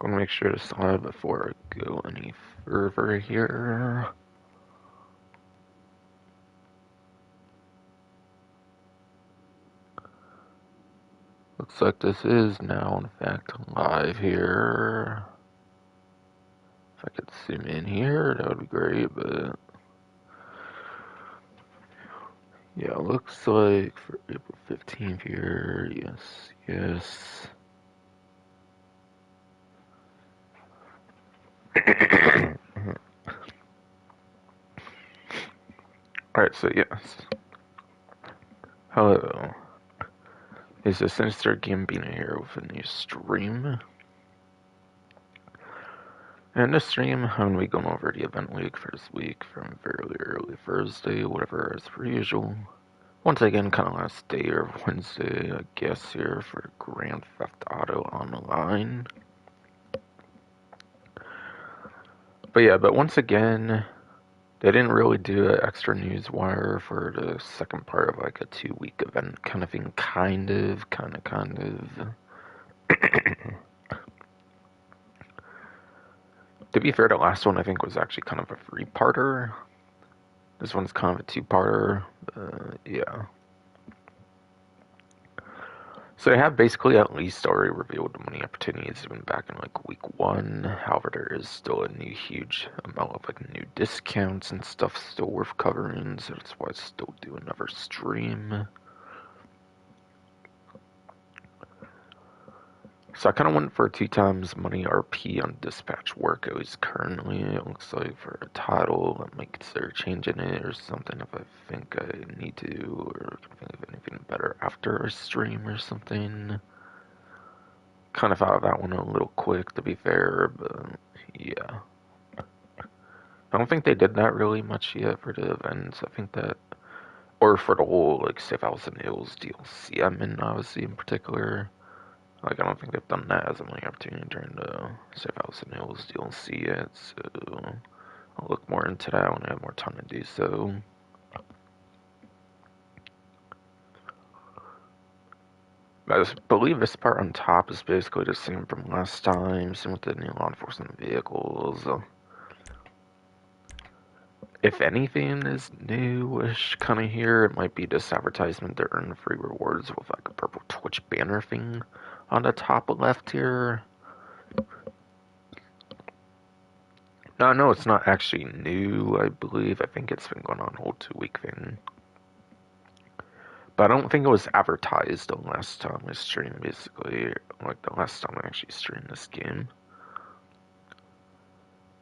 Gonna make sure to slide before I go any further here. Looks like this is now, in fact, live here. If I could zoom in here, that would be great, but yeah, looks like for April 15th here, yes, yes. Alright, so yes. Hello. Is a Sinister Gambino here with a new stream. And this stream, I'm going to be going over the event week for this week from fairly early Thursday, whatever as per usual. Once again, kind of last day or Wednesday, I guess, here for Grand Theft Auto Online. But yeah, but once again, they didn't really do an extra news wire for the second part of like a 2-week event kind of thing, kind of. To be fair, the last one I think was actually kind of a 3-parter. This one's kind of a 2-parter, yeah. So they have basically at least already revealed the money opportunities even back in like week 1. However, there is still a new huge amount of like new discounts and stuff still worth covering, so that's why I still do another stream. So I kind of went for 2 times money RP on dispatch work, at least currently. It looks like for a title, I might consider changing it or something if I think I need to, or can think of anything better after a stream or something. Kind of thought of that one a little quick, to be fair, but yeah. I don't think they did that really much yet for the events. I think that, or for the whole like Safehouse and Hills DLC, I mean, obviously in particular. Like, I don't think they've done that as a money opportunity during the Safehouse and Hills DLC yet, so I'll look more into that when I have more time to do so. I believe this part on top is basically the same from last time, same with the new law enforcement vehicles. If anything is newish kind of here, it might be this advertisement to earn free rewards with like a purple Twitch banner thing on the top left here. No, it's not actually new, I believe. I think it's been going on a whole 2-week thing. But I don't think it was advertised the last time I streamed, basically. Like, the last time I actually streamed this game.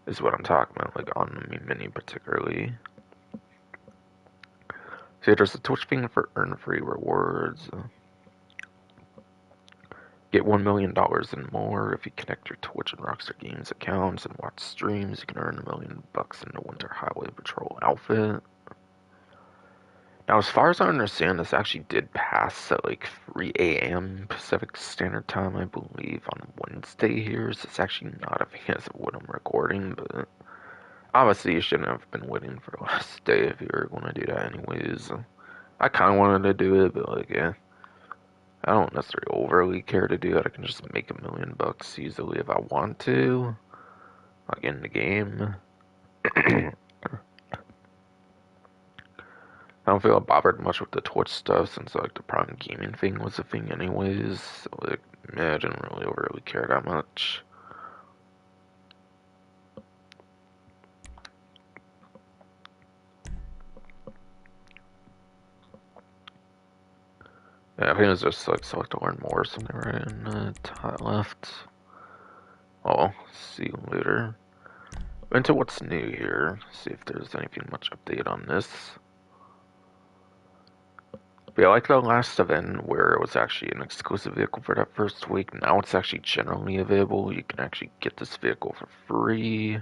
Is what I'm talking about, like, on the mini particularly. See, there's a Twitch thing for earn free rewards. Get $1 million and more if you connect your Twitch and Rockstar Games accounts and watch streams. You can earn $1 million in the Winter Highway Patrol outfit. Now, as far as I understand, this actually did pass at like 3 a.m. Pacific Standard Time, I believe, on Wednesday here. So it's actually not advanced of what I'm recording, but obviously you shouldn't have been waiting for the last day if you were going to do that anyways. I kind of wanted to do it, but like, yeah. I don't necessarily overly care to do it. I can just make $1 million easily if I want to. Like in the game. I don't feel bothered much with the Twitch stuff since like the Prime Gaming thing was a thing anyways. So like, yeah, I didn't really overly care that much. Yeah, I think it was just like select to learn more or something right in the top left. Oh, see you later. Into what's new here. See if there's anything much update on this. But yeah, like the last event where it was actually an exclusive vehicle for that first week, now it's actually generally available. You can actually get this vehicle for free.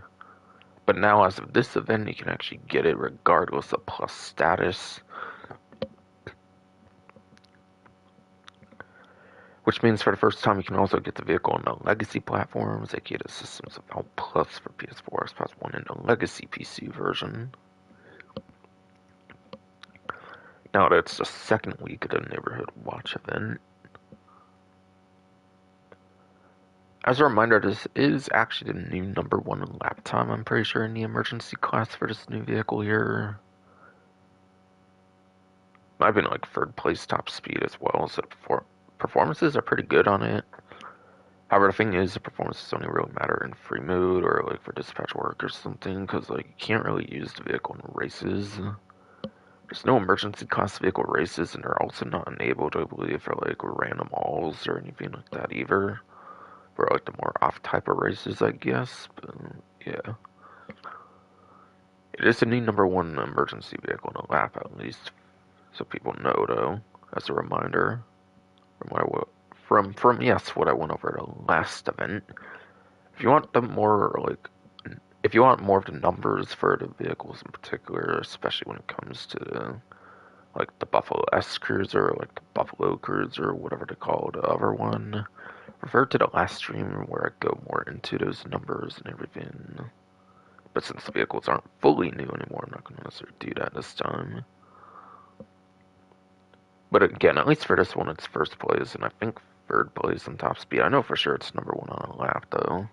But now as of this event, you can actually get it regardless of plus status. Which means for the first time you can also get the vehicle on the legacy platforms, aka the Systems of Out Plus for PS4, Xbox One, and the legacy PC version. Now that it's the second week of the Neighborhood Watch event, As a reminder, this is actually the new #1 lap time, I'm pretty sure, in the emergency class for this new vehicle here. I've been like third place top speed as well, so performances are pretty good on it. However, the thing is, the performances only really matter in free mode or like for dispatch work or something, because like you can't really use the vehicle in races. There's no emergency class vehicle races, and they're also not enabled, I believe, for like random alls or anything like that either. For like the more off type of races, I guess. But yeah, it is a new #1 emergency vehicle in a lap, at least, so people know though. As a reminder, from what what I went over at the last event. If you want the more like, if you want more of the numbers for the vehicles in particular, especially when it comes to like the Buffalo S Cruiser, or like the Buffalo Cruiser, or whatever they call the other one, refer to the last stream where I go more into those numbers and everything. But since the vehicles aren't fully new anymore, I'm not going to necessarily do that this time. But again, at least for this one, it's first place, and I think third place in top speed. I know for sure it's #1 on a lap, though.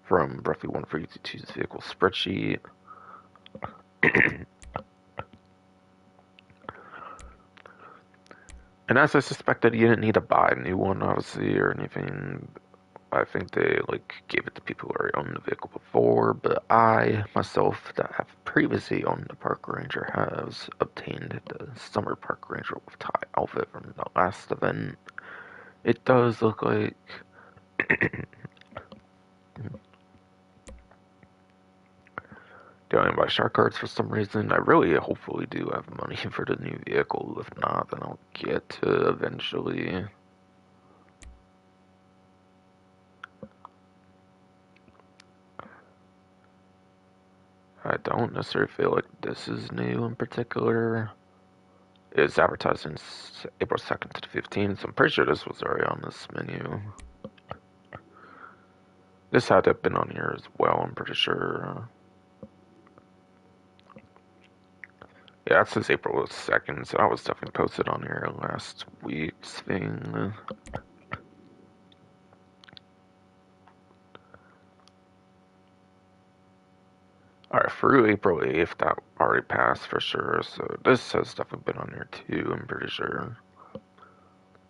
From roughly 142's vehicle spreadsheet. And as I suspected, you didn't need to buy a new one, obviously, or anything. I think they like gave it to people who already owned the vehicle before, but I myself, that have previously owned the Park Ranger, has obtained the Summer Park Ranger with tie outfit from the last event. It does look like they only buy shark cards for some reason. I really hopefully do have money for the new vehicle. If not, then I'll get to eventually. I don't necessarily feel like this is new in particular. It's advertised since April 2nd to the 15th, so I'm pretty sure this was already on this menu. This had to have been on here as well, I'm pretty sure. Yeah, it says April 2nd, so that was definitely posted on here last week's thing. Alright, through April 8th, that already passed for sure, so this has definitely been on here too, I'm pretty sure.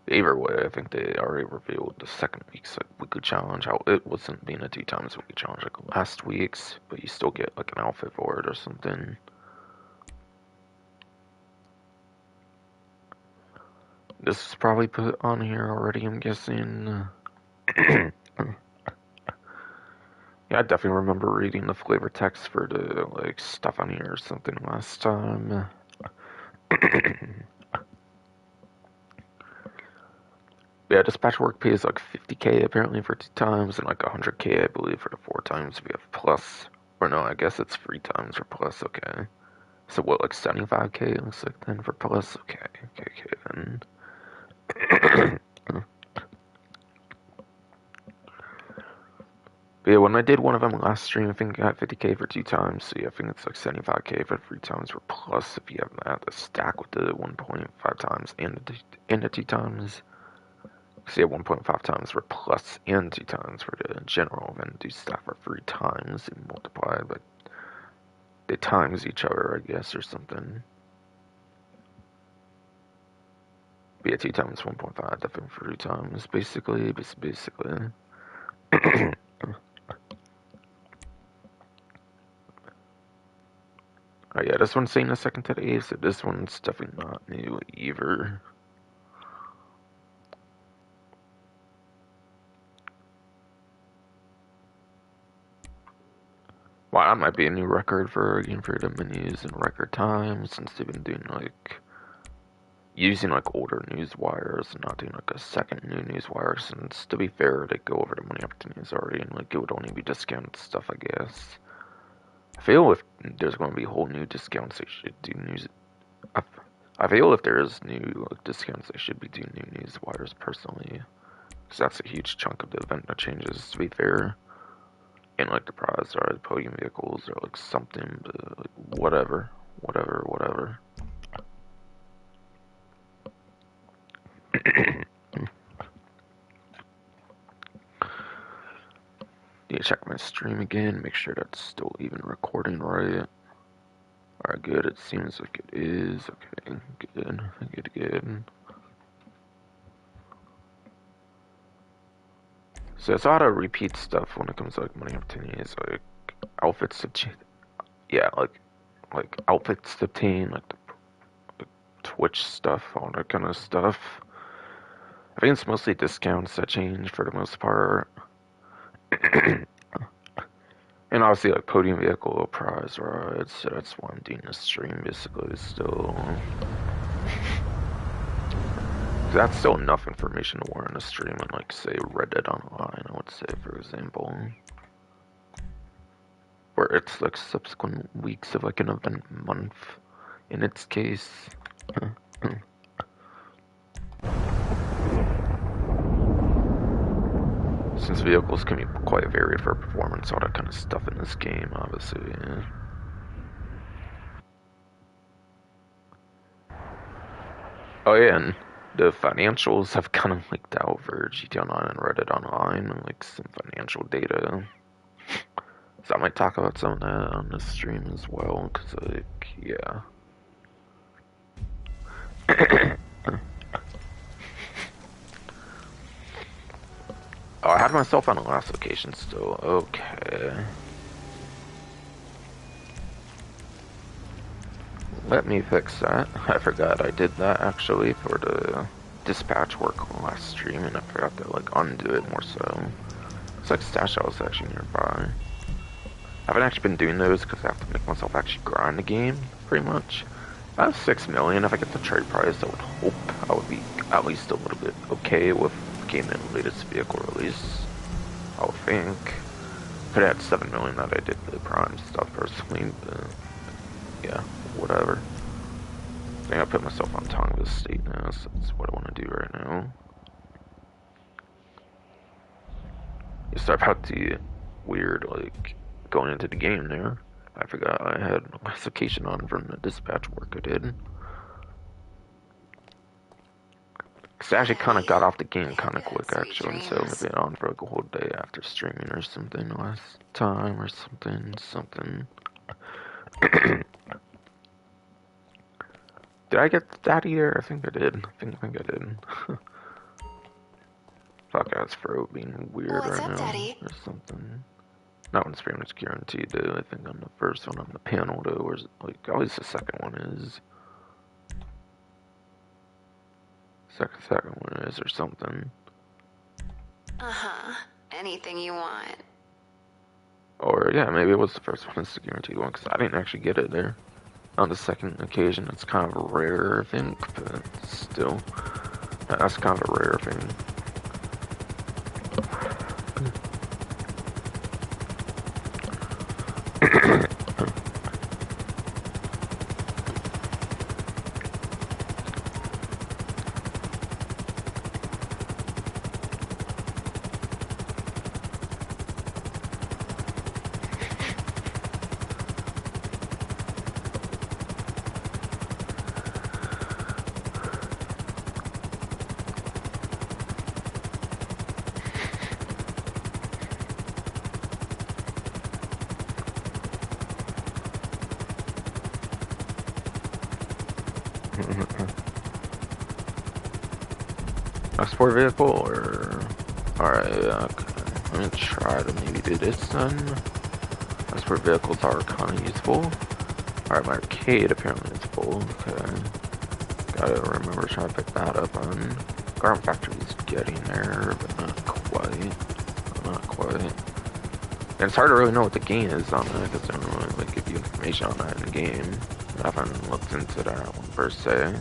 Either way, I think they already revealed the second week's like, weekly challenge, how it wasn't being a 2 times weekly challenge like last week's, but you still get like an outfit for it or something. This is probably put on here already, I'm guessing. Yeah, I definitely remember reading the flavor text for the like stuff on here or something last time. Yeah, dispatch work pays like 50k apparently for 2 times and like 100k I believe for the 4 times if you have plus. Or no, I guess it's 3 times for plus. Okay. So what, like 75k looks like then for plus? Okay, then. But yeah, when I did one of them last stream, I think I got 50k for 2 times. So yeah, I think it's like 75k for 3 times for plus if you have that to stack with the 1.5 times and the 2 times. So yeah, 1.5 times for plus and 2 times for the general, then do stack for 3 times and multiply, but they times each other, I guess, or something. But yeah, 2 times 1.5, definitely for 3 times, basically. Oh yeah, this one's saying the 2nd to the 8th, so this one's definitely not new either. Well, that might be a new record for Game Freedom menus in record time, since they've been doing like using like older news wires and not doing like a second new news wire, since to be fair they go over the money opportunities already and like it would only be discounted stuff, I guess. I feel if there's going to be whole new discounts they should do news. I feel if there is new like discounts they should be doing new news wires personally, because that's a huge chunk of the event that changes, to be fair. And like the prize or the podium vehicles or like something, but like, whatever. me check my stream again, make sure that's still even recording right. Alright, good. It seems like it is. Okay, good. So it's a lot of repeat stuff when it comes to like money opportunities, like outfits to yeah, like outfits to obtain, like the Twitch stuff, all that kind of stuff. I think it's mostly discounts that change for the most part. And obviously like podium vehicle prize rides, so that's why I'm doing this stream basically still. That's still enough information to warrant a stream on like say Red Dead Online, I would say for example. Where it's like subsequent weeks of like an event month in its case. Since vehicles can be quite varied for performance, all that kind of stuff in this game, obviously. Yeah. Oh yeah, and the financials have kind of leaked out for GTA Online and Reddit Online, and like some financial data. So I might talk about some of that on the stream as well, cause like, yeah. Oh, I had myself on the last location still. Okay. Let me fix that. I forgot I did that actually for the dispatch work last stream, and I forgot to like undo it more so. It's like Stash House actually nearby. I haven't actually been doing those because I have to make myself actually grind the game, pretty much. If I have 6 million, if I get the trade price, I would hope I would be at least a little bit okay with getting the latest vehicle release. I would think. Could have had 7 million that I did the prime stuff personally, but yeah, whatever. I think I put myself on tongue of the state now, so that's what I want to do right now. You start about the weird, like, going into the game there. I forgot I had a classification on from the dispatch work I did. Cause I actually kind of got off the game kind of quick actually, so maybe it on for like a whole day after streaming or something last time or something. Did I get that here? I think I did. I think I did. Fuck, that's throat being weird right now Daddy? Or something. That one's pretty much guaranteed though. I think on the first one on the panel though, or like at least the second one is. Second one is or something. Anything you want. Or yeah, maybe it was the first one. It's the guaranteed one because I didn't actually get it there. On the second occasion, it's kind of a rare thing, but still, that's kind of a rare thing. Export vehicle or alright, okay. Let me try to maybe do this then. Export vehicles are kind of useful. Alright, my arcade apparently is full. Okay. Gotta remember trying to pick that up on. Garment Factory's getting there, but not quite. Not quite. And it's hard to really know what the game is on that because they don't really like give you information on that in the game. I haven't looked into that one per se.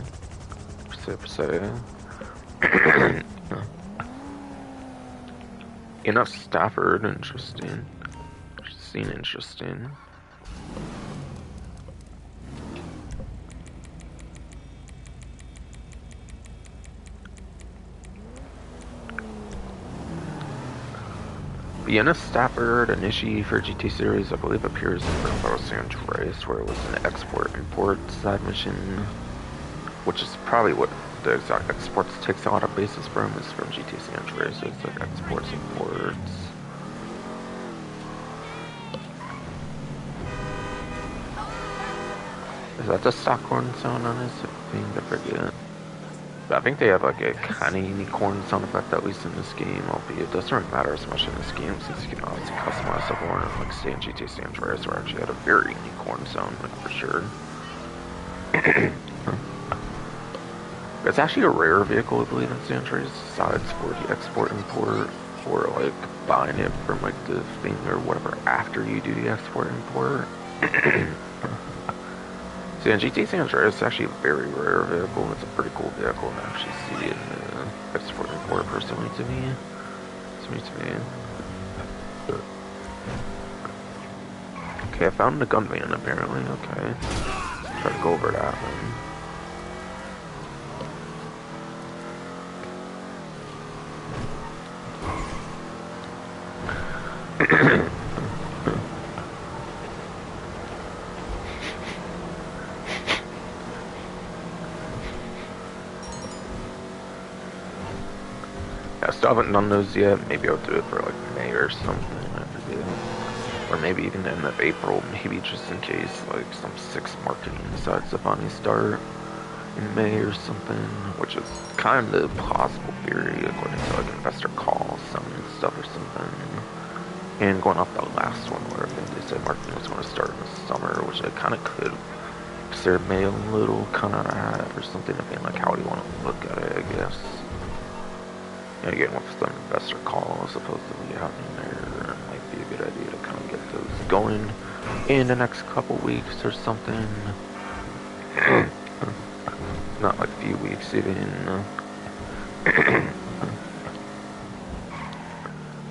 Per se. Enough Stafford, interesting. Interesting. Vienna Stafford, an issue for GT series, I believe appears in Rainbow San Andreas, where it was an export-import side mission, which is probably what the exact exports takes a lot of basis from, is from GT San Andreas, so it's like exports, imports. Is that the stock corn sound on this? I think I forget. But I think they have like a kind of unique corn sound effect, at least in this game, albeit it doesn't really matter as much in this game since you can obviously customize the horn. Like say in GTA San Andreas, where actually had a very unique horn sound, like for sure. It's actually a rare vehicle, I believe, in San Andreas, besides for the export-import, or like buying it from like the thing or whatever after you do the export-import. So in GTA San Andreas, it's actually a very rare vehicle. It's a pretty cool vehicle to actually see it in the export-import personally to me. Okay, I found the gun van apparently, okay. Let's try to go over that then. I still haven't done those yet. Maybe I'll do it for like May or something. I forget. Or maybe even the end of April. Maybe just in case like some 6 marketing decides to finally start in May or something. Which is kind of a plausible theory according to like investor calls, some stuff or something. And going off that last one where I think they said marketing was going to start in the summer, which I kind of could consider May a little kind of or something, depending like how do you want to look at it, I guess. And again, with some investor calls supposedly happening there, it might be a good idea to kind of get those going in the next couple weeks or something. Not like a few weeks even.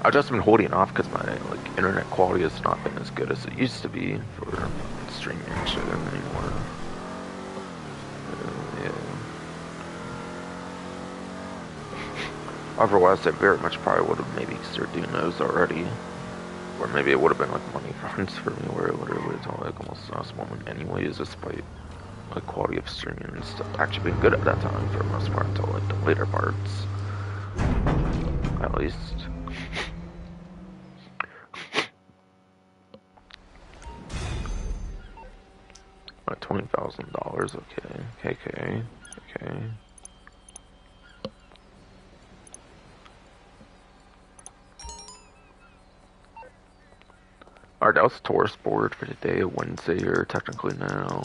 I've just been holding off because my like internet quality has not been as good as it used to be for streaming and shit anymore. Yeah. Otherwise, I very much probably would have maybe started doing those already. Or maybe it would have been like money fronts for me where it literally was all like almost last moment anyways, despite like quality of streaming and stuff actually being good at that time for the most part until like the later parts. At least. Like $20,000, okay. Okay. Alright, that was tourist board for today, Wednesday, or technically now.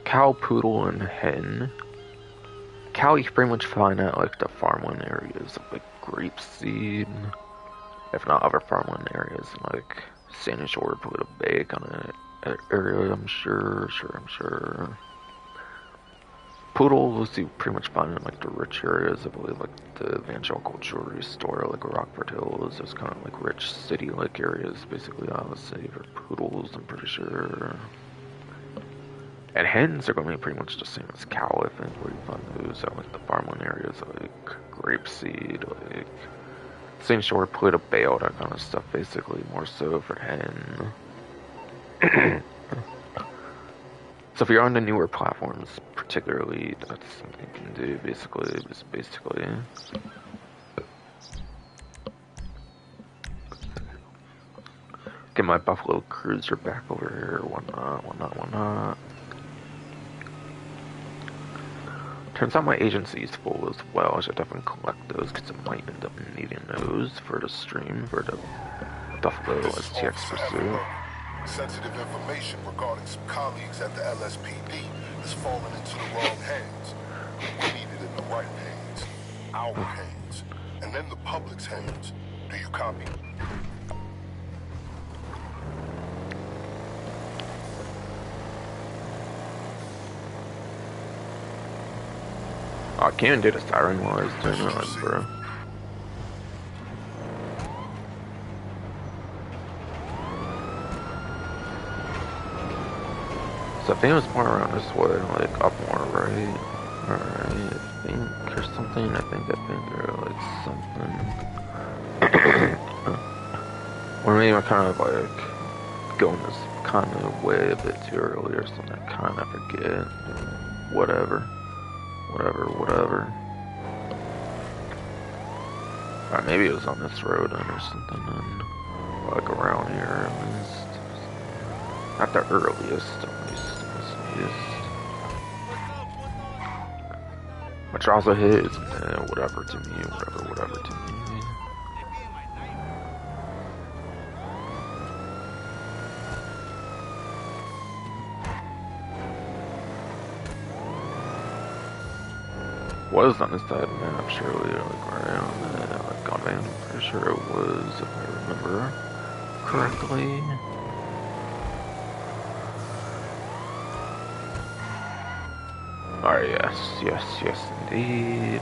Cow, poodle, and hen. Cow you pretty much find at like the farmland areas of like grapeseed, if not other farmland areas like Sandy Shore, Pluto Bay kind of area, I'm sure. Poodles you pretty much find in like the rich areas, I believe, like the evangelical jewelry store, like Rockford Hills. Those kind of like rich city-like areas, basically. I would say for poodles, I'm pretty sure. And hens are going to be pretty much the same as cow, I think, where you find those at like the farmland areas, like grapeseed, like St. Shore, Pluto Bay, all that kind of stuff, basically, more so for hen. So if you're on the newer platforms, particularly, that's something you can do, basically. Get my Buffalo Cruiser back over here, whatnot. Turns out my agency's full as well. I should definitely collect those because I might end up needing those for the stream, for the Buffalo STX pursuit. Sensitive information regarding some colleagues at the LSPD has fallen into the wrong hands. We need it in the right hands, our hands, and then the public's hands. Do you copy? Oh, I can't do the siren while I was doing that, bro. So I think it was more around this way, like up more, right? Alright, I think, or something. I think, or like something. Or maybe I'm kind of like going this kind of way a bit too early or something. I kind of forget. Whatever. Alright, maybe it was on this road then or something, then, like around here at least. Not the earliest, at least. Which also hits, whatever to me, whatever to me. Was on this side map, surely, like right on the like Gunman. I'm pretty sure it was, if I remember correctly. Alright, yes, indeed.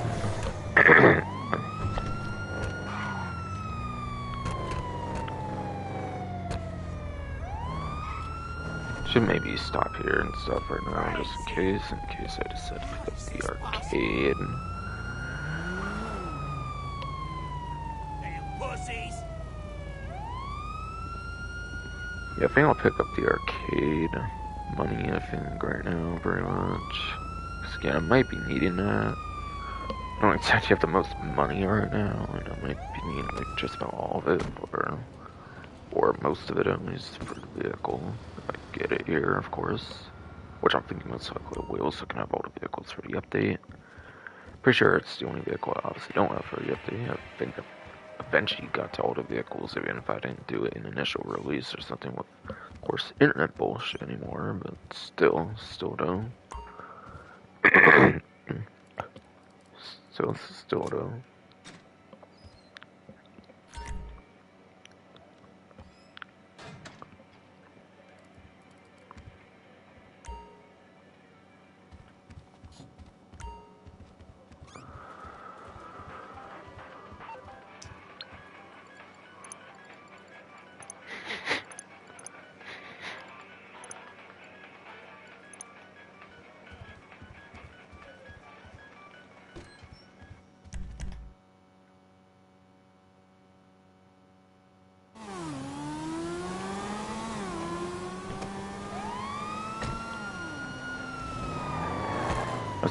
Should maybe stop here and stuff right now, just in case I decide to pick up the arcade. Yeah, I think I'll pick up the arcade money, I think, right now, pretty much. Because, again, I might be needing that. I don't exactly have the most money right now, and I might be needing, like, just about all of it, or most of it, at least, for the vehicle. If I get it here, of course. Which I'm thinking most likely I will, so I can have all the vehicles for the update. Pretty sure it's the only vehicle I obviously don't have for the update. I think I eventually got to all the vehicles, even if I didn't do it in initial release or something with, of course, internet bullshit anymore, but still though. still though.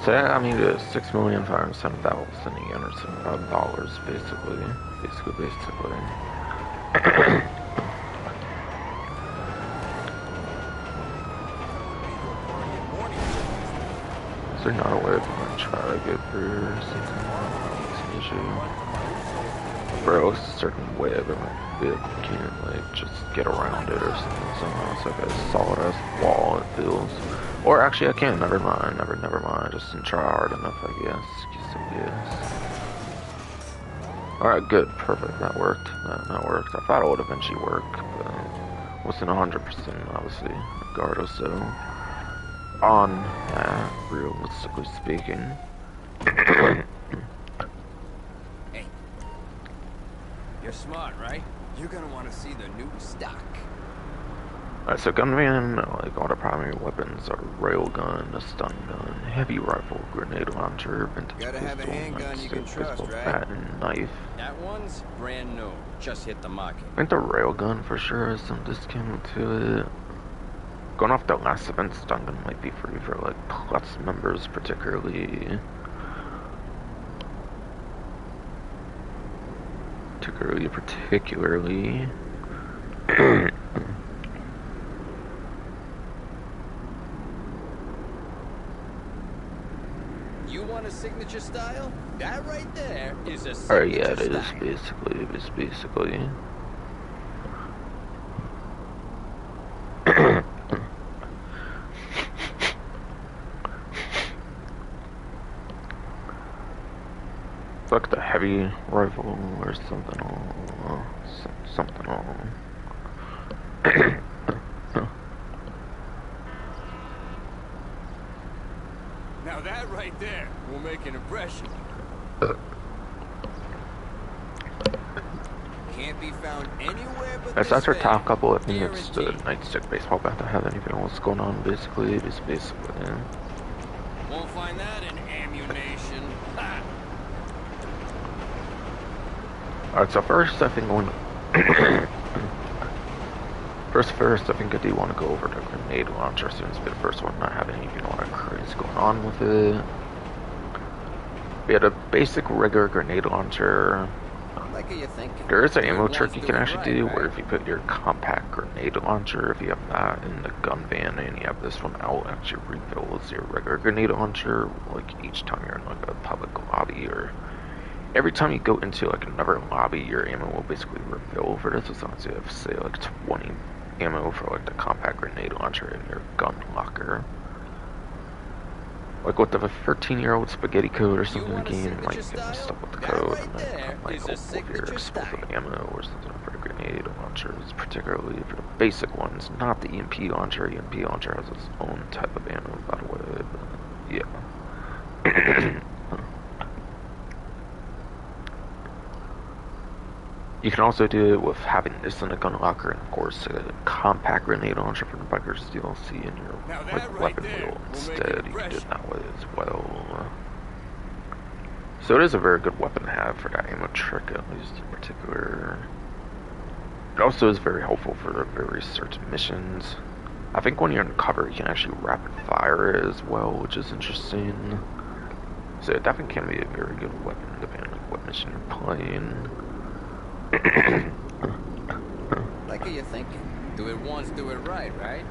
I mean, $6,507,875 basically. Is there not a way I can try to get through or something? It's an issue. Bro, a certain way that my vehicle can't, like, just get around it or something somehow. It's like a solid ass wall, it feels. Or actually, I can. Never mind. Never mind. I just didn't try hard enough, I guess. Alright, good. Perfect. That worked. That worked. I thought it would eventually work, but wasn't 100%, obviously. Regardless, so on that, realistically speaking. Hey, you're smart, right? You're gonna want to see the new stock. Alright, so gunman, like all the primary weapons are railgun, a stun gun, heavy rifle, grenade launcher, vintage Gotta have a pistol, handgun you can trust, pistol, right? bat, and knife. That one's brand new. Just hit the market. I think the railgun for sure has some discount to it. Going off the last event, stun gun might be free for like plus members particularly. You want a signature style? That right there is a signature Oh yeah, it is style. basically. Like the heavy rifle or something something Now that right there will make an impression. Can't be found anywhere but That's this after van. top couple. I think it's the Guaranteed. nightstick baseball bat that have anything else going on basically. Yeah. Won't find that in ammunition. Ha! Alright, so first I think First, I think I do want to go over the grenade launcher since it's the first one not having anything a lot of crazy going on with it. We had a basic regular grenade launcher. Like are you thinking? There is an Do it ammo once, trick you do can it actually right, do right? where if you put your compact grenade launcher, if you have that in the gun van and you have this one out, it actually refills your regular grenade launcher, like each time you're in like a public lobby, or every time you go into like another lobby, your ammo will basically refill for this, as long as you have, say, like 20 ammo for like the compact grenade launcher in your gun locker. Like with the 13-year-old spaghetti code or You something in the want a game, it might signature get messed style? up with the That code, right and then there that might is a help with your signature explosive style. ammo or something for grenade launchers, particularly for the basic ones, not the EMP launcher. EMP launcher has its own type of ammo, by the way, but yeah. You can also do it with having this in a gun locker, and of course a compact grenade launcher from the Bikers DLC in your like weapon wheel instead. You can do it that way as well. So it is a very good weapon to have for that ammo trick, at least in particular. It also is very helpful for various certain missions. I think when you're in cover, you can actually rapid fire it as well, which is interesting. So it definitely can be a very good weapon depending on what mission you're playing. Like are you thinking? Do it once, do it right, right?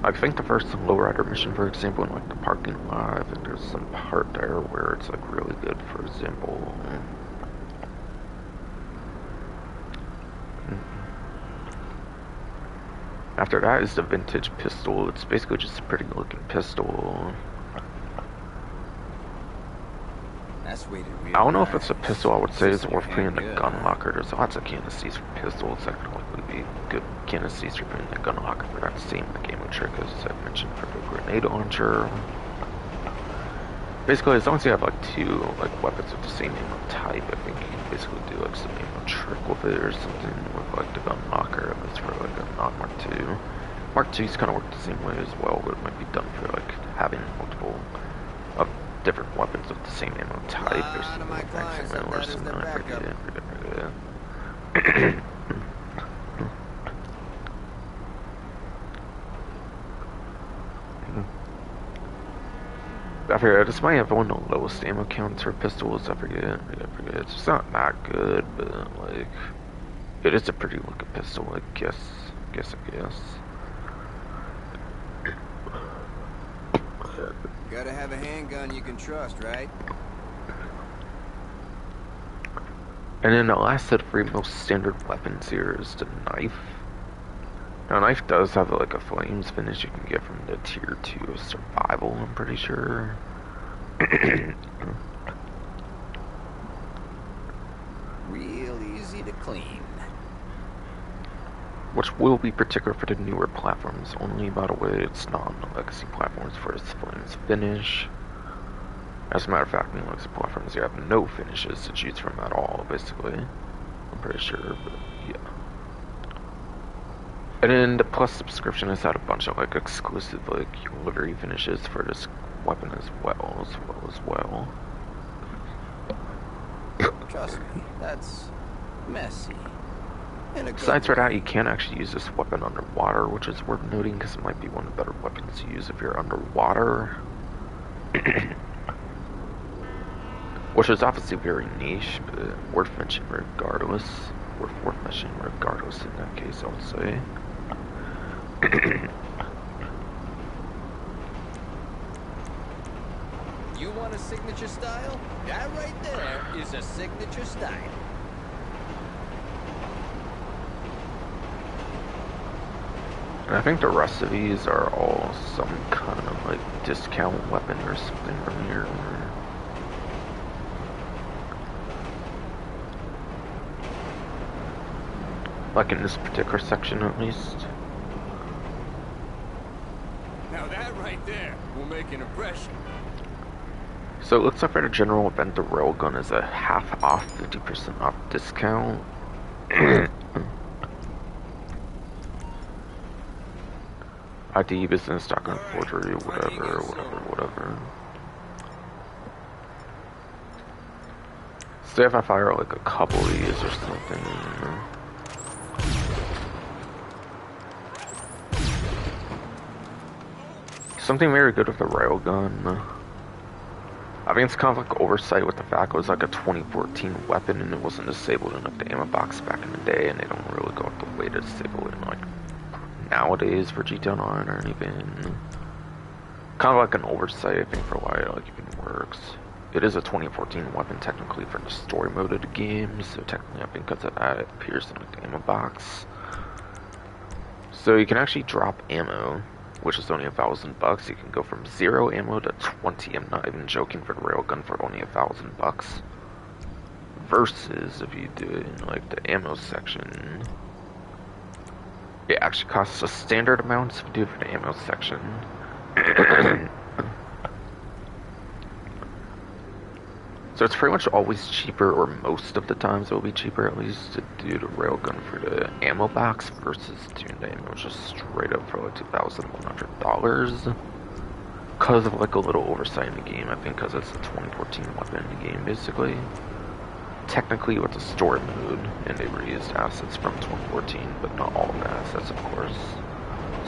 I think the first lowrider mission, for example, in like the parking lot, I think there's some part there where it's like really good, for example. After that is the vintage pistol. It's basically just a pretty looking pistol. That's way to I don't know if it's a pistol I would say is worth putting in the gun locker. There's lots of canister for pistols that could likely be good canisters for putting in the gun locker for that same like ammo trick as I mentioned for the grenade launcher. Basically, as long as you have like two like weapons with the same ammo type, I think you can basically do like some ammo trick with it or something with like the gun locker. At least for like a non-Mark II. Mark II's kind of work the same way as well, but it might be done for like having multiple of different weapons with the same ammo type or something like that, or something. I forget it. I forget, this might have one of the lowest ammo counts for pistols. I forget. It's not that good, but like, it is a pretty looking pistol, I guess. Gotta have a handgun you can trust, right? And then the last of the three most standard weapons here is the knife. Now, knife does have like a flames finish you can get from the tier 2 survival, I'm pretty sure. Real easy to clean. Which will be particular for the newer platforms only, by the way. It's not on the legacy platforms for its flames finish. As a matter of fact, in legacy platforms you have no finishes to choose from at all, basically. I'm pretty sure, but yeah. And then the Plus subscription has had a bunch of like exclusive like livery finishes for this weapon as well. Trust me, that's messy. Besides for that, you can actually use this weapon underwater, which is worth noting because it might be one of the better weapons to use if you're underwater. Which is obviously very niche, but worth mentioning regardless. Worth mentioning regardless in that case, I would say. You want a signature style? That right there is a signature style. And I think the rest of these are all some kind of like discount weapon or something from here. Like in this particular section at least. Now that right there will make an impression. So it looks like for the general event, the railgun is a half off, 50% off discount. ID, business, stockgun, forgery, whatever. So if I fire like a couple of these or something. Something very good with the railgun. I think it's kind of like oversight with the fact it was like a 2014 weapon and it wasn't disabled in like the ammo box back in the day, and they don't really go out the way to disable it in like nowadays for GTA Online or anything. Kind of like an oversight, I think, for why it like even works. It is a 2014 weapon technically for the story mode of the game, so technically I think because of that it appears in like the ammo box. So you can actually drop ammo, which is only $1,000. You can go from 0 ammo to 20. I'm not even joking, for the railgun for only $1,000. Versus if you do it in like the ammo section, it actually costs a standard amount if you do it for the ammo section. So it's pretty much always cheaper, or most of the times it will be cheaper at least, to do the railgun for the ammo box versus doing the ammo just straight up for like $2,100. Because of like a little oversight in the game, I think, because it's a 2014 weapon in the game basically. Technically with the story mode, and they reused assets from 2014, but not all of the assets, of course.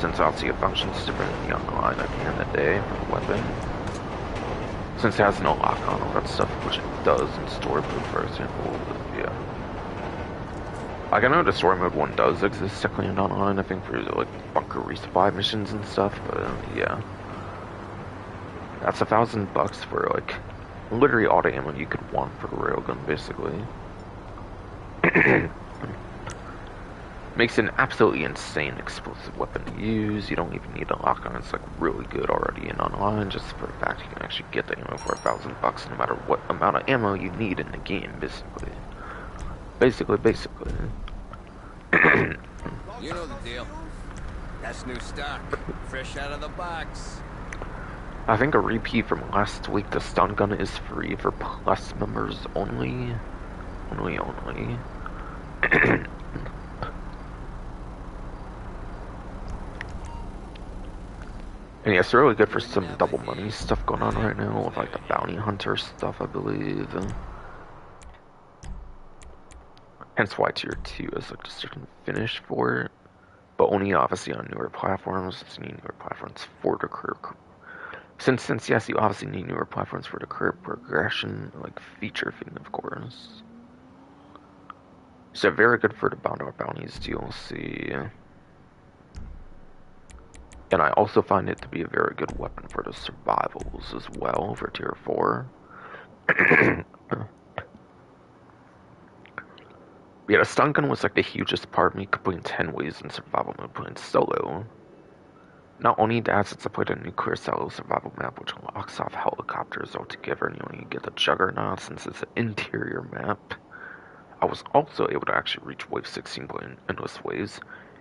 Since obviously it functions different in the online at the end of the day for the weapon. Since it has no lock on all that stuff, which it does in story mode, for example, yeah. Like, I know the story mode one does exist technically in online, I think, for like bunker resupply missions and stuff, but yeah. That's $1,000 for like literally all the ammo you could want for the railgun, basically. Makes it an absolutely insane explosive weapon to use. You don't even need a lock on. It's like really good already in online, just for the fact you can actually get the ammo for $1,000 no matter what amount of ammo you need in the game, basically. Basically. You know the deal. That's new stock, fresh out of the box. I think a repeat from last week, the stun gun is free for Plus members only. Only. And yeah, it's really good for some double money stuff going on right now, with like the bounty hunter stuff, I believe. Hence why tier 2 is like a certain finish for it. But only obviously on newer platforms. You need newer platforms for the career. Since yes, you obviously need newer platforms for the career progression, like feature thing, of course. So very good for the bounties DLC. And I also find it to be a very good weapon for the survivals as well for tier 4. Yeah, the stun gun was like the hugest part of me completing 10 ways in survival mode playing solo. Not only that, since I played a nuclear silo survival map which locks off helicopters altogether and you only get the Juggernaut since it's an interior map, I was also able to actually reach wave 16 playing endless waves.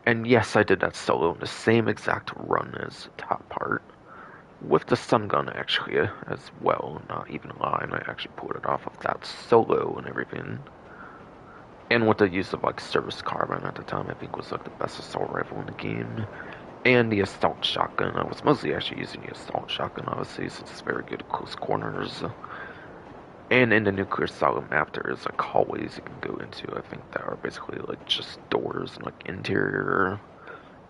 And yes, I did that solo in the same exact run as the top part. With the stun gun actually as well, not even lying, I actually pulled it off of that solo and everything. And with the use of like service carbine at the time, I think was like the best assault rifle in the game. And the assault shotgun. I was mostly actually using the assault shotgun, obviously, since it's very good at close corners. And in the nuclear silo map, there is like hallways you can go into, I think, that are basically like just doors and like interior.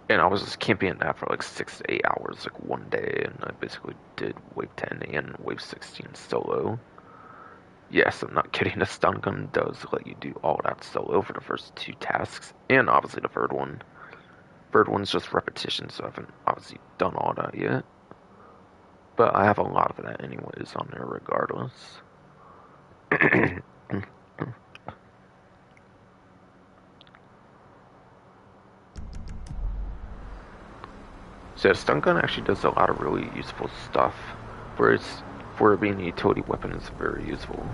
And I was just camping in that for like 6 to 8 hours, like one day, and I basically did wave 10 and wave 16 solo. Yes, I'm not kidding, the stun gun does let you do all that solo for the first 2 tasks, and obviously the third one. Third one's just repetition, so I haven't obviously done all that yet. But I have a lot of that anyways on there regardless. So the stun gun actually does a lot of really useful stuff. For it being a utility weapon, it's very useful.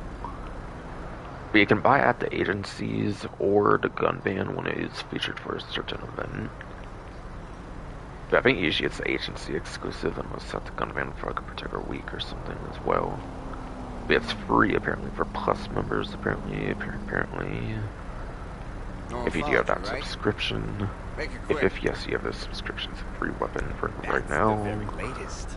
But you can buy at the agencies or the gun ban when it is featured for a certain event. But I think usually it's the agency exclusive unless it's at the gun ban for like a particular week or something as well. But it's free apparently for Plus members, apparently. If you do have that subscription. If yes, you have the subscription, it's a free weapon for right now. The very latest.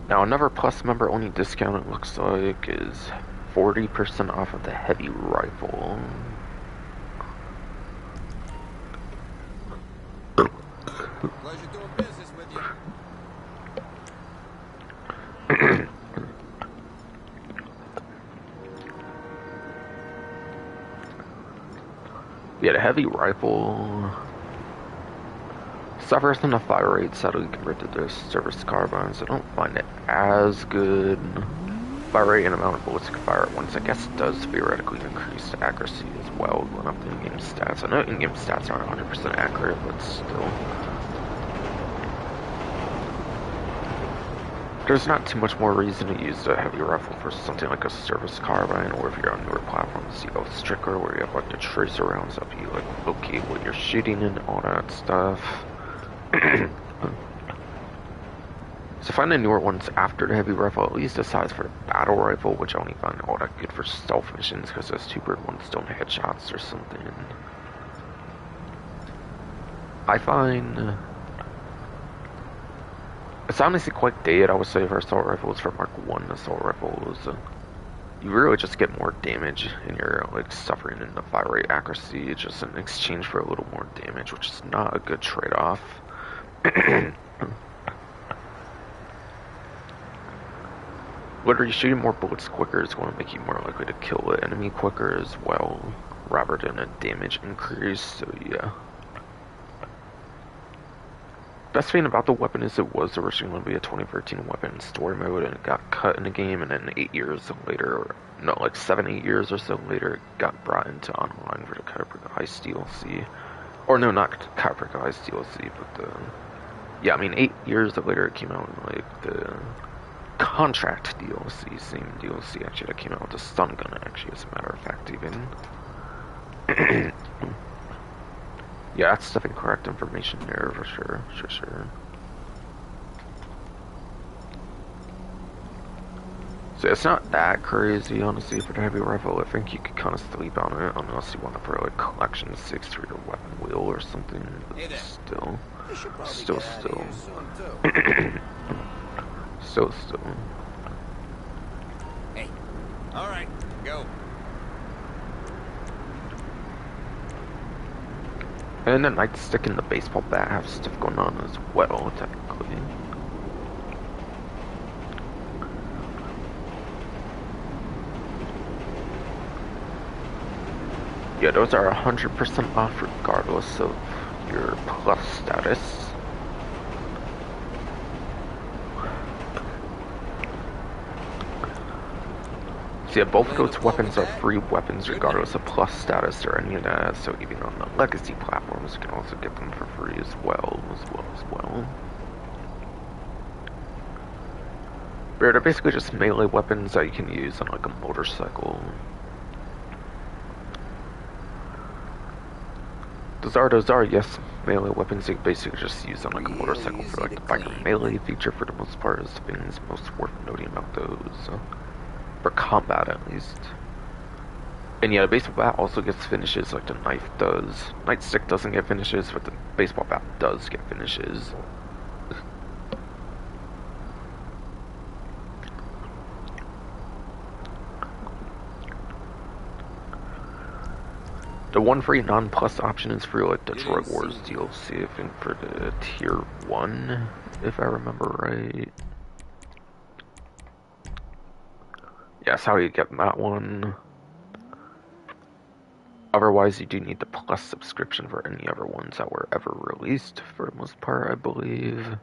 Now another Plus member only discount it looks like is 40% off of the heavy rifle. doing business with you. Yeah, the heavy rifle suffers from the fire rate sadly compared to the service carbines. I don't find it as good. Fire rate and amount of bullets you can fire at once, I guess, does theoretically increase the accuracy as well when up to in-game stats. I know in-game stats aren't 100% accurate, but still. There's not too much more reason to use the heavy rifle for something like a service carbine, or if you're on newer platforms, you go stricker where you have like the tracer rounds up, you like locate what you're shooting and all that stuff. So find the newer ones after the heavy rifle, at least aside for the battle rifle, which I only find all that good for stealth missions because those two-bird ones don't headshots or something. I find it's honestly quite dead, I would say, for assault rifles. For Mark 1 assault rifles, you really just get more damage and you're like suffering in the fire rate accuracy just in exchange for a little more damage, which is not a good trade-off. Literally shooting more bullets quicker is going to make you more likely to kill the enemy quicker as well, rather than a damage increase, so yeah. Best thing about the weapon is it was originally going to be a 2013 weapon story mode, and it got cut in the game, and then 8 years later, or no, like 7-8 years or so later, it got brought into online for the Kyberg Heist DLC. Or no, not Kyberg Heist DLC, but the... Yeah, I mean, 8 years later it came out in like the Contract DLC, same DLC actually that came out with the stun gun actually, as a matter of fact, even. Yeah, that's definitely correct information there for sure, sure. So it's not that crazy, honestly, for the heavy rifle. I think you could kind of sleep on it, unless you want to put like Collection 6 through your weapon wheel or something, but Hey there. still. Still. Hey, all right, go. And the nightstick and the baseball bat have stuff going on as well, technically. Yeah, those are 100% off regardless of your plus status. So yeah, both those weapons are free weapons regardless of plus status or any of that, so even on the legacy platforms you can also get them for free as well. But they're basically just melee weapons that you can use on like a motorcycle. Those are, yes, melee weapons you can basically just use on like a motorcycle for like the biker melee feature for the most part is the things most worth noting about those. For combat, at least. And yeah, the baseball bat also gets finishes like the knife does. Nightstick doesn't get finishes, but the baseball bat does get finishes. The one free non-plus option is for like the Drug Wars DLC, I think for the tier 1, if I remember right. Yeah, that's how you get that one. Otherwise, you do need the plus subscription for any other ones that were ever released, for the most part, I believe.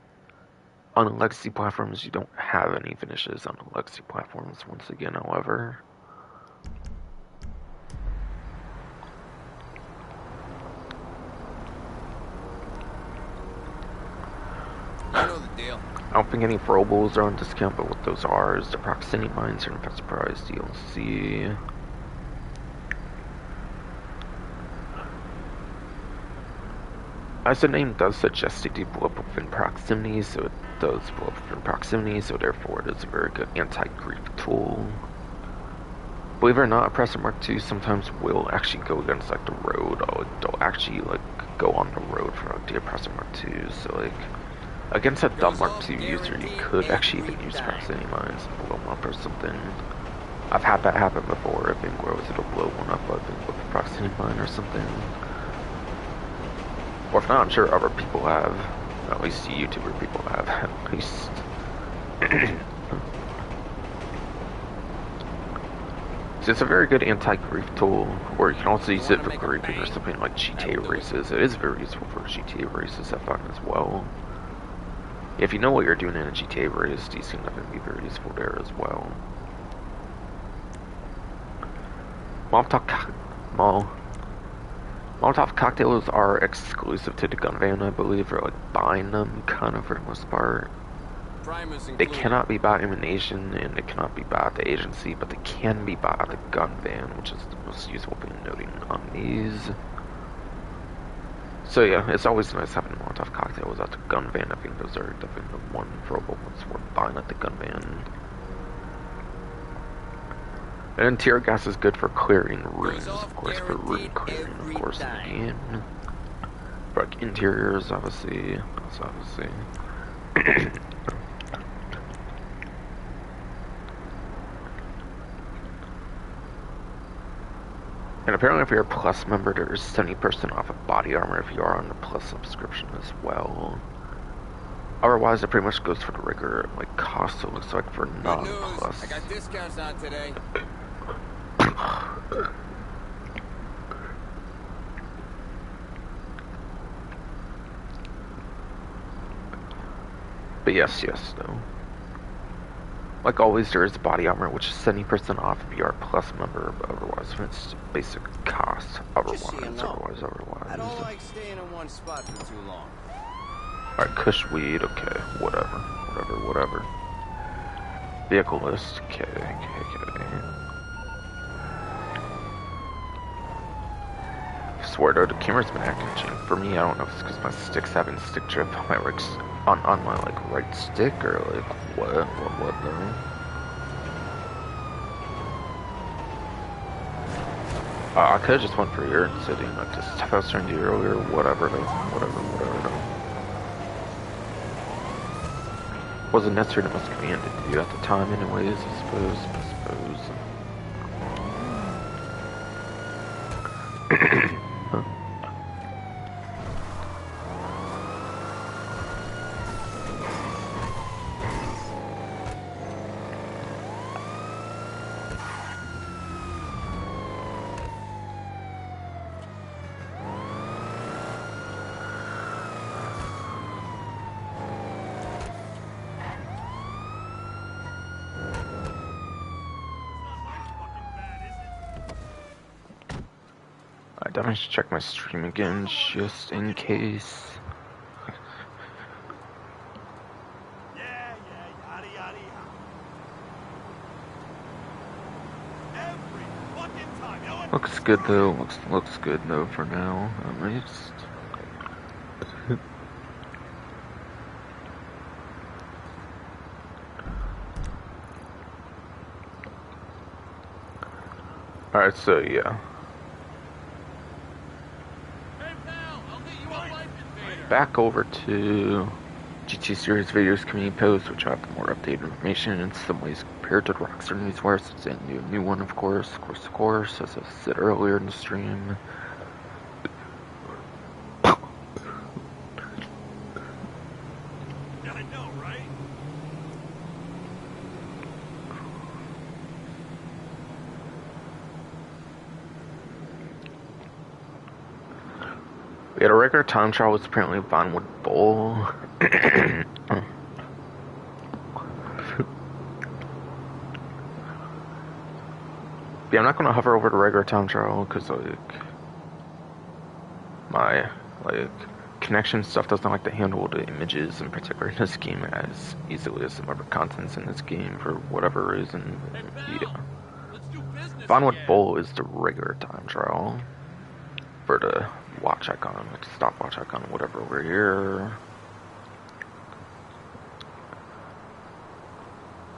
On the legacy platforms, you don't have any finishes on the legacy platforms, once again, however. You know the deal. I don't think any throwables are on discount, but what those are is the proximity mines and Infest Surprise DLC. As the name does suggest, they do blow up within proximity, so it does blow up within proximity, so therefore it is a very good anti-creep tool. Believe it or not, Oppressor Mark II sometimes will actually go against like the road. They'll actually like go on the road for like the Oppressor Mark II, so like against a dumb Mark II user, you could actually even use proximity mines and blow them up or something. I've had that happen before, I think, where was it'll blow one up, I think, with a proximity mine or something. Or if not, I'm sure other people have. At least the YouTuber people have, at least. So it's a very good anti-grief tool, or you can also use it for griefing or something like GTA races. It is very useful for GTA races, I find, as well. If you know what you're doing in a GTA race, these things are going to be very useful there as well. Molotov cocktails are exclusive to the gun van, I believe, or like buying them, kind of, for the most part. They cannot be bought in the nation, and they cannot be bought at the agency, but they can be bought at the gun van, which is the most useful thing noting on these. So yeah, it's always nice having Molotov cocktails at the gun van. I think those are definitely the one throwable ones we're buying at the gun van. And tear gas is good for clearing rooms, of course, for room clearing, of course, in the game. For like interiors, obviously, that's obviously. And apparently if you're a Plus member, there's 70% off of body armor if you are on the Plus subscription as well. Otherwise, it pretty much goes for the regular, like, cost, it looks like, for non-Plus. I got discounts on today. But yes, though. Like always, there is body armor, which is 70% off if you are a Plus member, but otherwise, it's basic cost. Otherwise. I don't like staying in one spot for too long. Alright, Kush weed, okay, whatever. Vehicle list, okay. I swear though, the camera's been acting for me. I don't know if it's because my stick's having stick drift on my on my like right stick, or like what though. I could have just went for here instead of like the stuff I was trying to do earlier, whatever though. Wasn't necessarily the most convenient to do at the time anyways, I suppose. I definitely should check my stream again, just in case. Looks good though. Looks good though for now, at least. Alright, so yeah. Back over to GT Series videos community posts, which have more updated information in some ways compared to the Rockstar Newswire. So it's a new one, of course, as I said earlier in the stream. Yeah, I know, right? We had a regular time trial, was apparently Vinewood Bowl. Yeah, I'm not gonna hover over the regular time trial because my connection stuff doesn't like to handle the images in particular in this game as easily as some other contents in this game for whatever reason. Yeah. Vinewood Bowl is the regular time trial for the watch icon, like stopwatch icon, whatever over here.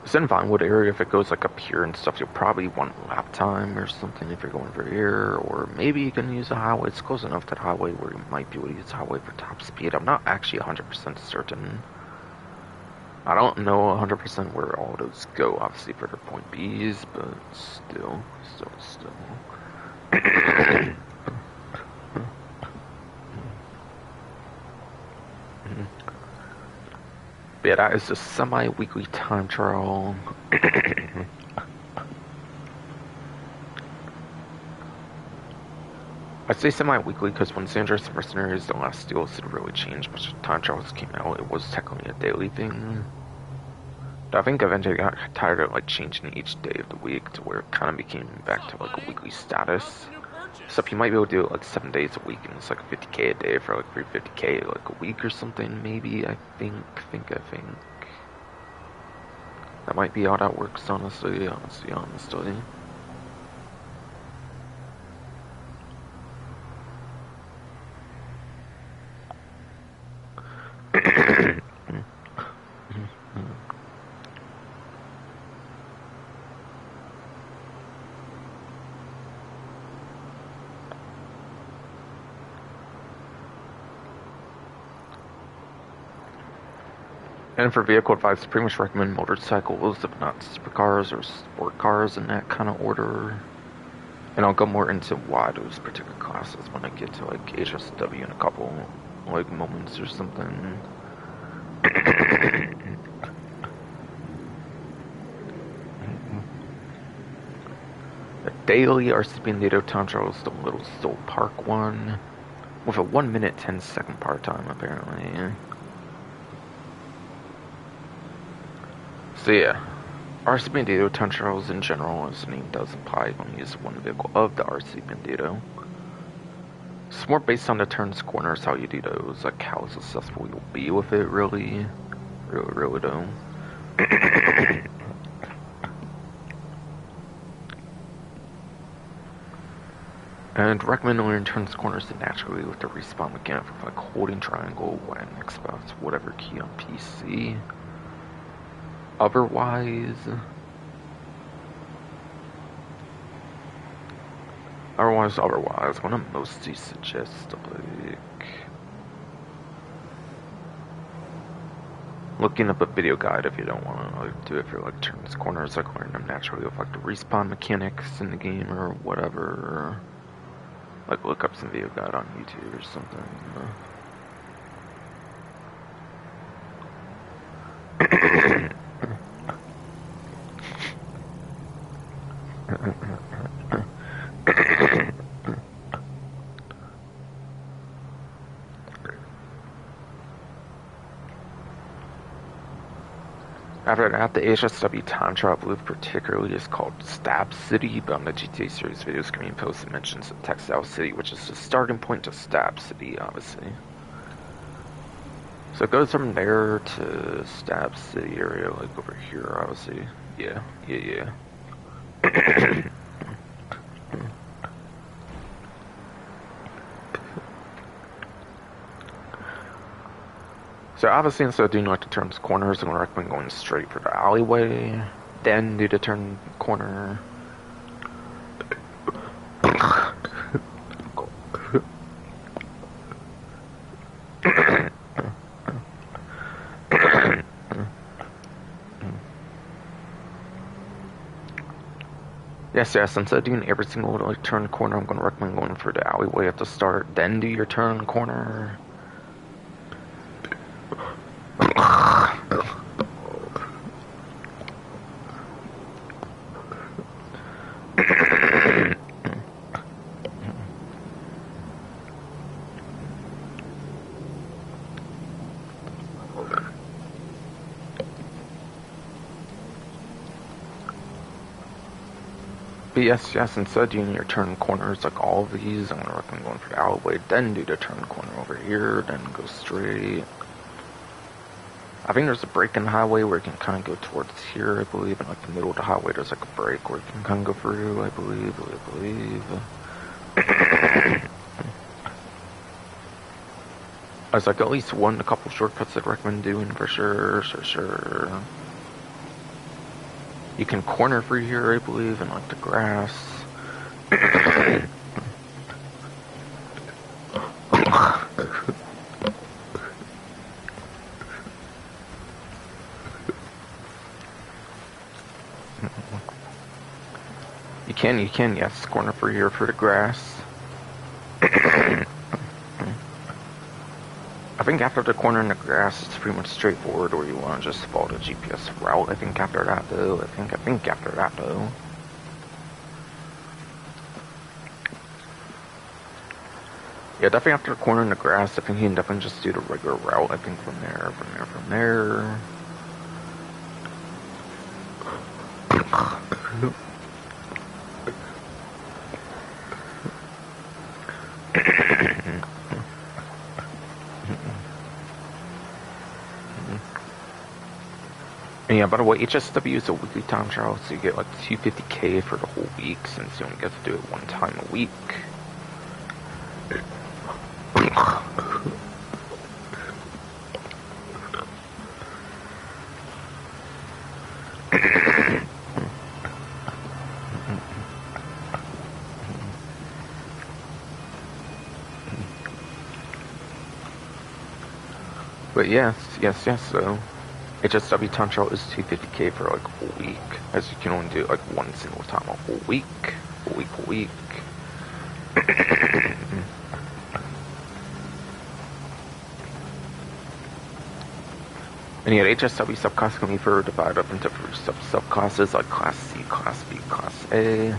It's in Vinewood area. If it goes like up here and stuff, you'll probably want lap time or something if you're going for here, or maybe you can use a highway. It's close enough to the highway where you might be able to use a highway for top speed. I'm not actually 100% certain. I don't know 100% where all those go, obviously for the point B's, but still. But yeah, that is a semi-weekly time trial. I say semi-weekly because when San Andreas Mercenaries the last DLC didn't really change much. Time trials came out, it was technically a daily thing. But I think eventually got tired of like changing each day of the week to where it kind of became back to like a weekly status. So if you might be able to do it like 7 days a week and it's like 50k a day for like 350k like a week or something, maybe. I think that might be how that works, honestly. And for vehicle advice, I pretty much recommend motorcycles, if not supercars or sport cars in that kind of order. And I'll go more into why those particular classes when I get to like HSW in a couple like moments or something. The daily RCB and NATO time trial is the Little Soul Park one, with a 1 minute 10-second part time apparently. So yeah, RC Bandito time trials in general, as the name does imply, you only use one vehicle of the RC Bandito. It's more based on the turns, corners, how you do those, like how successful you'll be with it, really though. And recommend only turns, corners naturally with the respawn mechanic of like holding triangle when Xbox, whatever key on PC. Otherwise, what I mostly suggest, like, looking up a video guide if you don't want to like, do it for like turns, corners, like learn them naturally with like the respawn mechanics in the game or whatever. Like look up some video guide on YouTube or something. After that, the HSW time trial, I believe particularly is called Stab City, but on the GTA series video screen post it mentions Textile City, which is the starting point to Stab City, obviously. So it goes from there to Stab City area, like over here, obviously. Yeah. So obviously instead of doing like the turns corners, I'm going to recommend going straight for the alleyway, then do the turn corner. Yes, instead of doing every single like turn corner, I'm going to recommend going for the alleyway at the start, then do your turn corner. But yes, instead of doing your turn corners like all of these, I'm going to recommend going for the alleyway, then do the turn corner over here, then go straight. I think there's a break in the highway where you can kind of go towards here, I believe, and like the middle of the highway there's like a break where you can kind of go through, I believe. There's like at least a couple shortcuts I'd recommend doing for sure. You can corner through here, I believe, in like the grass. You can, yes, corner through here for the grass. I think think after the corner in the grass, it's pretty much straightforward, or you want to just follow the GPS route. I think after that, though. I think after that, though. Yeah, definitely after the corner in the grass, I think you can definitely just do the regular route. I think from there. And yeah, by the way, HSW is a weekly time trial, so you get like 250k for the whole week, since you only get to do it one time a week. But yes, so HSW time trial is 250k for like a whole week, as you can only do it like one single time a whole week. And yet HSW subclass can be further divided up into subclasses like Class C, Class B, Class A.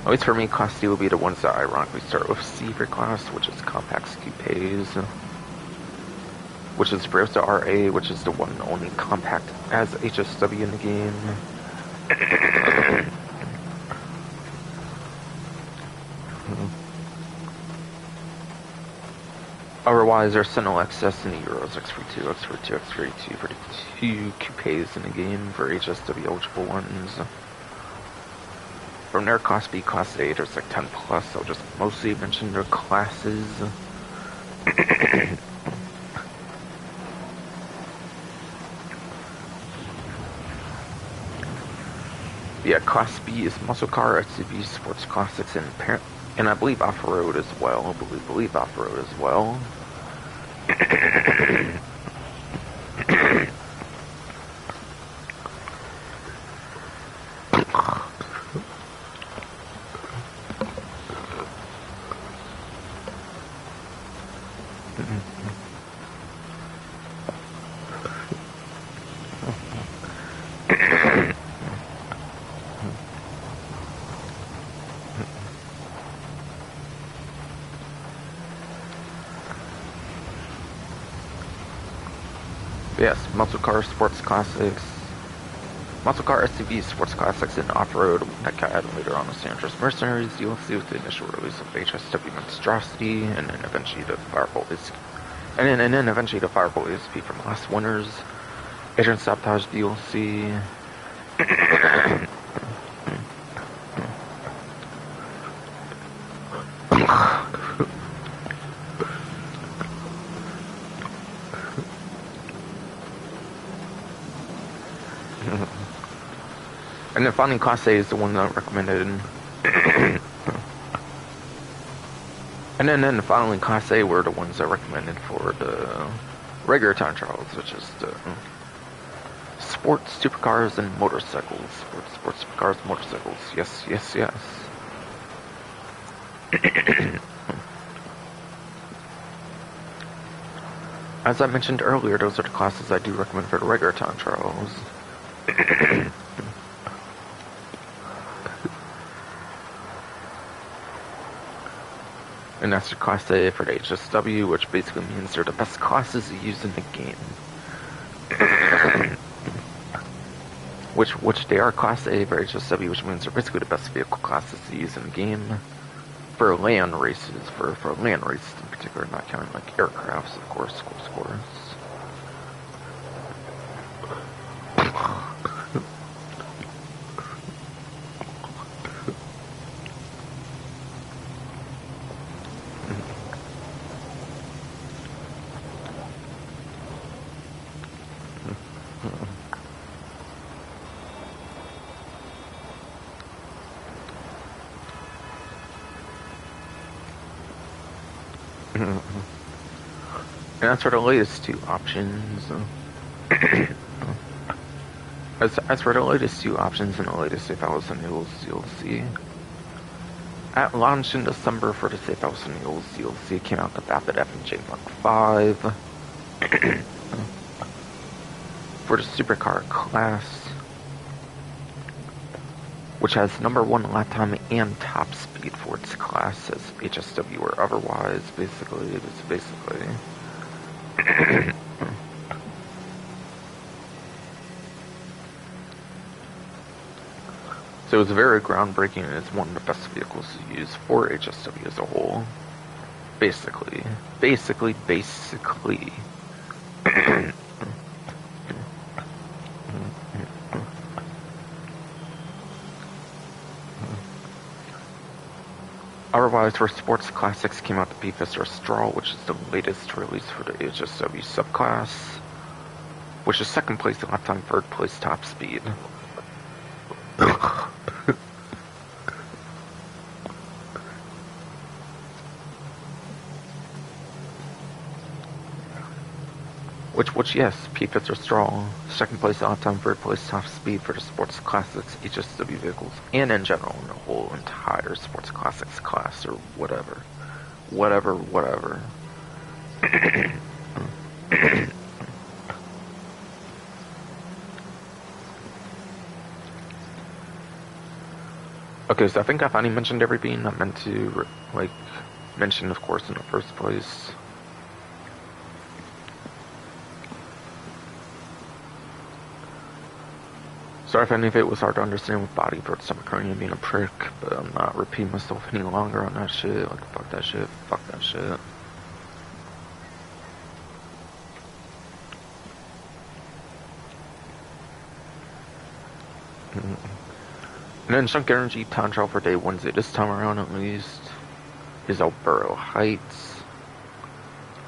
At least for me, Class C will be the ones that ironically start with C for class, which is compacts, coupes, which is Brewster RA, which is the one and only compact as HSW in the game. Otherwise, there's Sentinel XS and the Euros X42, X42, X42 for the two coupes in the game for HSW eligible ones. From there, Class B, Class A, there's like 10 plus. I'll just mostly mention their classes. Yeah, Class B is muscle car, SUV, sports classics, and I believe off-road as well. I believe off-road as well. Yes, muscle car, sports classics, muscle car, SUV, sports classics, and off-road. That got added later on with San Andreas Mercenaries DLC with the initial release of HSW Monstrosity, and then eventually the Firebolt is, and then eventually the Firebolt SP from last winter's Agent Sabotage DLC. And then finally, Class A is the one that I recommended. And then finally, Class A were the ones I recommended for the regular time trials, which is the sports supercars and motorcycles. Sports supercars, motorcycles. Yes. As I mentioned earlier, those are the classes I do recommend for the regular time trials. And that's the Class A for the HSW, which basically means they're the best classes to use in the game. which they are Class A for HSW, which means they're basically the best vehicle classes to use in the game. For land races, for land races in particular, not counting like aircrafts, of course. And that's for the latest two options. As for the latest two options in the latest Safehouse and Hills DLC, At launch in December for the Safehouse and you'll see it came out the Vapid F&J Mark 5 for the supercar class, which has #1 lap time and top speed for its class as HSW or otherwise. Basically, it's basically. So it's very groundbreaking and it's one of the best vehicles to use for HSW as a whole. Basically. Otherwise, for Sports Classics came out the P-Fister Straw, which is the latest release for the HSW subclass, which is second place lap time, third place top speed. Which yes, P-Fister Straw, second place lap time, third place top speed for the Sports Classics HSW vehicles, and in general in the whole entire Sports Classics class, or whatever. Okay, so I think I finally mentioned everything I meant to, like, mention, of course, in the first place. Sorry if any of it was hard to understand with body for stomach cranium being a prick, but I'm not repeating myself any longer on that shit. Like, fuck that shit. And then Chunk Energy time trial for day Wednesday, this time around at least, is Alberto Heights,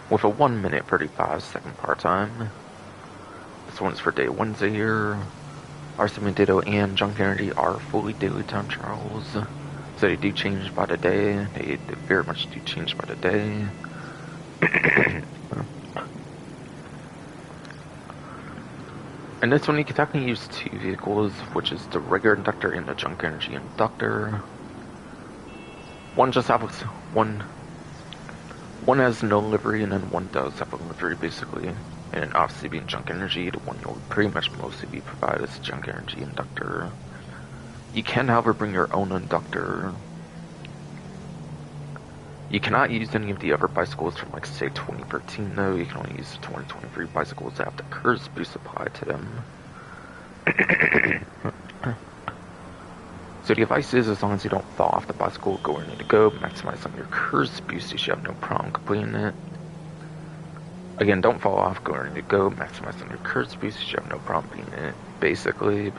with a 1 minute 35 second part time. This one's for day Wednesday here. RC Ditto and Junk Energy are fully daily time trials, so they do change by the day. They very much do change by the day. And this one you can technically use two vehicles, which is the regular inductor and the Junk Energy inductor. One just has one has no livery, and then one does have a livery, basically. And obviously being Junk Energy, the one you'll pretty much mostly be provided is Junk Energy inductor. You can, however, bring your own inductor. You cannot use any of the other bicycles from, like, say, 2013, though. You can only use the 2023 bicycles that have the curse boost applied to them. So the advice is, as long as you don't fall off the bicycle, go where you need to go, maximize on your curse boost, you should have no problem completing it. Again, don't fall off, go where you need to go, maximize on your curse boost, you should have no problem beating it. Basically.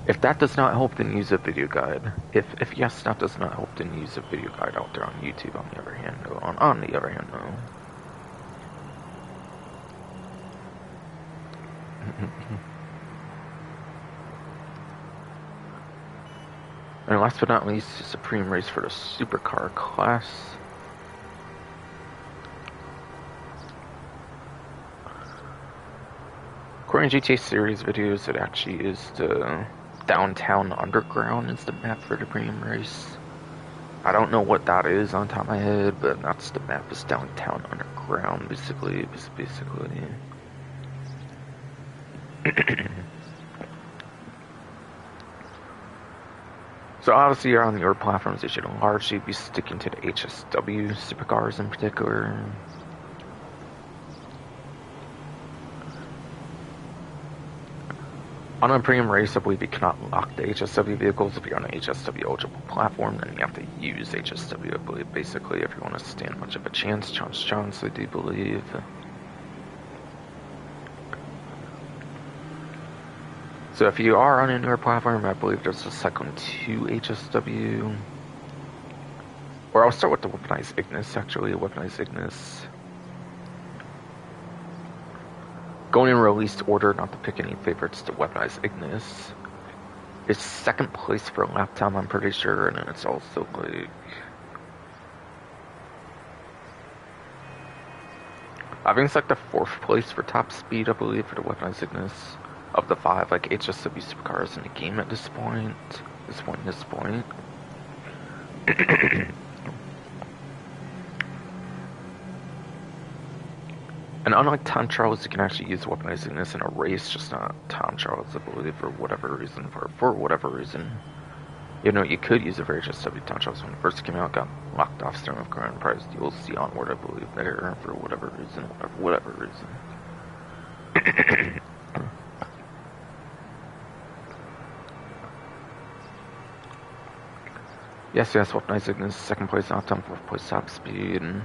If that does not help, then use a video guide. If yes, that does not help, then use a video guide out there on YouTube. On the other hand, no. On the other hand, no. And last but not least, the Supreme Race for the Supercar class. According to GTA series videos, it actually is the Downtown Underground is the map for the Supreme Race. I don't know what that is on top of my head, but that's the map, is Downtown Underground, basically. So obviously on your platforms, they should largely be sticking to the HSW supercars in particular. On a premium race, I believe you cannot lock the HSW vehicles. If you're on an HSW eligible platform, then you have to use HSW, I believe, basically, if you want to stand much of a chance, I do believe. So if you are on a newer platform, I believe there's a Cyclone 2 HSW. Or I'll start with the Weaponized Ignis, actually, Weaponized Ignis. Going in released order, not to pick any favorites, to Weaponized Ignis. It's second place for lap time, I'm pretty sure, and then it's also like... I think it's like the 4th place for top speed, I believe, for the weaponizedness of the 5 like HSW supercars in the game at this point. This point. And unlike Tom Charles, you can actually use weaponizedness in a race, just not Tom Charles, I believe, for whatever reason. You know, you could use it for HSW. Tom Charles, when it first came out, got locked off Stern of Grand Prize. You'll see onward, I believe, there, for whatever reason. Yes, weaponizedness, 2nd place off time, 4th place top speed, and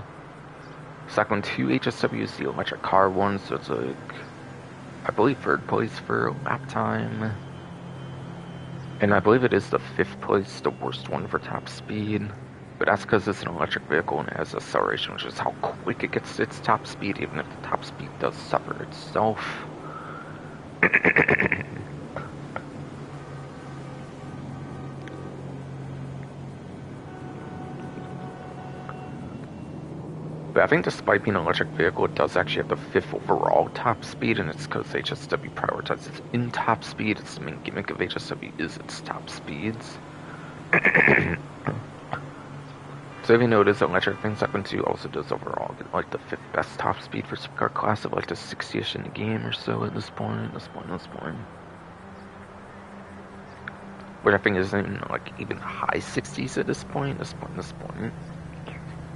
second 2 HSWs, the electric car one, so it's like, I believe 3rd place for lap time. And I believe it is the 5th place, the worst one for top speed. But that's because it's an electric vehicle and it has acceleration, which is how quick it gets to its top speed, even if the top speed does suffer itself. But I think despite being an electric vehicle, it does actually have the 5th overall top speed, and it's because HSW prioritizes in top speed. It's the main gimmick of HSW is its top speeds. So even though it is electric, things happen to also does overall get like the 5th best top speed for supercar class of like the 60ish in the game or so at this point. Which I think isn't like even high 60s at this point.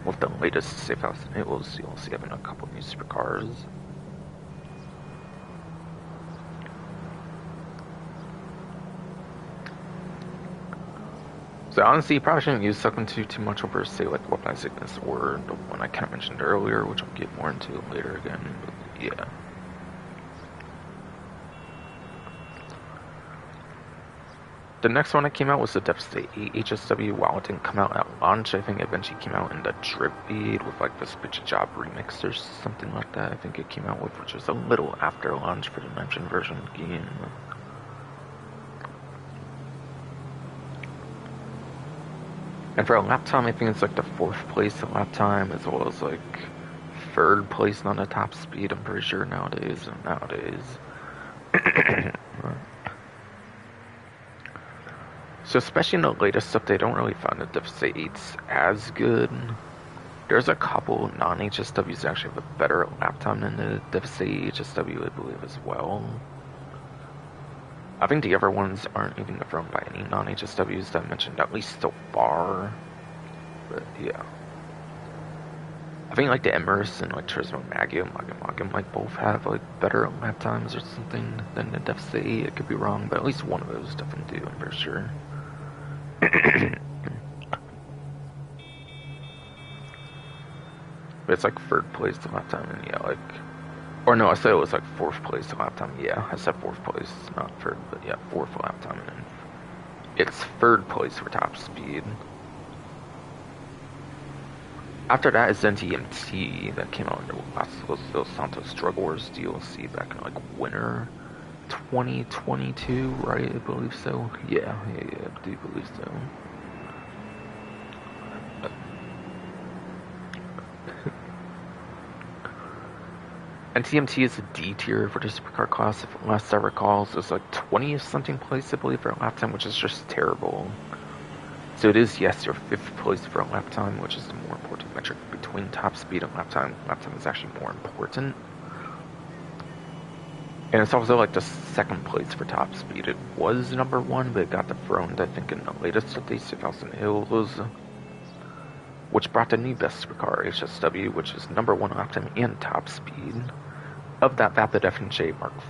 With the latest Safehouse enables, you'll see having a couple new supercars. So honestly, you probably shouldn't use Suckling 2 too much over, say, like weaponizedness or the one I kind of mentioned earlier, which I'll get more into later again, but yeah. The next one that came out was the Devastator 8 HSW. While it didn't come out at launch, I think it eventually came out in the drip feed with like the Spitchy Job remix or something like that. I think it came out with, which was a little after launch for the mentioned version of the game. And for a lap time, I think it's like the 4th place lap time, as well as like 3rd place on the top speed, I'm pretty sure nowadays. So especially in the latest stuff, they don't really find the Devastator 8s as good. There's a couple non-HSWs that actually have a better lap time than the Devastator HSW, I believe, as well. I think the other ones aren't even confirmed by any non-HSWs that I mentioned, at least so far. But yeah. I think like the Emers and like Turismo Magum might both have like better lap times or something than the Devastator 8. I could be wrong, but at least one of those definitely do, I'm pretty sure. But it's like 3rd place to lap time, and yeah, like, or no, I said it was like 4th place to lap time. Yeah, I said 4th place, not 3rd, but yeah, 4th lap time, and then it's 3rd place for top speed. After that is NTMT that came out in the Los Santos Drug Wars DLC back in like winter 2022, right? I believe so. Yeah, I do believe so. And TMT is a D tier for the supercar class, if last I recall, so it's like 20th something place, I believe, for a lap time, which is just terrible. So it is, yes, your 5th place for a lap time, which is the more important metric between top speed and lap time. Lap time is actually more important. And it's also like the 2nd place for top speed. It was number 1, but it got dethroned, I think, in the latest update, Safehouse and Hills, which brought the new best supercar, HSW, which is number 1 lap time and top speed of that Vapid FNJ Mark V.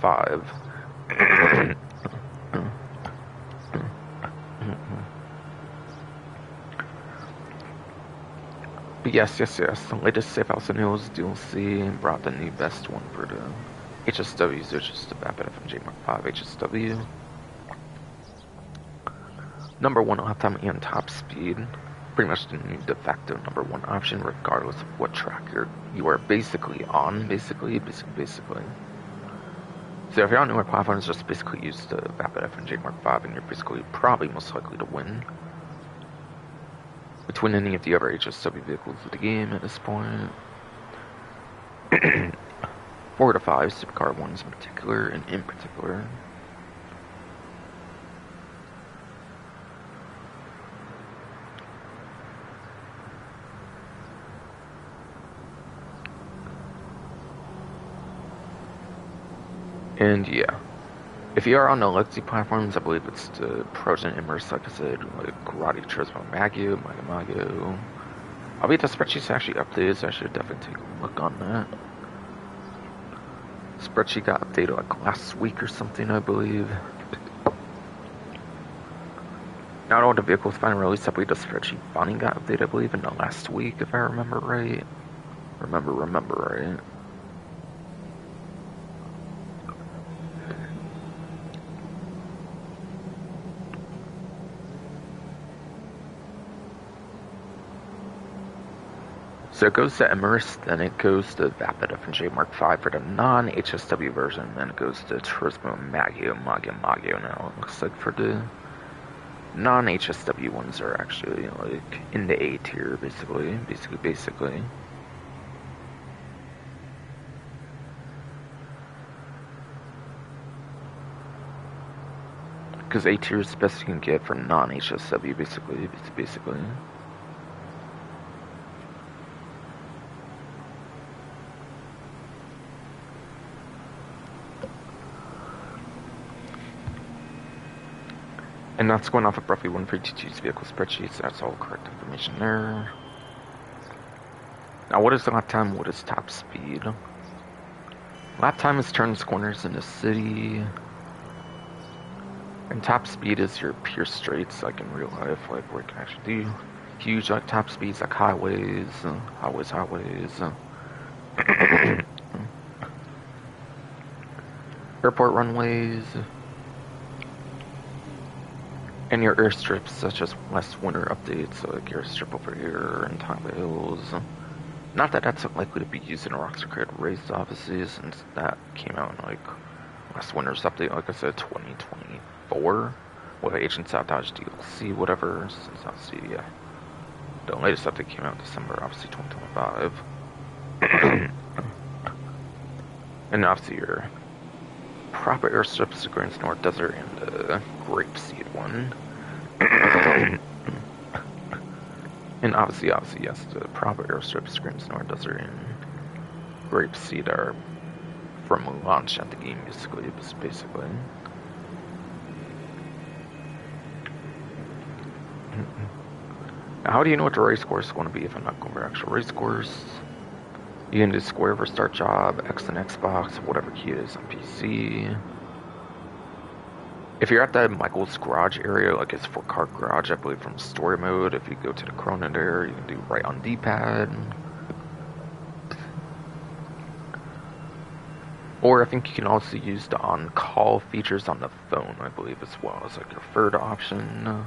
But yes, the latest Safehouse and Hills DLC brought the new best one for the HSWs, which is the Vapid FNJ Mark V HSW. Number 1 lap time and top speed. Pretty much the new de facto number 1 option, regardless of what track you are basically on, basically. So if you're on newer platforms, just basically use the Vapid FNJ Mark V, and you're basically probably most likely to win between any of the other HSW vehicles of the game at this point. 4 to 5 supercar ones in particular, and in particular. And yeah, if you are on the legacy platforms, I believe it's the Progen Immerse, like I said, like Karate Turismo Magio, Magio. I believe the spreadsheet's actually updated, so I should definitely take a look on that. Spreadsheet got updated like last week or something, I believe. Not all the vehicles finally released. I believe the spreadsheet finally got updated, I believe, in the last week, if I remember right. Remember right. So it goes to Immerse, then it goes to Vapid FNJ Mark V for the non-HSW version, then it goes to Turismo Magio now. It looks like for the non-HSW ones are actually like in the A tier, basically. Because A tier is the best you can get for non-HSW, basically. And that's going off of roughly 152's vehicle spreadsheets. That's all correct information there. Now, what is lap time? What is top speed? Lap time is turns corners in the city. And top speed is your pure straights, like in real life, like where you can actually do huge like top speeds, like highways. Airport runways. And your airstrips, such as last winter updates, so like your strip over here and Tyler Hills. Not that that's likely to be used in a Rockstar Cred race, obviously, since that came out in like last winter's update, like I said, 2024, with Agent Sabotage DLC, whatever, since obviously, yeah, the latest update came out in December, obviously 2025. And obviously your proper airstrips, the Grand North Desert, and the Grapeseed one. And obviously, yes, the proper airstrips, Grand North Desert, and Grapeseed are from launch at the game, basically. Now, how do you know what the race course is going to be if I'm not going for actual race course? You can do Square for Start Job, X and Xbox, whatever key it is on PC. If you're at that Michael's Garage area, like it's for car garage, I believe from story mode, if you go to the Cronin there, you can do right on D-pad. Or I think you can also use the on-call features on the phone, I believe, as well as like your third option.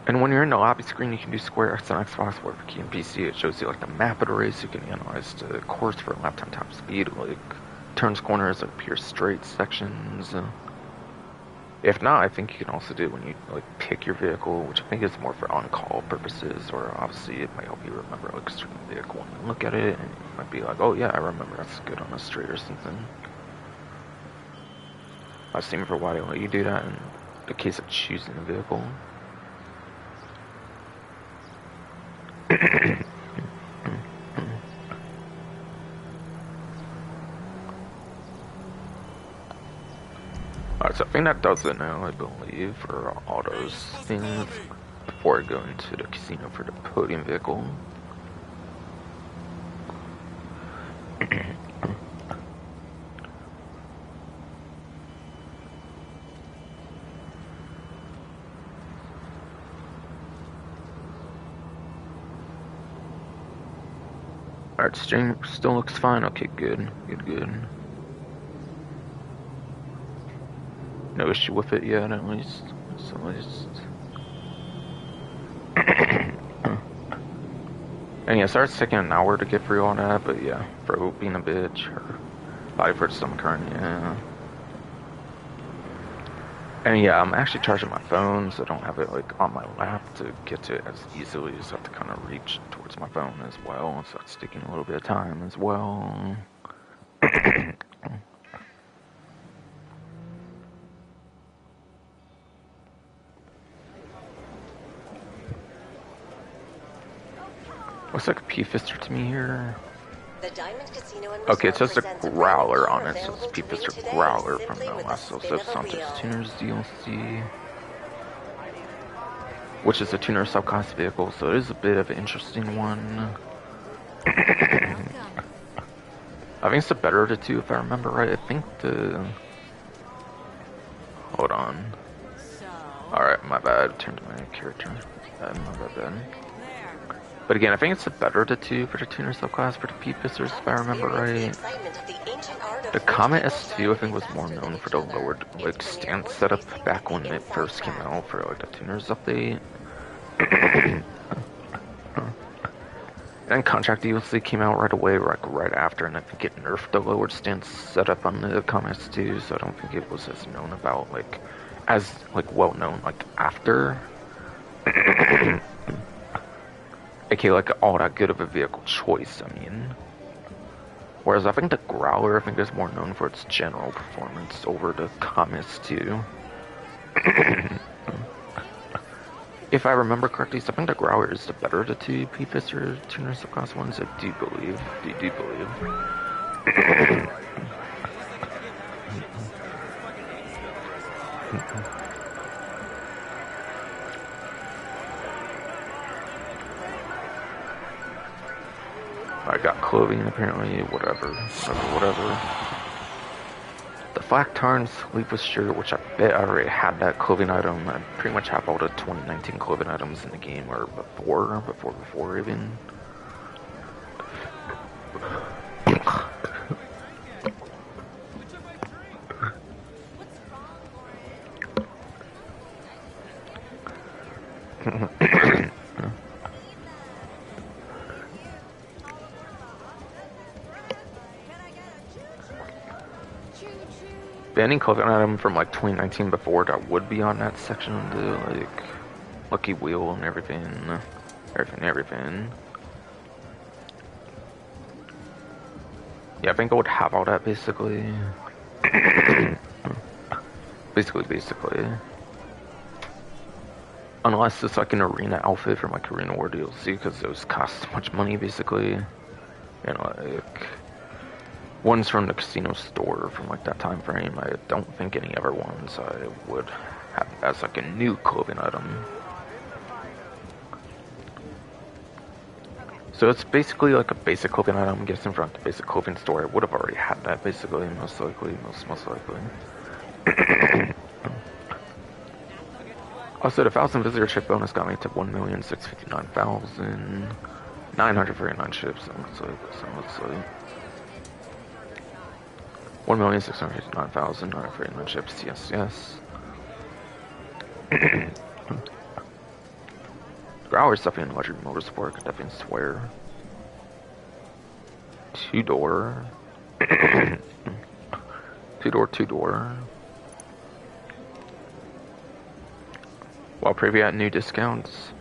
And when you're in the lobby screen, you can do Square X and Xbox, whatever key in PC. It shows you like the map of the race. You can analyze the course for lap time, top speed, like turns, corners, like pure straight sections. If not, I think you can also do when you like pick your vehicle, which I think is more for on-call purposes, or obviously it might help you remember like a certain vehicle when you look at it, and you might be like, oh yeah, I remember that's good on a straight or something. I've seen for a while they let you do that in the case of choosing a vehicle. Alright, so I think that does it now, I believe, for all those things before I go into the casino for the podium vehicle. Alright, stream still looks fine. Okay, good. No issue with it yet, at least. And yeah, it starts taking an hour to get through all that, but yeah, for being a bitch, or body for its stomach current, yeah. And yeah, I'm actually charging my phone, so I don't have it like on my lap to get to it as easily. So I have to kind of reach towards my phone as well. So it's taking a little bit of time as well. Looks like a P-Fister to me here. The Diamond Casino and Okay, it's Resort just a presents growler private on car it, so it's available to P-Fister win today, growler from simply the with a Last of spin of the Santos wheel. Tuners DLC, which is a tuner subclass vehicle, so it is a bit of an interesting one. I think it's the better of the two, if I remember right. I think the... Hold on. Alright, my bad. Turned to my character. My bad. But again, I think it's the better of the two for the tuner subclass for the P-Pisters, if I remember right. The Comet S2, I think, was more known for the lowered like stance setup back when it first came out for like the tuners update. And Contract DLC came out right away, like right after, and I think it nerfed the lowered stance setup on the Comet S2, so I don't think it was as known about like as like well known like after. AKA like all that good of a vehicle choice, I mean. Whereas I think the Growler, I think, is more known for its general performance over the Comets too. If I remember correctly, so I think the Growler is the better of the two P-Fister tuner subclass ones, I do believe. Do believe. I got clothing apparently, whatever. The Flak Tarn Sleepless Shirt, which I bet I already had that clothing item. I pretty much have all the 2019 clothing items in the game, or before even. Banning clothing item from like 2019 before that would be on that section of the like Lucky Wheel and everything. Yeah, I think I would have all that basically. basically. Unless it's like an arena outfit from like Arena War DLC, because those cost so much money basically. You know, like ones from the casino store from like that time frame. I don't think any other ones I would have as like a new clothing item. So it's basically like a basic clothing item. I'm guessing from the basic clothing store, I would have already had that basically, most likely. Also, the 1,000 visitor chip bonus got me to 1,659,939 chips. So looks like 1,659,939 chips. Yes. Growler's definitely in luxury motorsport. Could definitely swear. Two-door. Two-door. While preview at new discounts.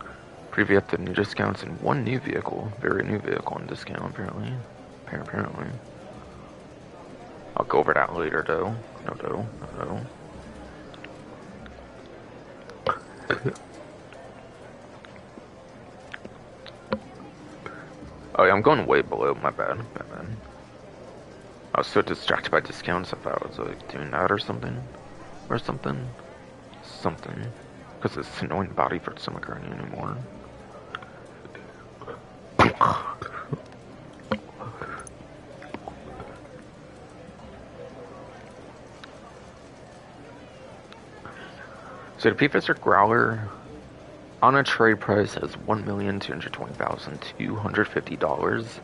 Preview at the new discounts and one new vehicle. Very new vehicle on discount, apparently. Apparently. I'll go over that later, though. No. Oh yeah, I'm going way below, my bad. I was so distracted by discounts, I thought I was like doing that or something. Because it's annoying body for stomach hurting anymore. So the P-Fister Growler on a trade price is $1,220,250.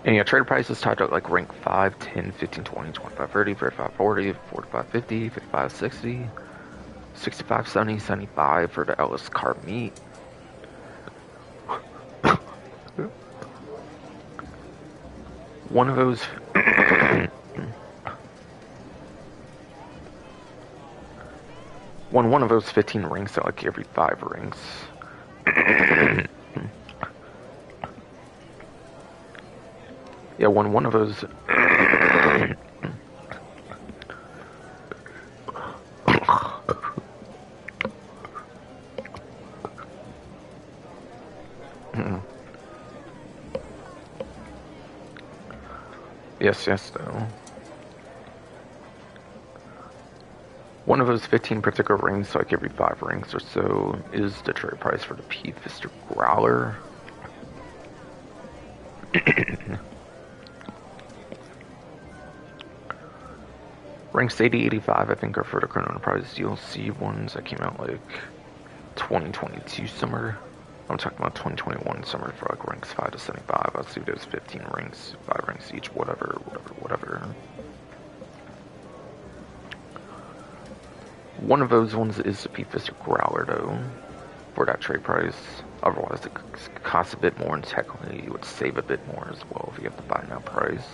And yeah, trade price is tied to like rank 5, 10, 15, 20, 25, 30, 35, 40, 45, 50, 55, 60, 65, 70, 75 for the Ellis car meet. One of those Won one of those 15 rings at like every 5 rings. Yeah, won one of those. Yes, though. One of those 15 particular rings, so like every 5 rings or so, is the trade price for the P-Fister Growler. Ranks 80, 85, I think, are for the Current Enterprise DLC ones that came out like 2022 summer. I'm talking about 2021 summer for like ranks 5 to 75. I'll see those 15 ranks, 5 ranks each, whatever. One of those ones is the P-Fister Growler, though, for that trade price. Otherwise, it costs a bit more, and technically you would save a bit more as well if you have to buy that price.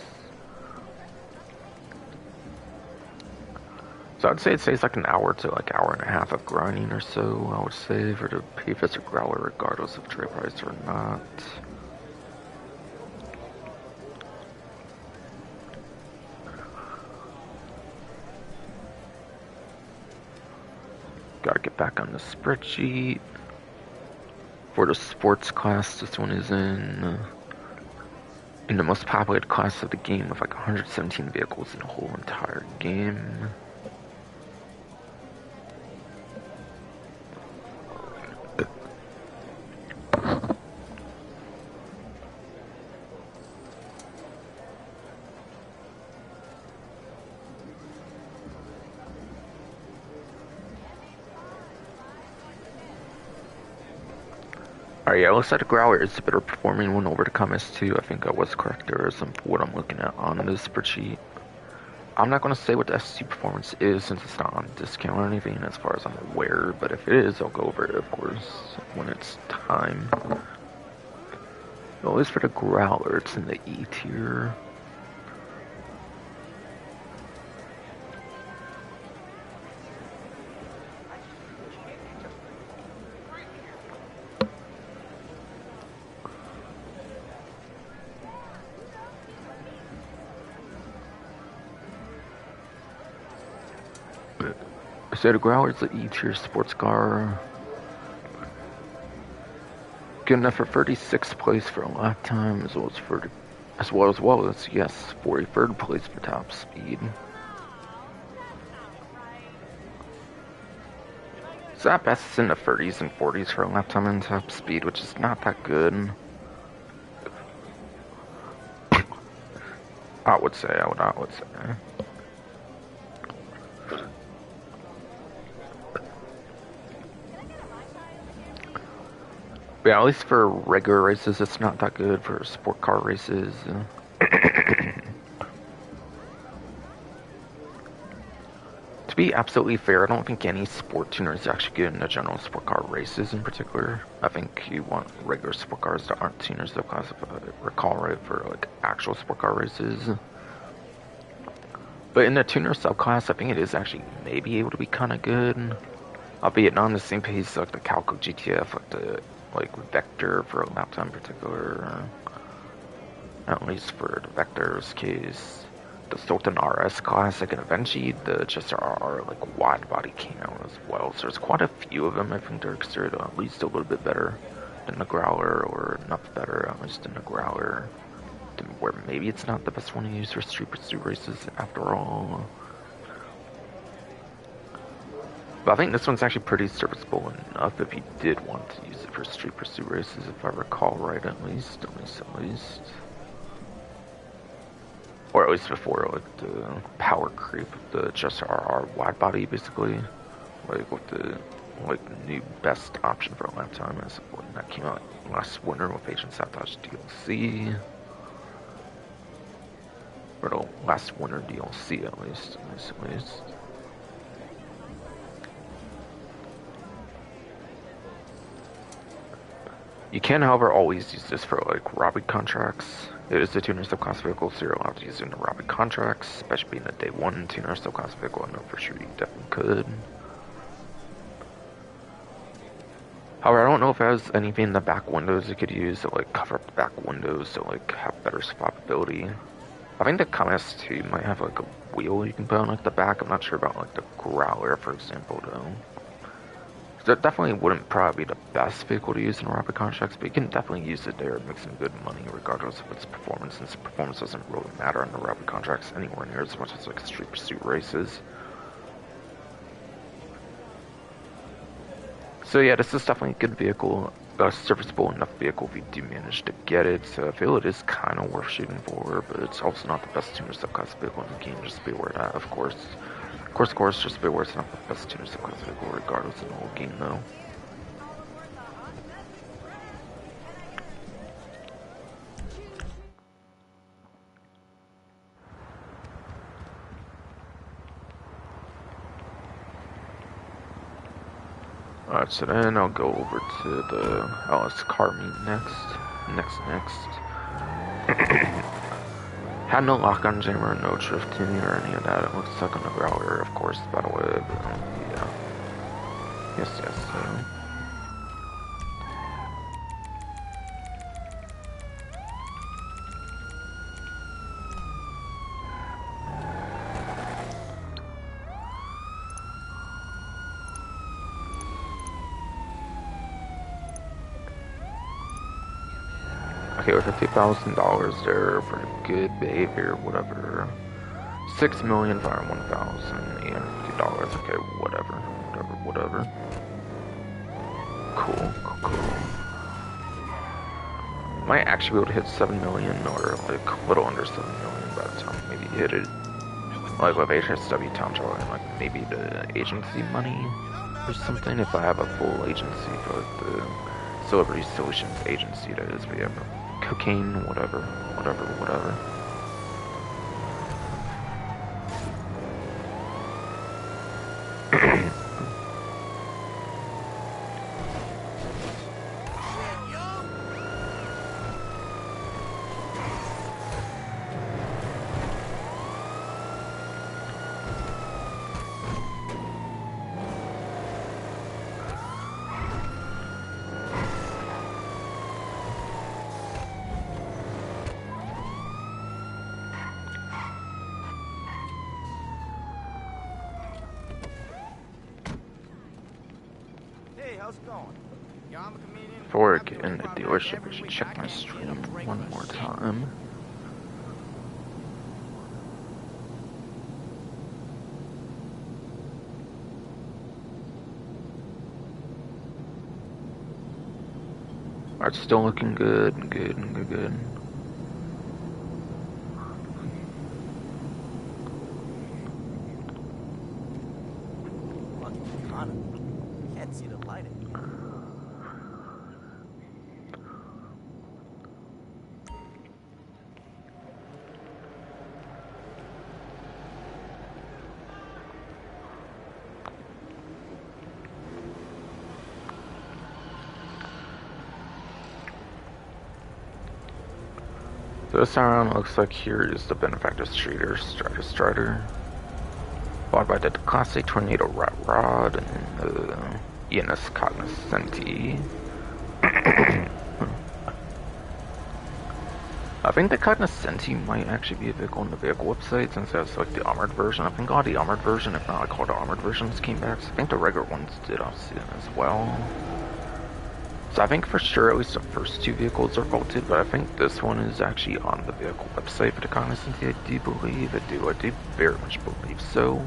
So I'd say it saves like an hour to like hour and a half of grinding or so, I would say, for the P-Fister Growler, regardless of trade price or not. Gotta get back on the spreadsheet. For the sports class, this one is in the most populated class of the game with like 117 vehicles in the whole entire game. Alright, yeah, it looks like the Growler is the better performing one over the Comet 2. I think I was correct there is what I'm looking at on this spreadsheet. I'm not going to say what the S2 performance is since it's not on discount or anything as far as I'm aware, but if it is, I'll go over it, of course, when it's time. At least for the Growler, it's in the E tier. So the Growler is the E-tier sports car. Good enough for 36th place for a lifetime, as well as 43rd place for top speed. So at best it's in the 30s and 40s for a lifetime in top speed, which is not that good. I would say. But yeah, at least for regular races, it's not that good. For sport car races, to be absolutely fair, I don't think any sport tuner is actually good in the general sport car races in particular. I think you want regular sport cars that aren't tuners that classify, recall right, for like actual sport car races. But in the tuner subclass, I think it is actually maybe able to be kind of good. Albeit not on the same pace like the Calco GTF, like Vector for a lap time in particular. At least for the Vector's case. The Sultan RS Classic and eventually the Chester RR like wide body came out as well. So there's quite a few of them. I think they're considered at least a little bit better than the Growler, or enough better at least than the Growler. Where maybe it's not the best one to use for street pursuit races after all. But I think this one's actually pretty serviceable enough if you did want to use it for street pursuit races, if I recall right, at least. Or at least before, like, the power creep of the Chester RR wide body, basically. Like, with the, new best option for a lap time as when that came out last winter with Agent Sabotage DLC. Or the last winter DLC, at least. You can, however, always use this for, like, robbery contracts. It is the tuner subclass vehicle, so you're allowed to use it in the robbery contracts, especially being a day 1 tuner subclass vehicle. I know for sure you definitely could. However, I don't know if it has anything in the back windows it could use to like cover up the back windows to like have better survivability. I think the Compass 2 might have like a wheel you can put on like the back. I'm not sure about like the Growler, for example, though. So it definitely wouldn't probably be the best vehicle to use in rapid contracts, but you can definitely use it there and make some good money regardless of its performance, since performance doesn't really matter in the rapid contracts anywhere near as much as like street pursuit races. So yeah, this is definitely a good vehicle, a serviceable enough vehicle if you do manage to get it. So I feel it is kind of worth shooting for, but it's also not the best tuner subclass vehicle in the game. Just be aware of that, of course. Of course, just be aware it's not the best tuner subclass vehicle regardless in the whole game, though. Alright, so then I'll go over to the LS car meet next. Had no lock-on jammer, no drifting or any of that. It looks like on the Growler, of course, by the way, but yeah. Yes, so. Okay, with $50,000 there for good behavior, whatever. 6,000,000 for $1,850. Okay, whatever. Cool. Might actually be able to hit 7 million or like a little under 7 million by the time maybe hit it. Like with HSW time trial and like maybe the agency money or something if I have a full agency for like the Celebrity Solutions agency that is. But yeah, cocaine, whatever. Before I get in the dealership, I should check my stream one more time. Alright, still looking good. Can't see the light. So this time looks like here is the Benefactor Strider. Followed by the classic Tornado Rod and the ENS Cognoscenti. I think the Cognoscenti might actually be a vehicle on the vehicle website since that's like the armored version. I think all the armored version, if not like all the armored versions came back. So I think the regular ones did soon as well. So I think for sure at least the first two vehicles are vaulted, but I think this one is actually on the vehicle website for the Cognoscenti, I do believe. I do very much believe so.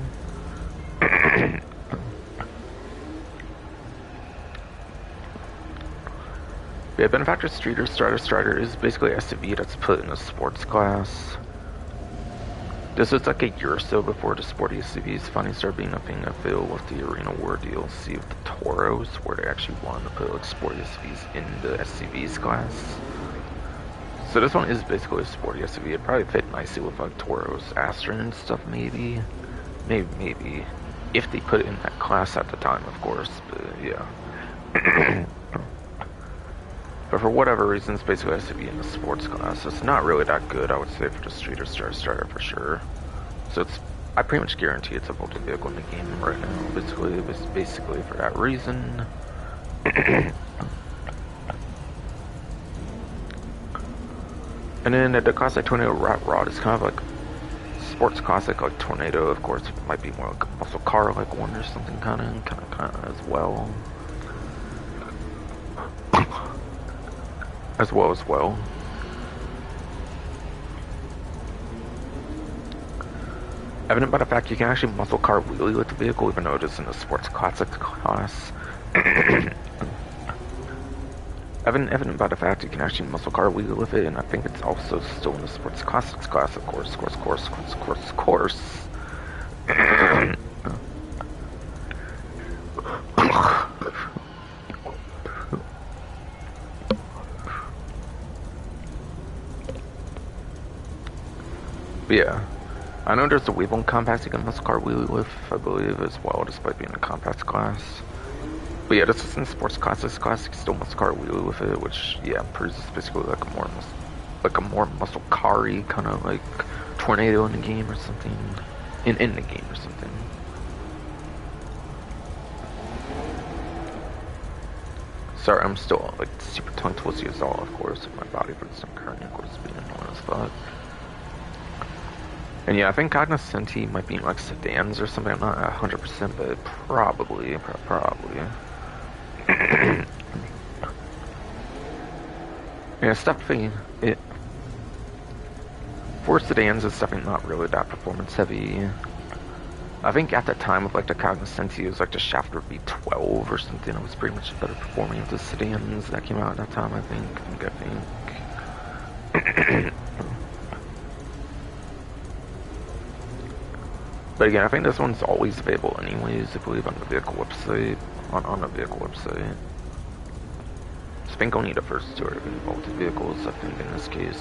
Yeah, Benefactor Strider is basically a SUV that's put in a sports class. This was like a year or so before the sporty SUVs finally started being a thing. I feel with the Arena War DLC with the Toros, where they actually wanted to put like sporty SUVs in the SUVs class. So this one is basically a sporty SUV. It probably fit nicely with like Toros, Astra and stuff, maybe. Maybe. If they put it in that class at the time, of course, but yeah. But for whatever reason, it's basically SUV in the sports class. It's not really that good, I would say, for the Street or Strider for sure. So I pretty much guarantee it's a vaulted vehicle in the game right now, basically for that reason. And then the classic tornado rat rod is kind of like sports classic, like tornado. Of course, it might be more like a muscle car like one or something, kind of as well. As well. Evident by the fact you can actually muscle car wheelie with the vehicle, even though it is in the sports classic class. Evident by the fact you can actually muscle car wheel with it, and I think it's also still in the sports classics class, of course. But yeah, I know there's a Weevil compact you can muscle car wheelie with, I believe, as well, despite being a compact class. But yeah, this is in sports classics class, you can still muscle car wheelie with it, which, yeah, proves it's basically like a more muscle car-y kind of like tornado in the game or something. In the game or something. Sorry, I'm still like super tongue twisty as all, of course, with my body, but it's currently, of course, being annoying as fuck. And yeah, I think Cognoscenti might be in like sedans or something. I'm not 100%, but probably. Yeah, it's definitely for sedans, it's definitely not really that performance heavy. I think at the time of like the Cognoscenti, it was like the Shafter V12 or something. It was pretty much better performing of the sedans that came out at that time. I think. But again, I think this one's always available anyways, I believe, on the vehicle website. On the vehicle website. I think only the first two are involved in vehicles, I think, in this case.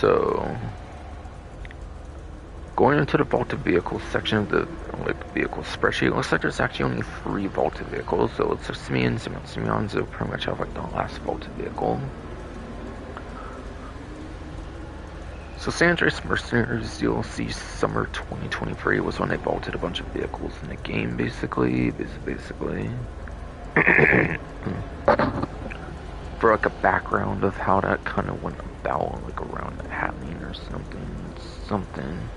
So going into the vaulted vehicles section of the vehicle spreadsheet, it looks like there's actually only 3 vaulted vehicles. So it's Simeon, so pretty much have like the last vaulted vehicle. So San Andreas Mercenaries DLC Summer 2023 was when they vaulted a bunch of vehicles in the game, basically. For like a background of how that kind of went about, like around happening or something.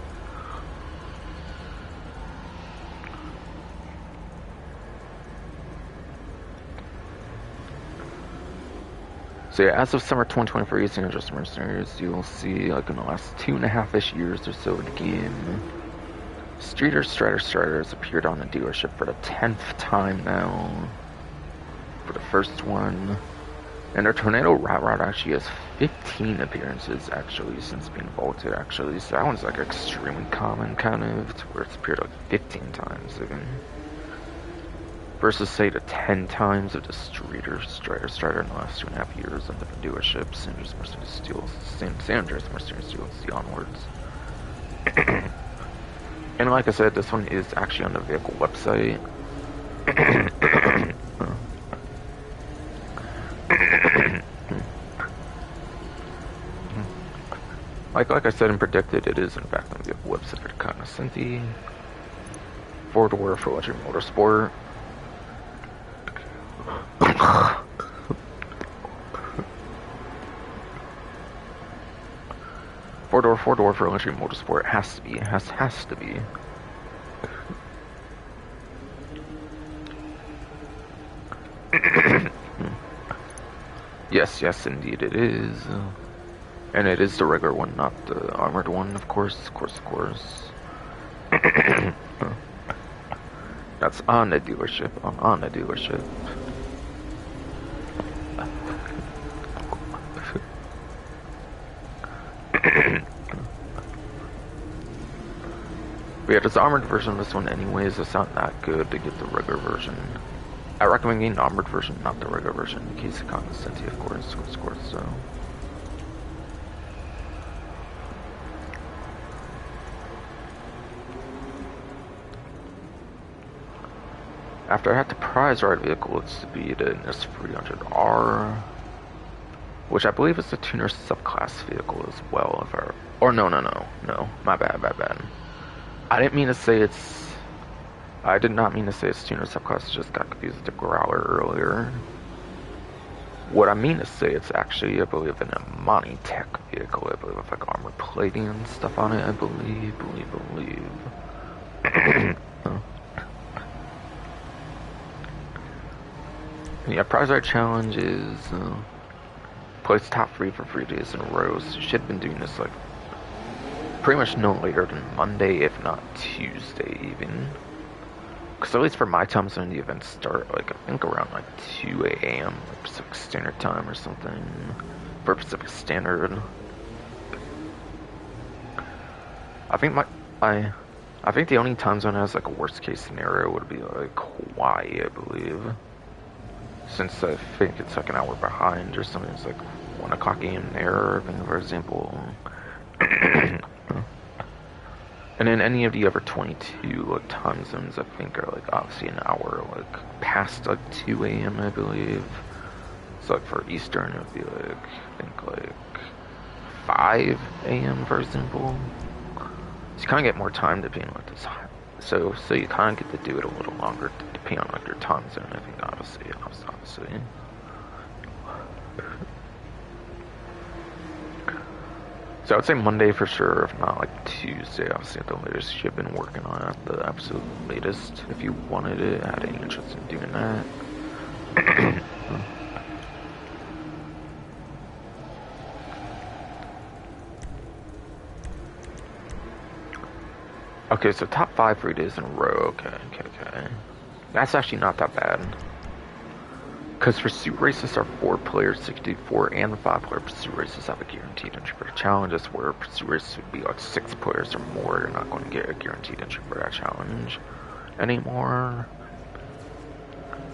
So yeah, as of summer 2023, San Andreas Mercenaries, you'll see like in the last 2.5-ish years or so in the game, Strider has appeared on the dealership for the 10th time now. For the first one. And our Tornado Rat Rod actually has 15 appearances actually since being vaulted actually. So that one's like extremely common kind of, to where it's appeared like 15 times even. Versus say the 10 times of the Strider in the last 2.5 years on different dealerships, San Andreas Mercenaries DLC onwards. And like I said, this one is actually on the vehicle website. Like I said and predicted, it is in fact on the website for the Cognoscenti. 4-door for luxury motorsport. Four-door for luxury motorsport has to be. Has to be. Yes, indeed it is. And it is the regular one, not the armored one, of course. That's on the dealership, on the dealership. But yeah, there's the armored version of this one anyways. It's not that good to get the regular version. I recommend getting the armored version, not the regular version, in case of Cognoscenti, of course, so. After I had the prize ride vehicle, it's to be the NS300R, which I believe is the tuner subclass vehicle as well. Or no, my bad. I didn't mean to say it's. I did not mean to say it's tuner subclass. I just got confused with the Growler earlier. What I mean to say, it's actually, I believe, an Amani Tech vehicle. I believe with like armor plating and stuff on it. I believe. Yeah, prize ride challenge is place top 3 for 3 days in a row. So you should have been doing this like pretty much no later than Monday, if not Tuesday even. Because at least for my time zone, the events start like I think around like 2 a.m. like Pacific Standard Time or something for Pacific Standard. I think I think the only time zone has like a worst case scenario would be like Hawaii, I believe. Since I think it's like an hour behind or something, it's like 1 o'clock a.m. there, for example. And then any of the other 22 like time zones, I think, are like obviously an hour like past like 2 a.m. I believe. So like for Eastern, it would be like I think like 5 a.m. for example. So you kind of get more time depending on like this. So you kind of get to do it a little longer depending on like your time zone. I think obviously. So I would say Monday for sure, if not like Tuesday, obviously at the latest. You've been working on it at the absolute latest. If you wanted it, had any interest in doing that. Okay, so top 5 3 days in a row. Okay. That's actually not that bad. Because pursuit races are 4-player 64 and 5-player pursuit races have a guaranteed entry for the challenges, where pursuit races would be like 6 players or more. You're not going to get a guaranteed entry for that challenge anymore.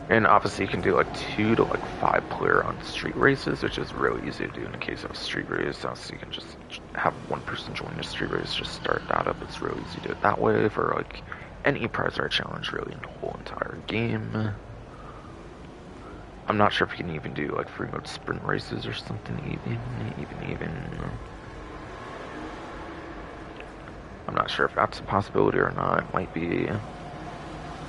And obviously you can do like 2 to like 5-player on street races, which is really easy to do in the case of a street race. So you can just have one person join the street race, just start that up. It's really easy to do it that way for like any prize art challenge really in the whole entire game. I'm not sure if you can even do like free mode sprint races or something even. I'm not sure if that's a possibility or not. It might be.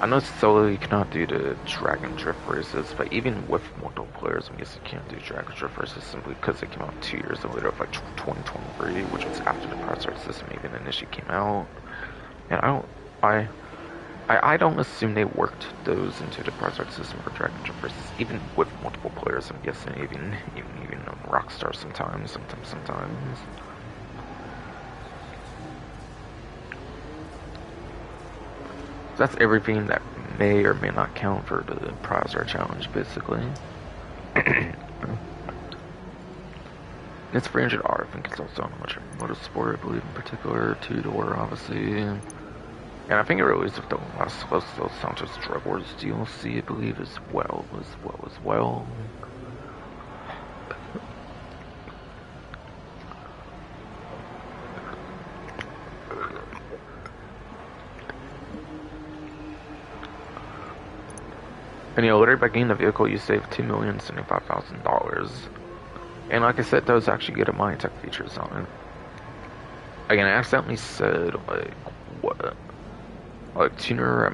I know solo you cannot do the drag and drift races, but even with multiple players, I guess you can't do drag and drift races simply because they came out 2 years later of like 2023, which was after the prize art system even initially came out. And I don't assume they worked those into the prize art system for drag and drift races, even with multiple players. I'm guessing even on Rockstar sometimes. So that's everything that may or may not count for the prize art challenge, basically. It's 300R. I think it's also on Motorsport, I believe, in particular, 2-door, obviously. And I think it released with the last Los Santos Drug Wars DLC, I believe, as well. And literally by getting the vehicle, you save $2,075,000. And like I said, those actually get a Money Tech features on it. Again, I accidentally said, like, what? Like, tuner,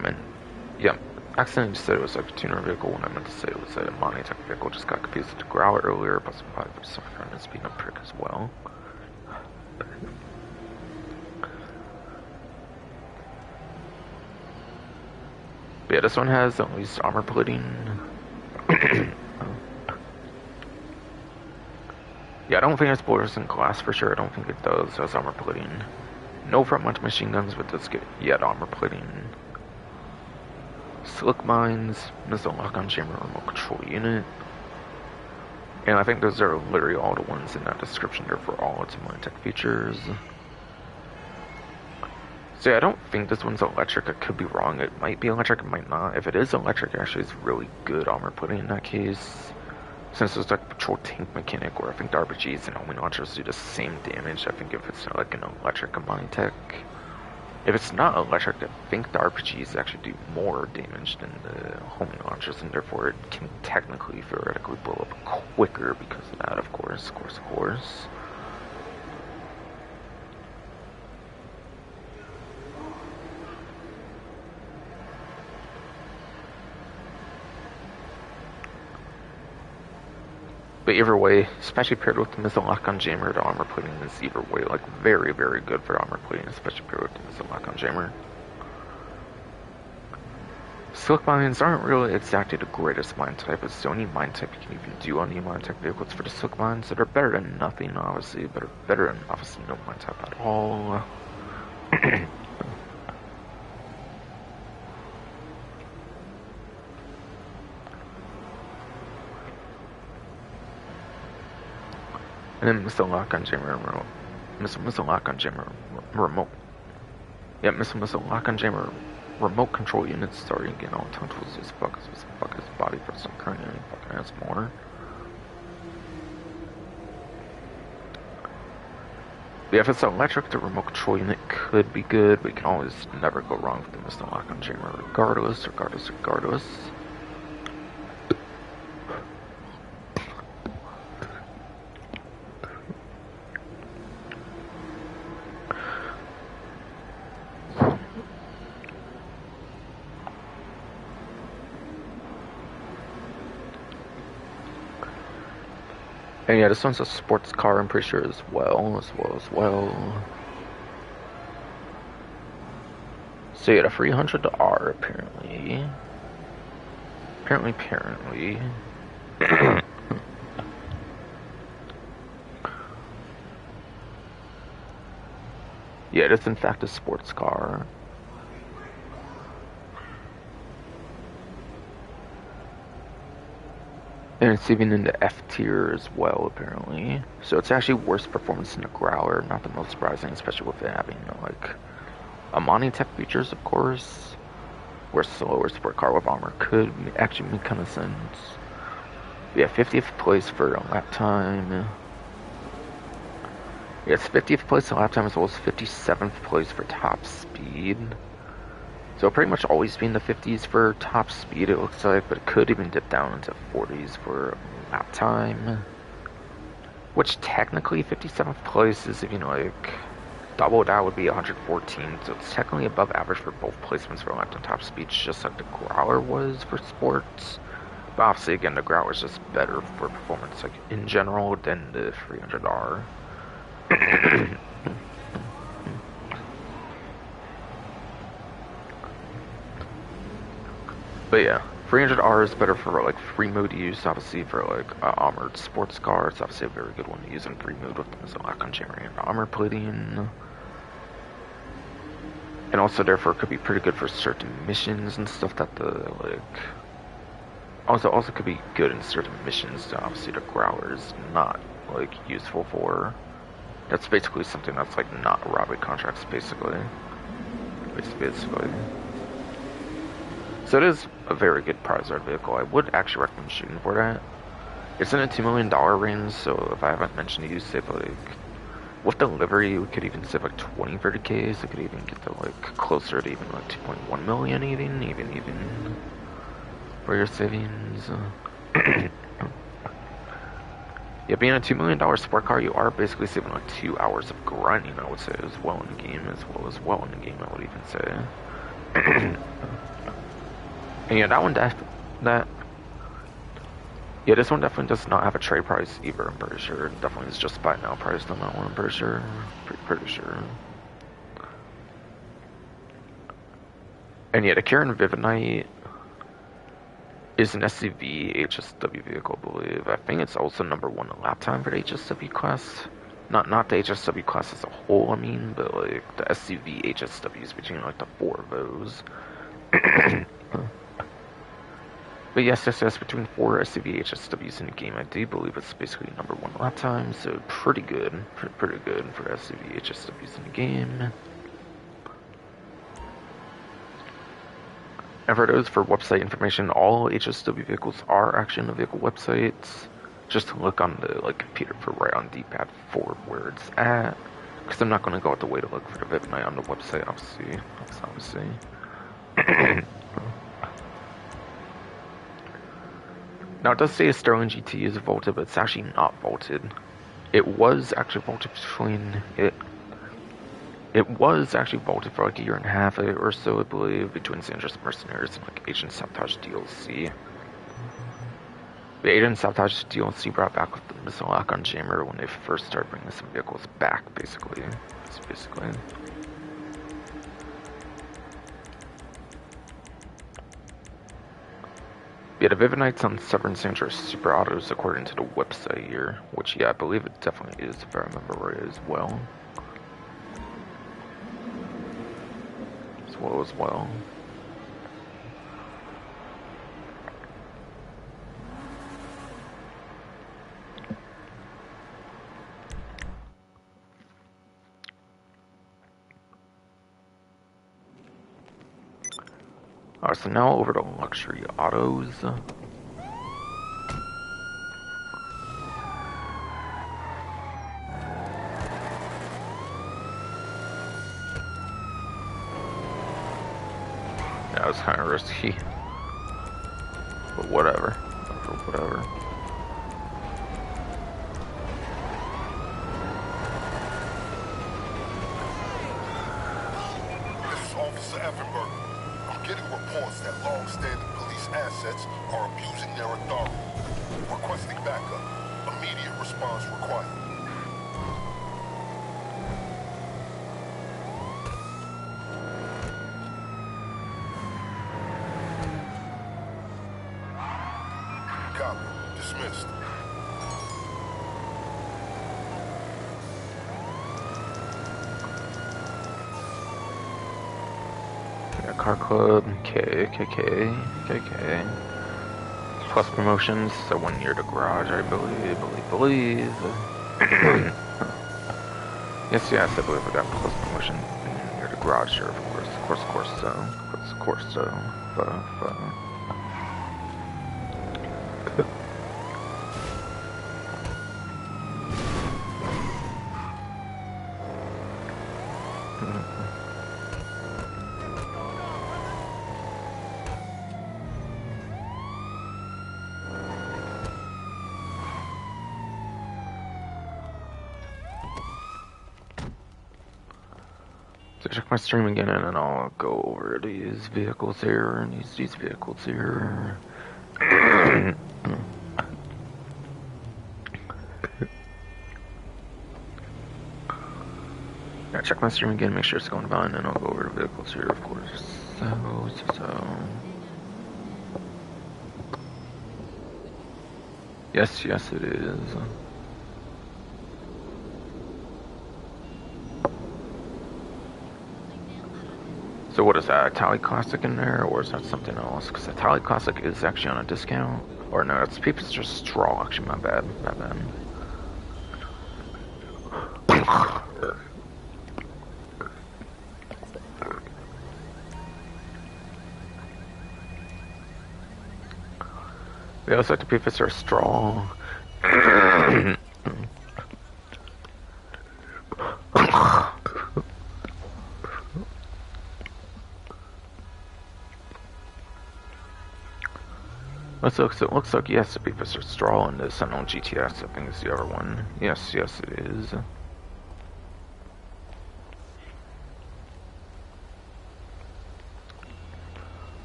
yeah, I accidentally said it was like a tuner vehicle when I meant to say it was a Money Tech vehicle. Just got confused with the Growler earlier, plus probably for some friend is being a prick as well. But yeah, this one has at least armor plating. Yeah, I don't think it's borders in glass for sure. I don't think it does. It has armor plating. No front launch machine guns, but does get yet armor plating. Slick mines, missile lock-on chamber, remote control unit. And I think those are literally all the ones in that description there for all its Money Tech features. So yeah, I don't think this one's electric. I could be wrong. It might be electric, it might not. If it is electric, actually, it's really good armor plating in that case. Since it's like patrol tank mechanic, where I think the RPGs and homing launchers do the same damage, I think if it's like an electric Money Tech, If it's not electric, I think the RPGs actually do more damage than the homing launchers, and therefore it can technically, theoretically, blow up quicker because of that, of course, of course. But either way, especially paired with the missile lock-on jammer, the armor plating is either way, like, very, very good for armor plating, especially paired with the missile lock-on jammer. Silk mines aren't really exactly the greatest mine type. It's the only mine type you can even do on the mine type vehicles for the silk mines. So they're better than nothing, obviously, but better than obviously no mine type at all. And then missile lock-on jammer remote. Missile lock-on jammer remote. Yeah, missile lock-on jammer remote control units starting getting all tongue tools as fuck his body for some current and fucking ass more. Yeah, if it's electric, the remote control unit could be good, but you can always never go wrong with the missile lock-on jammer regardless. And yeah, this one's a sports car, I'm pretty sure, as well. So yeah, the 300R, apparently. Yeah, it is in fact a sports car. And it's even in the F tier as well, apparently. So it's actually worse performance than the Growler, not the most surprising, especially with it having, like, Amani tech features, of course. Where slower sport car with armor could actually make kind of sense. Yeah, 50th place for a lap time. Yeah, it's 50th place in lap time as well as 57th place for top speed. So pretty much always be in the 50s for top speed, it looks like, but it could even dip down into 40s for lap time. Which technically 57th place is, if you know, like, double that would be 114, so it's technically above average for both placements for lap and top speed, just like the Growler was for sports. But obviously, again, the Growler is just better for performance, like, in general, than the 300R. But yeah, 300R is better for like free mode use, obviously for like armored sports car. It's obviously a very good one to use in free mode with the missile lock-on jammer and armor plating. And also therefore could be pretty good for certain missions and stuff that the like also could be good in certain missions that obviously the Growler is not like useful for. That's basically something that's like not robbery contracts basically. So it is a very good prize art vehicle. I would actually recommend shooting for that. It's in a $2 million range, so if I haven't mentioned to you, save like, with the livery, we could even save like 20-30K, so we could even get to like closer to even like 2.1 million even for your savings. Yeah, being a $2 million sport car, you are basically saving like 2 hours of grinding, I would say, as well in the game, I would even say. And yeah, this one definitely does not have a trade price either, I'm pretty sure. It definitely is just buy now priced on that one, I'm pretty sure. Pretty sure. And yeah, the Karen Vivinite is an SCV HSW vehicle, I believe. I think it's also number 1 in lap time for the HSW class. Not the HSW class as a whole, I mean, but like the SCV HSWs between like the 4 of those. But yes, between 4 SCV HSWs in the game, I do believe it's basically number 1 lap time, so pretty good. Pretty good for SCV HSWs in the game. And for those for website information, all HSW vehicles are actually on the vehicle websites. Just to look on the like computer for right on D-pad for where it's at. Because I'm not going to go out the way to look for the Vivid Night on the website, obviously. Now, it does say a Sterling GT is vaulted, but it's actually not vaulted. It was actually vaulted It was actually vaulted for like a year and a half or so, I believe, between San Andreas Mercenaries and like Agent Sabotage DLC. The Agent Sabotage DLC brought back with the missile lock on Jammer when they first started bringing some vehicles back, basically. Yeah, the Vivid Nights on Severn Sands are super autos according to the website here, which, yeah, I believe it definitely is, if I remember right as well. As well. Alright, so now over to luxury autos. That was kind of risky. But whatever. This is Officer Effenberg. I'm getting reports that long-standing police assets are abusing their authority. Requesting backup. Immediate response required. Copy. Dismissed. Yeah, Car Club, KK. Plus promotions, so 1 year to garage, I believe. Yes, I believe I got plus promotion 1 year to garage here, of course, so. So check my stream again and then I'll go over these vehicles here and these vehicles here. Yeah, check my stream again, make sure it's going fine, and I'll go over the vehicles here, of course. So. Yes, it is. So what is that, Italic Classic in there, or is that something else? Because Italic Classic is actually on a discount. Or no, it's People's just Straw, actually, my bad. Yeah, looks like the People's are Straw. It looks like yes, the Beefus are Straw and the Sentinel GTS, I think is the other one. Yes, it is.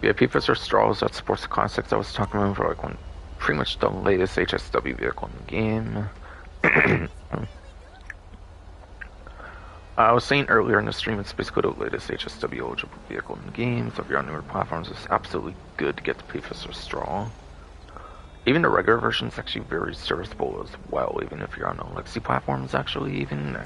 Yeah, Beefus are Straws, that supports the Classics I was talking about for like pretty much the latest HSW vehicle in the game. I was saying earlier in the stream, it's basically the latest HSW eligible vehicle in the game, so if you're on newer platforms, it's absolutely good to get the Beefus or Straw. Even the regular version is actually very serviceable as well, even if you're on the legacy platforms, actually even.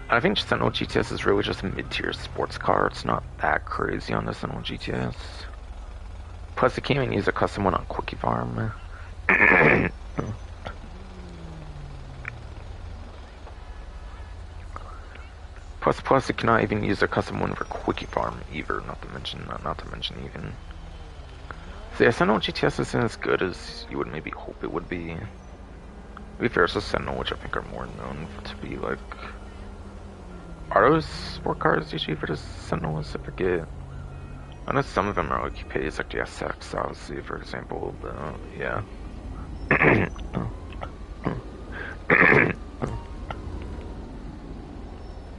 I think Sentinel GTS is really just a mid-tier sports car. It's not that crazy on the Sentinel GTS. Plus, it can't even use a custom one on Quickie Farm. Plus, it cannot even use a custom one for Quickie Farm either. Not to mention even. So yeah, Sentinel GTS isn't as good as you would maybe hope it would be. To be fair, it's a Sentinel, which I think are more known to be like. Are those sport cars usually for the Sentinels? I forget. I know some of them are like you pay like the SX, obviously, for example, but yeah.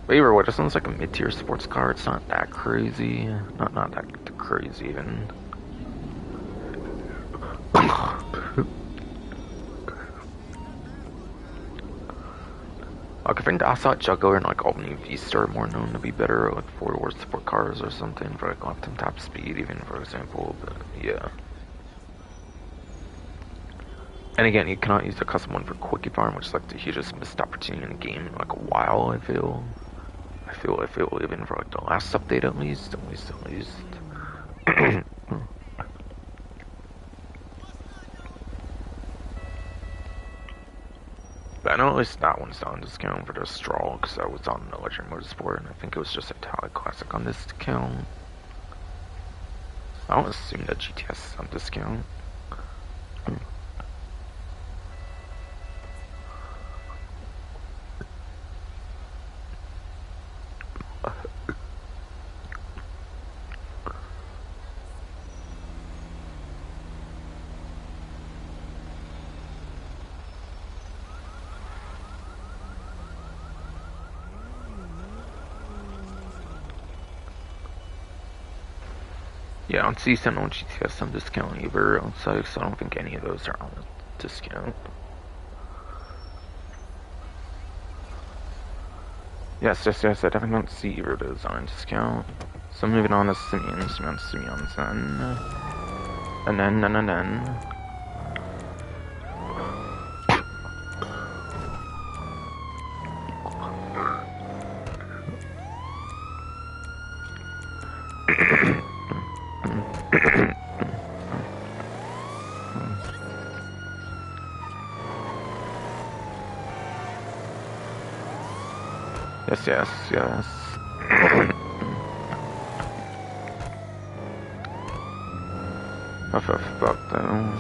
But either way, this one's like a mid-tier sports car. It's not that crazy. Not that crazy even. Like, I think I thought Juggler and like Albany Vista are more known to be better like four-door sport cars or something for like left and top speed, even for example. But yeah. And again, you cannot use the custom one for Quickie Farm, which is like the hugest missed opportunity in the game in like a while. I feel even for like the last update at least. But I know at least that one's on discount for the Straw, because I was on the Legend Motorsport, and I think it was just a Tally Classic on this discount. I don't assume that GTS is on discount. Yeah, I don't see Sentinel GTS on discount either, so I don't think any of those are on discount. Yes, I definitely don't see either of those on discount. So moving on to Simeon's, and then. Yes. Fuck though.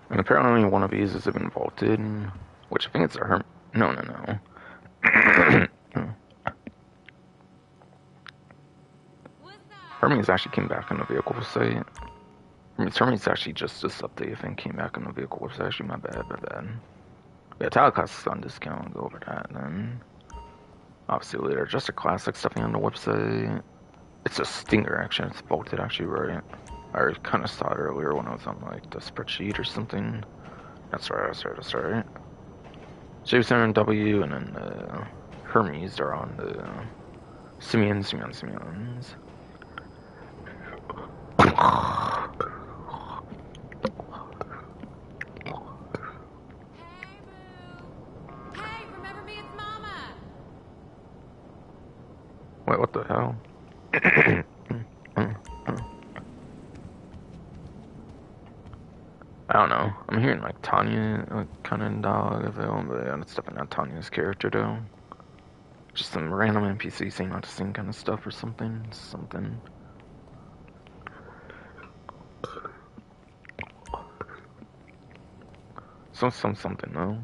And apparently one of these has been vaulted, which I think it's a No. Hermes actually came back on the vehicle site. Hermes actually just this update, I think, came back on the vehicle website. Actually, my bad. Yeah, Tile Class is on discount. I'll go over that then. Obviously later, just a classic stuffing on the website. It's a Stinger, actually. It's vaulted, actually, right? I kind of saw it earlier when I was on, like, the spreadsheet or something. That's right. Shape Center and W, and then, Hermes are on the Simeons. Hey, remember me? It's Mama. Wait, what the hell? I don't know. I'm hearing like Tanya, like kind of dog available, but yeah, it's definitely not Tanya's character though. Just some random NPC saying not to sing kind of stuff or something. Something though.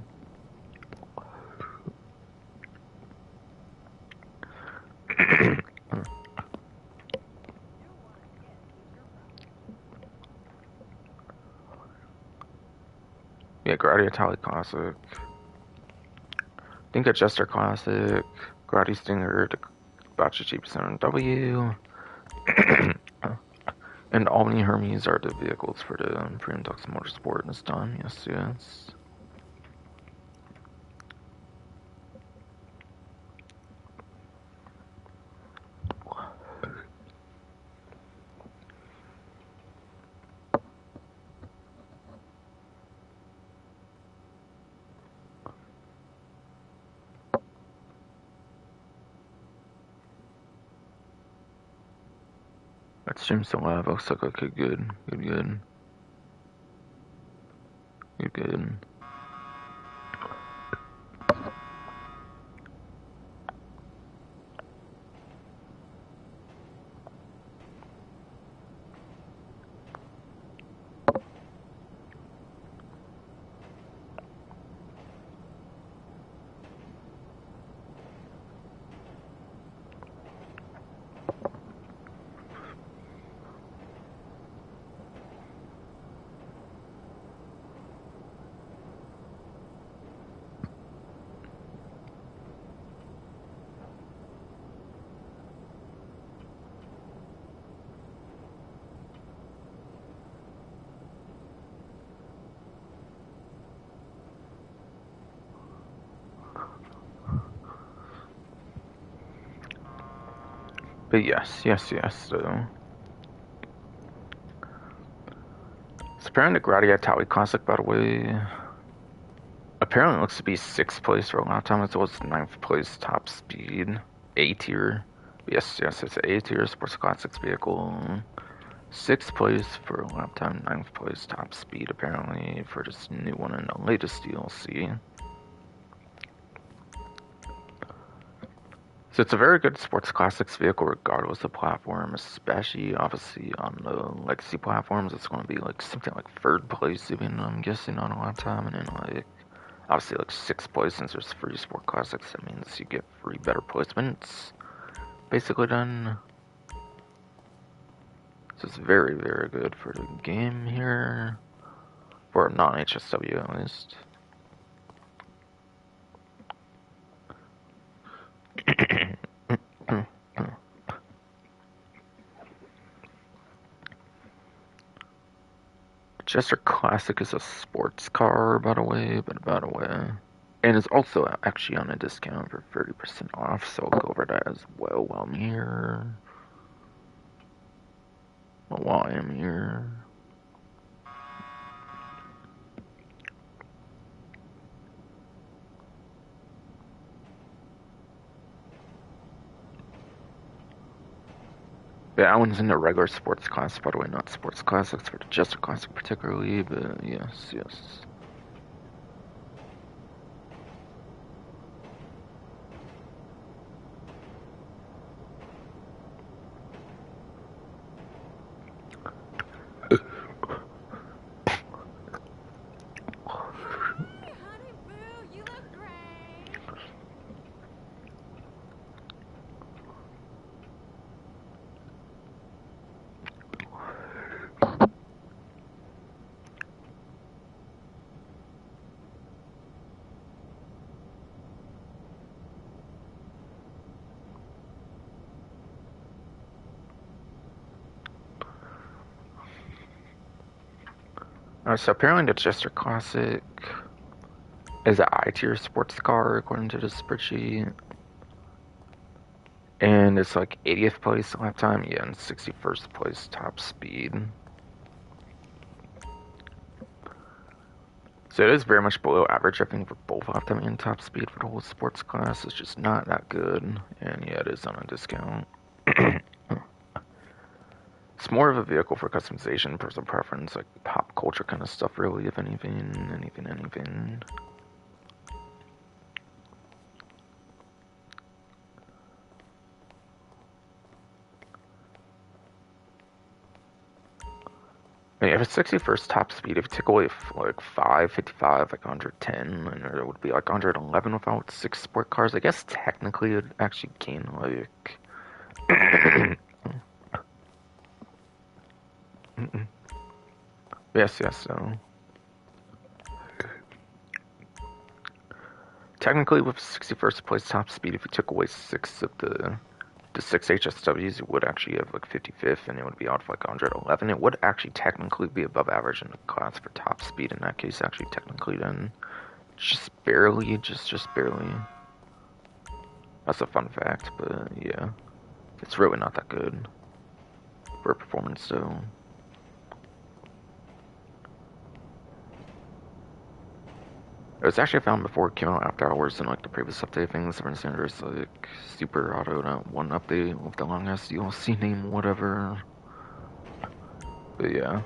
Yeah, Gradia Tally Classic. I think a Jester Classic. Grady Stinger, the Botcha Cheap Center W. And Albany Hermes are the vehicles for the Premium Tux Motorsport, and it's done. Yes. That stream's still live. Looks like okay, good. Good. But yes. So it's apparently the Gradia Tally Classic, by the way. Apparently it looks to be 6th place for a lap time, as well as 9th place top speed. A tier. Yes, it's an A tier sports classics vehicle. 6th place for a lap time, 9th place top speed, apparently, for this new one in the latest DLC. So it's a very good sports classics vehicle regardless of platform, especially obviously on the legacy platforms. It's going to be like something like 3rd place, even I'm guessing, on a lap time, and then like obviously like 6th place since there's free sport classics. That means you get free better placements, basically done. So it's very, very good for the game here, for a non-HSW at least. Jester Classic is a sports car, by the way, and it's also actually on a discount for 30% off, so I'll go over that as well while I'm here. While I am here. Yeah, that one's in the regular sports class, by the way, not sports classics for the Jester Classic particularly, but yes. Hey, honey boo, you look great. So apparently the Jester Classic is an I-tier sports car according to the spreadsheet. And it's like 80th place lap time, yeah, and 61st place top speed. So it is very much below average, I think, for both lap time and top speed for the whole sports class. It's just not that good. And yeah, it is on a discount. It's more of a vehicle for customization, personal preference, like pop culture kind of stuff, really, if anything. I mean, if it's 61st top speed, if you take away like 555, like 110, and it would be like 111 without 6 sport cars, I guess technically it'd actually gain like. Yes, so. Technically, with 61st place top speed, if you took away 6 of the 6 HSWs, it would actually have like 55th, and it would be out for like 111. It would actually technically be above average in the class for top speed in that case, actually, technically, then. Just barely. That's a fun fact, but yeah. It's really not that good for performance, though. It was actually found before it came out after hours in like the previous update things. For instance, there's like Super Auto, that one update with the long ass DLC name, whatever. But yeah.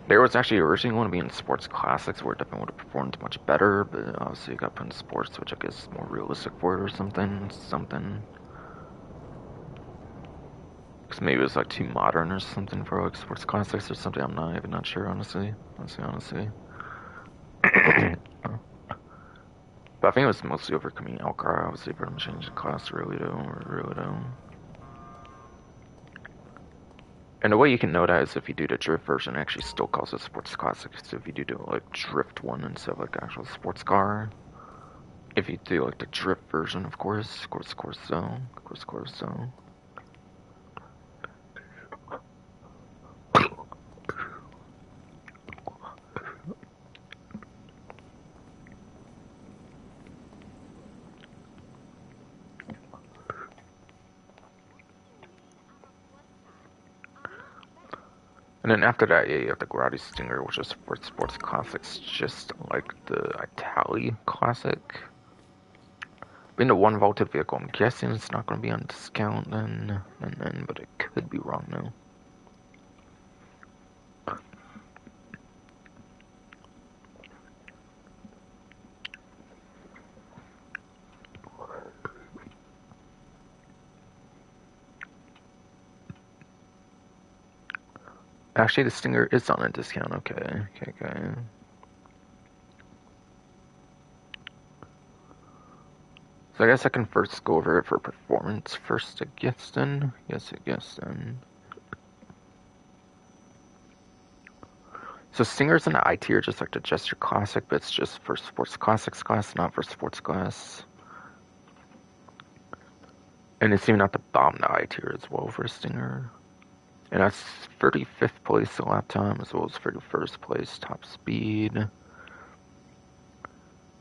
There was actually originally going to be in Sports Classics where it definitely would have performed much better, but obviously it got put in Sports, which I guess is more realistic for it or something. Because maybe it was like too modern or something for like Sports Classics or something. I'm not sure, honestly. But I think it was mostly overcoming outcry, obviously, for them changing the class really though. And the way you can know that is if you do the drift version, it actually still calls it Sports Classic. So if you do the like drift one instead of like actual sports car, if you do like the drift version, of course so. And then after that, yeah, you have the Grotti Stinger, which is for Sports Classics, just like the Itali Classic. Being the one vaulted vehicle, I'm guessing it's not going to be on discount then, but it could be wrong now. Actually, the Stinger is on a discount. Okay. So I guess I can first go over it for performance first, I guess then. So Stinger's in the I tier, just like the Gesture Classic, but it's just for Sports Classics class, not for Sports class. And it's even at the bottom of the I tier as well for Stinger. And that's 35th place lap time, as well as 31st place top speed.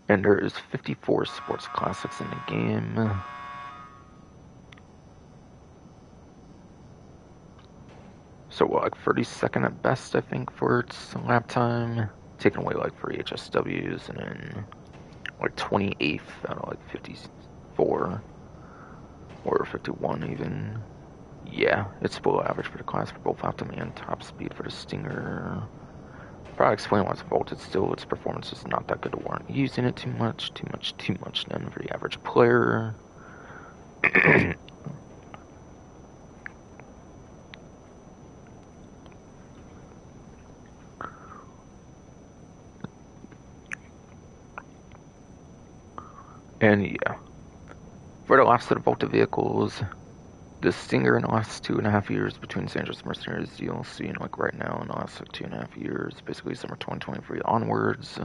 And there is 54 Sports Classics in the game. So what, like 32nd at best, I think, for its lap time. Taking away like for HSWs, and then like 28th out of like 54 or 51 even. Yeah, it's below average for the class for both Optim and top speed for the Stinger. Probably explain why it's vaulted still. Its performance is not that good to warrant using it too much then for the average player. And yeah, for the last set of vaulted vehicles, the Stinger in the last 2.5 years between San Andreas Mercenaries, you'll see like right now in the last like 2.5 years, basically summer 2023 onwards,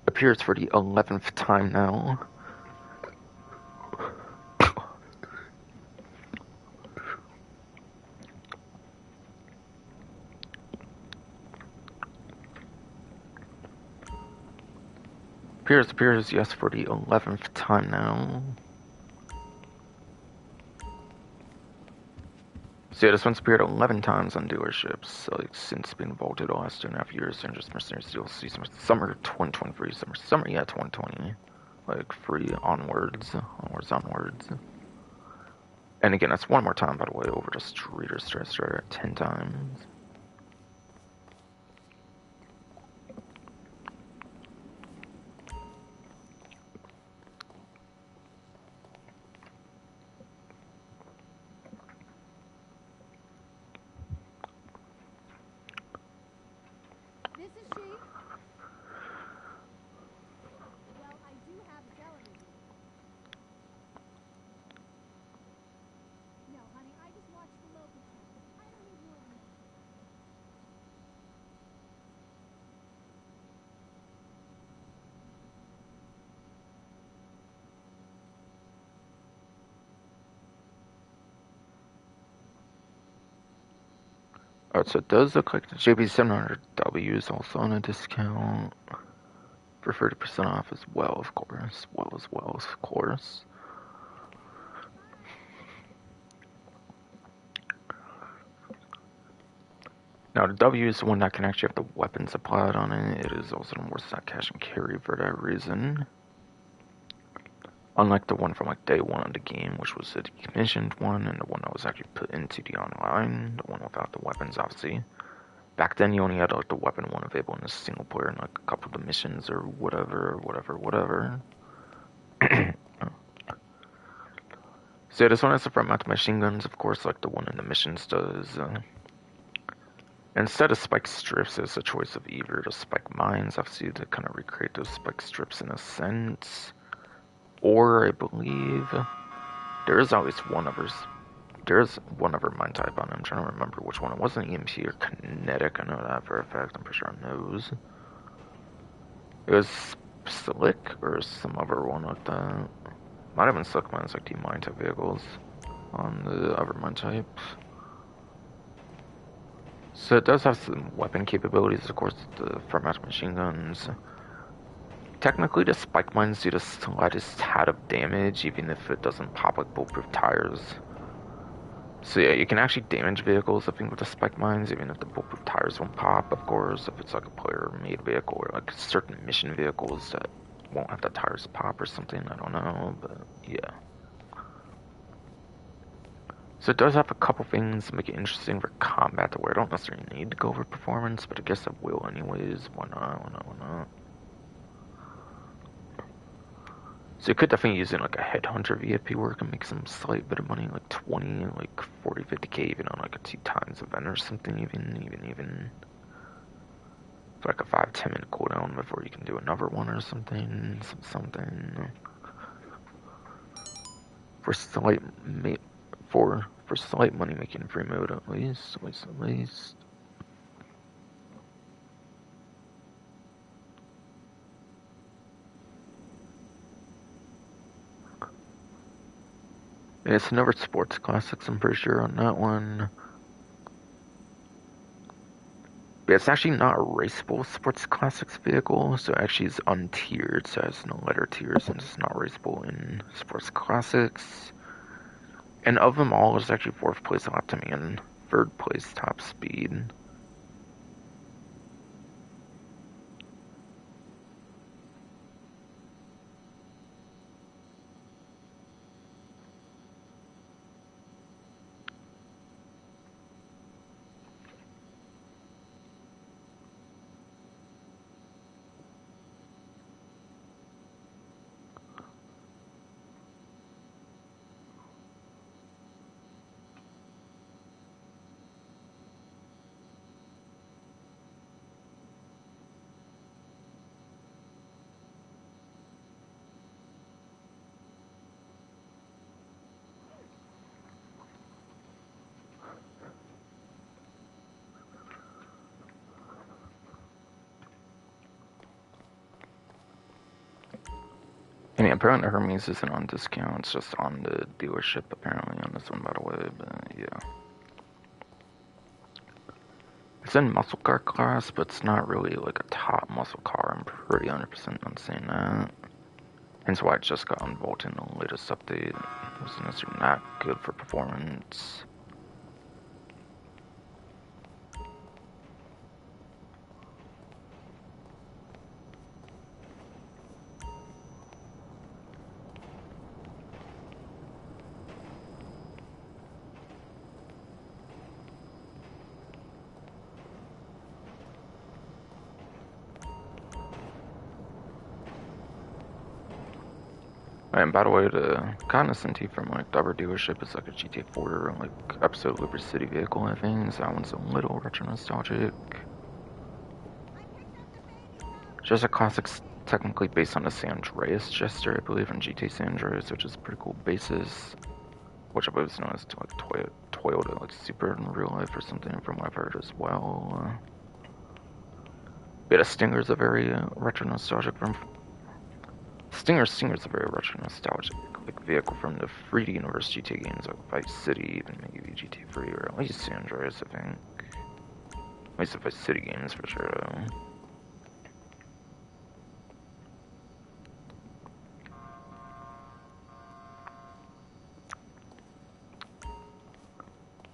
appears for the 11th time now. Appears, yes, for the 11th time now. So yeah, this one's appeared 11 times on dealerships, like since being vaulted the last 2.5 years. And just Mercenaries DLC summer 2023, summer 2020, like free onwards. And again, that's one more time, by the way, over just Reader Stress Rider 10 times. This is she. Well, I do have a television. No, honey, I just watch the local channel. I don't need more than that. Alright, so it does look like the JB700W is also on a discount for 30% off as well, of course. Now, the W is the one that can actually have the weapons applied on it. It is also the worst not cash and carry for that reason. Unlike the one from like day one of the game, which was the decommissioned one, and the one that was actually put into the online, the one without the weapons, obviously. Back then, you only had like the weapon one available in the single player and like a couple of the missions or whatever. So yeah, this one has the front mount machine guns, of course, like the one in the missions does. Instead of spike strips, it's a choice of either the spike mines, obviously, to kind of recreate those spike strips in a sense, or I believe there's one other mine type on it. I'm trying to remember which one. It wasn't EMP or kinetic. I know that for a fact. I'm pretty sure I knows. It was slick or some other one like that. Might have been slick mines, like the mine type vehicles on the other mine types. So it does have some weapon capabilities, of course, the front mount machine guns. Technically, the spike mines do the slightest tad of damage, even if it doesn't pop like bulletproof tires. So yeah, you can actually damage vehicles, I think, with the spike mines, even if the bulletproof tires won't pop, of course, if it's like a player-made vehicle, or like certain mission vehicles that won't have the tires pop or something, I don't know, but yeah. So it does have a couple things to make it interesting for combat, to where I don't necessarily need to go over performance, but I guess I will anyways. Why not? So you could definitely use it in like a headhunter VIP work and make some slight bit of money, like 20, like 40, 50k, even on like a 2x event or something, even. For like a 5-10 minute cooldown before you can do another one or something. For slight for slight money making free mode at least. And it's another sports classics, I'm pretty sure on that one. But it's actually not a raceable sports classics vehicle, so it actually is untiered, so it has no letter tiers, and it's not raceable in sports classics. And of them all, it's actually 4th place lap to me and 3rd place top speed. And yeah, apparently Hermes isn't on discount, it's just on the dealership apparently on this one, by the way, but yeah. It's in muscle car class, but it's not really like a top muscle car, I'm pretty 100% on saying that. Hence why it just got unvaulted in the latest update. It wasn't necessarily not good for performance. And by the way, the Condescendee from like the other dealership is like a GTA 4 like episode Liberty City vehicle, I think. So that one's a little retro nostalgic. Just a classic, technically based on the San Andreas Jester, I believe, from GTA San Andreas, which is a pretty cool basis. Which I believe is known as like Toyota like Super in real life or something, from what I've heard as well. Yeah, the Stinger's a very retro nostalgic from Stinger's a very retro nostalgic like vehicle from the 3D universe GTA games like Vice City, even maybe GTA 3, or at least San Andreas, I think. At least the Vice City games for sure.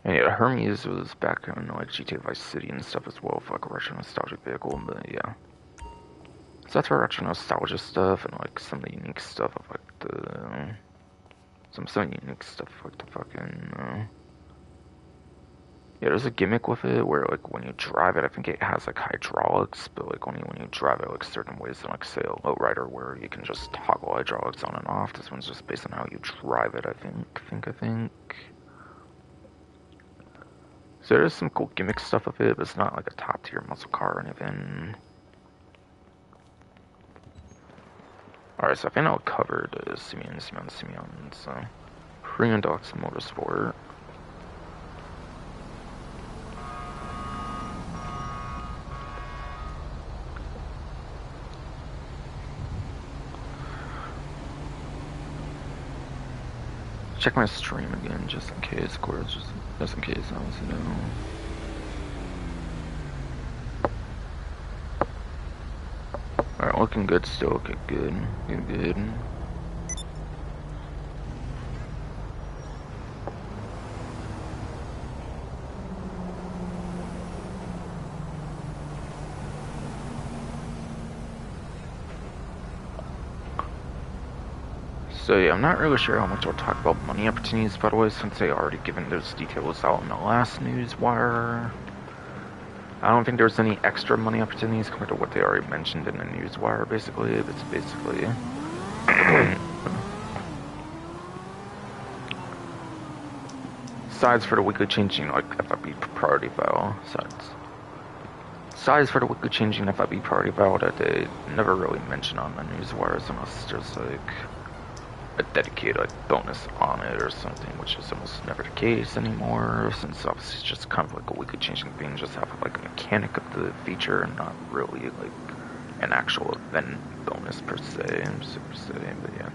And yeah, Hermes was back in like GTA Vice City and stuff as well for like a retro nostalgic vehicle, but yeah. So that's for retro nostalgia stuff and like some of the unique stuff of like the some unique stuff like the fucking yeah, there's a gimmick with it where like when you drive it, I think it has like hydraulics, but like only when you drive it like certain ways than like say a lowrider where you can just toggle hydraulics on and off. This one's just based on how you drive it, I think. So there's some cool gimmick stuff with it, but it's not like a top tier muscle car or anything. Alright, so I think I'll cover the Simeon. So Korean Docs Motorsport. Check my stream again, just in case, of course, just in case, honestly, no. Alright, looking good still, okay, good. So yeah, I'm not really sure how much I'll talk about money opportunities, by the way, since they already given those details out in the last news wire. I don't think there's any extra money opportunities compared to what they already mentioned in the news wire, basically. It's basically size for the weekly changing like FIB priority file size for the weekly changing FIB priority file that they never really mention on the news wires unless there's like a dedicated like bonus on it or something, which is almost never the case anymore, since obviously it's just kind of like a weekly changing thing, just have like a mechanic of the feature and not really like an actual event bonus per se, but yeah.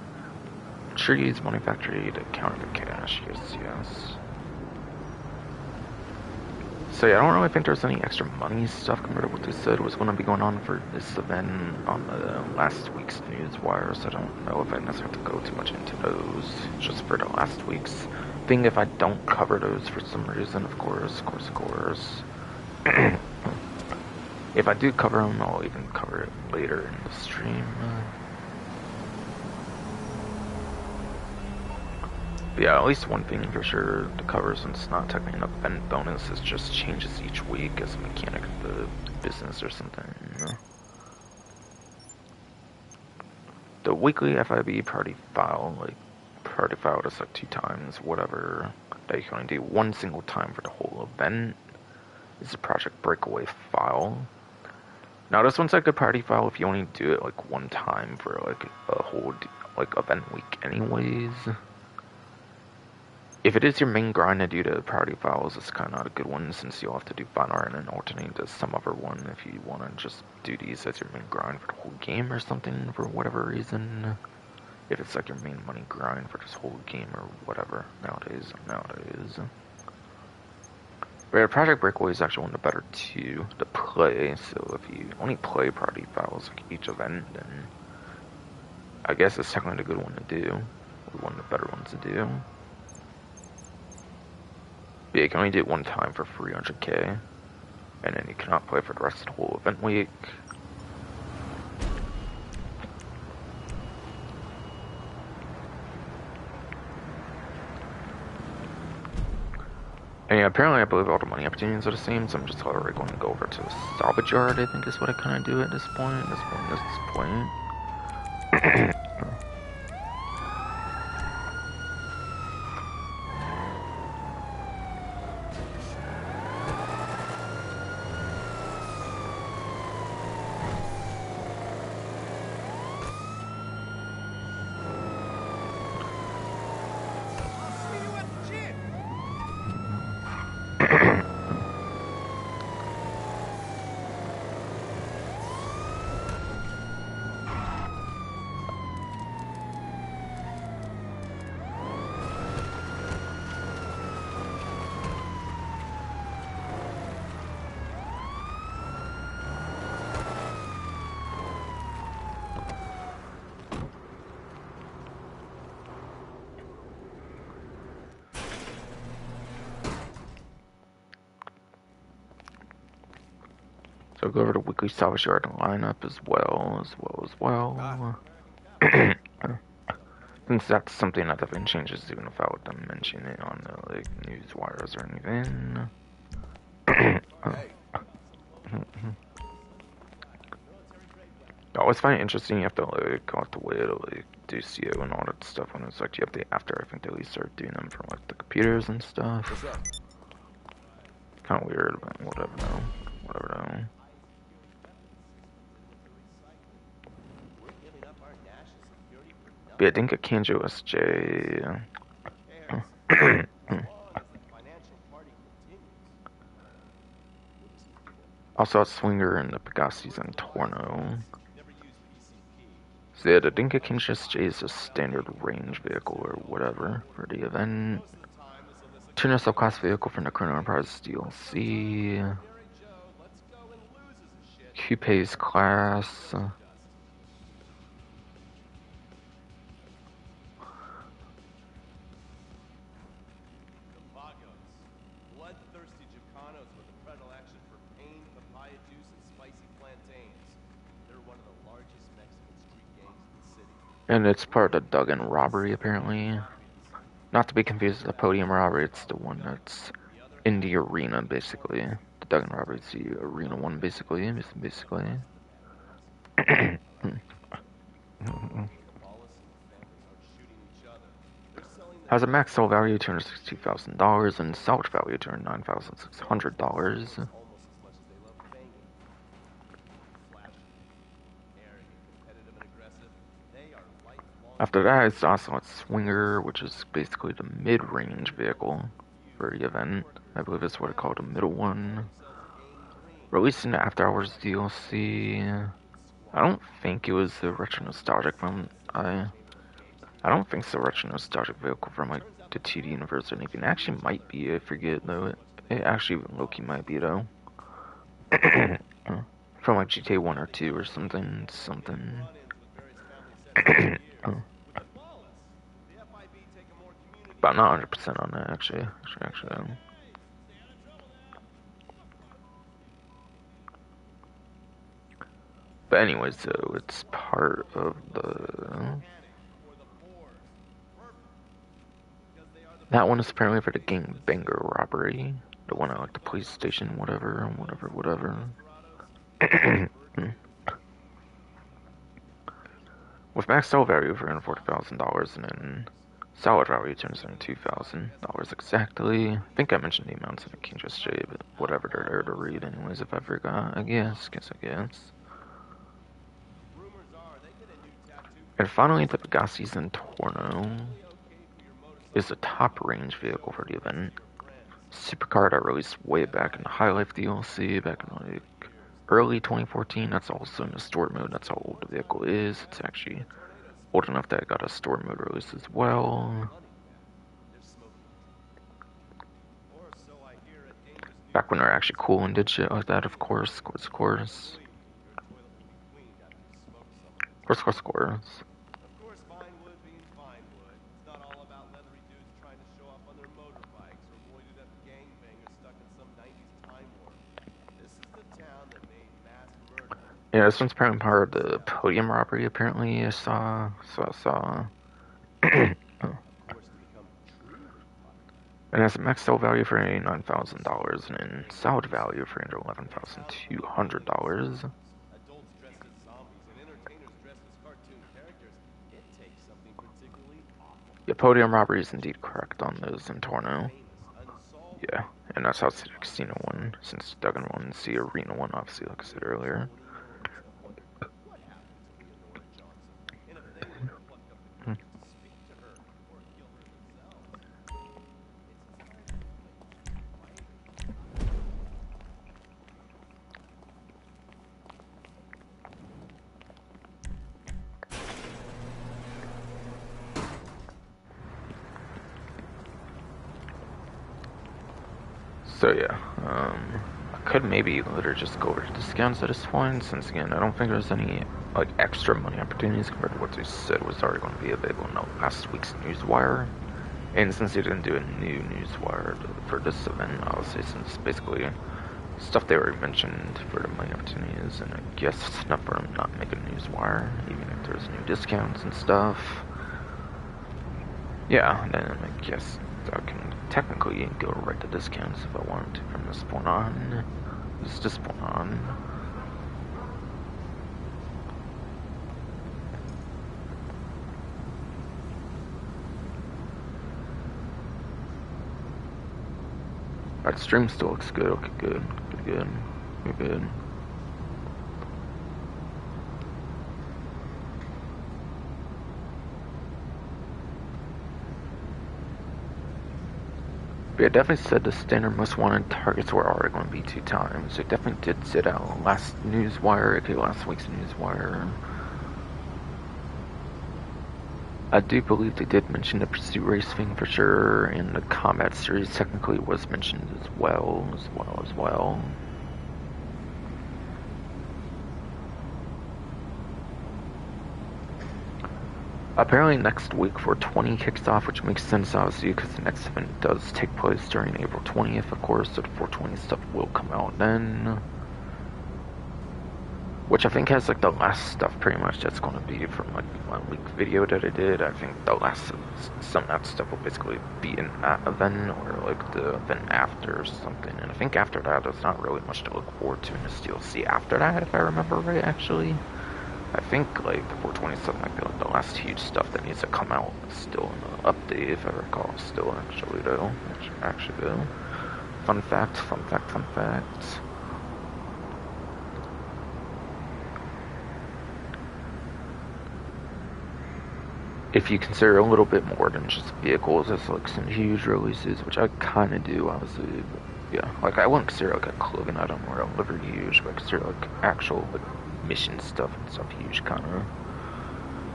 Trees, money factory to counter the cash, yes. So yeah, I don't really think there's any extra money stuff compared to what they said was going to be going on for this event on the last week's news wire, so I don't know if I necessarily have to go too much into those, just for the last week's thing if I don't cover those for some reason, of course. If I do cover them, I'll even cover it later in the stream. But yeah, at least one thing for sure to cover, since it's not technically an event bonus, it just changes each week as a mechanic of the business or something. The weekly FIB party file is like 2 times whatever that you can only do one single time for the whole event. It's a project breakaway file. Now this one's like a party file if you only do it like one time for like a whole like event week anyways. If it is your main grind to do the priority files, it's kind of not a good one, since you'll have to do fine art and then alternate to some other one if you want to just do these as your main grind for the whole game or something for whatever reason. If it's like your main money grind for this whole game or whatever nowadays. But Project Breakaway is actually one of the better 2 to play, so if you only play priority files like each event, then I guess it's technically a good one to do, or one of the better ones to do. But you can only do it one time for 300k, and then you cannot play for the rest of the whole event week. And yeah, apparently I believe all the money opportunities are the same, so I'm just already going to go over to the salvage yard, I think is what I kind of do at this point. So go over to weekly salvage yard lineup as well. Since that's something that definitely changes even without them mentioning it on the like news wires or anything. I always find it interesting you have to like go out the way to like do CO and all that stuff when it's like you have to after I think they start doing them from like the computers and stuff. Kinda weird, but whatever though. But yeah, I think a Kanjo SJ. Also, a Swinger and the Pegasus and Torno. So yeah, the Dinka King SJ is a standard range vehicle or whatever for the event. Tuner subclass vehicle from the Chrono Enterprise DLC. Coupe's class. And it's part of the Duggan robbery, apparently. Not to be confused with the podium robbery, it's the one that's in the arena, basically. The Duggan robbery is the arena one, basically. Has a max sell value of $262,000 and salvage value of $209,600. After that, it's also a Swinger, which is basically the mid-range vehicle for the event. I believe it's what I call the middle one. Released in the After Hours DLC. I don't think it was the retro nostalgic from I don't think it's the retro nostalgic vehicle from like the 2D universe or anything. It actually might be. I forget though. It actually Loki might be though. From like GTA 1 or 2 or something. But I'm not 100% on that actually. But anyways, so it's part of the. That one is apparently for the Gang Banger robbery. The one at like the police station, whatever. With max sell value of $340,000 and then salvage value turns into $2,000 exactly. I think I mentioned the amounts in the King Just J, but whatever, they're there to read anyways if I forgot, I guess. And finally, the Pegasus and Torno is a top range vehicle for the event. Supercar that released way back in the High Life DLC, back in like early 2014. That's also in the story mode. That's how old the vehicle is. It's actually old enough that it got a story mode release as well. Back when they're actually cool and did shit like that, of course. Yeah, this one's apparently part of the podium robbery, apparently, I saw. And has a max sell value for $89,000 and salvage value for $111,200. The podium robbery is indeed correct on those in Torno. Yeah, and that's how it's the casino one, since Duggan one is the arena one, obviously, like I said earlier. So yeah, I could maybe literally just go over to discounts at this point, since again, I don't think there's any like extra money opportunities compared to what they said was already going to be available in last week's newswire. And since they didn't do a new newswire for this event, I'll say since basically stuff they already mentioned for the money opportunities, and I guess it's enough for them not making a newswire, even if there's new discounts and stuff. Yeah, then I guess I can technically go right to discounts if I wanted to from this point on. Just this point on. Alright, stream still looks good. Okay, good. Good. Good. But it definitely said the standard most wanted targets were already going to be 2 times. It definitely did sit out last newswire, okay, last week's newswire. I do believe they did mention the pursuit race thing for sure, and the combat series technically was mentioned as well. Apparently next week 420 kicks off, which makes sense obviously because the next event does take place during April 20th, of course, so the 420 stuff will come out then. Which I think has like the last stuff pretty much that's going to be from like the 1 week video that I did. I think the last, some of that stuff will basically be in that event or like the event after or something. And I think after that there's not really much to look forward to in this DLC after that, if I remember right actually. I think like the 420 stuff might be like the last huge stuff that needs to come out still in the update, if I recall, still actually though. Fun fact. If you consider a little bit more than just vehicles as like some huge releases, which I kind of do, obviously, but yeah, like I wouldn't consider like a clothing item or a liver huge, but I consider like actual like mission stuff and stuff huge, kind of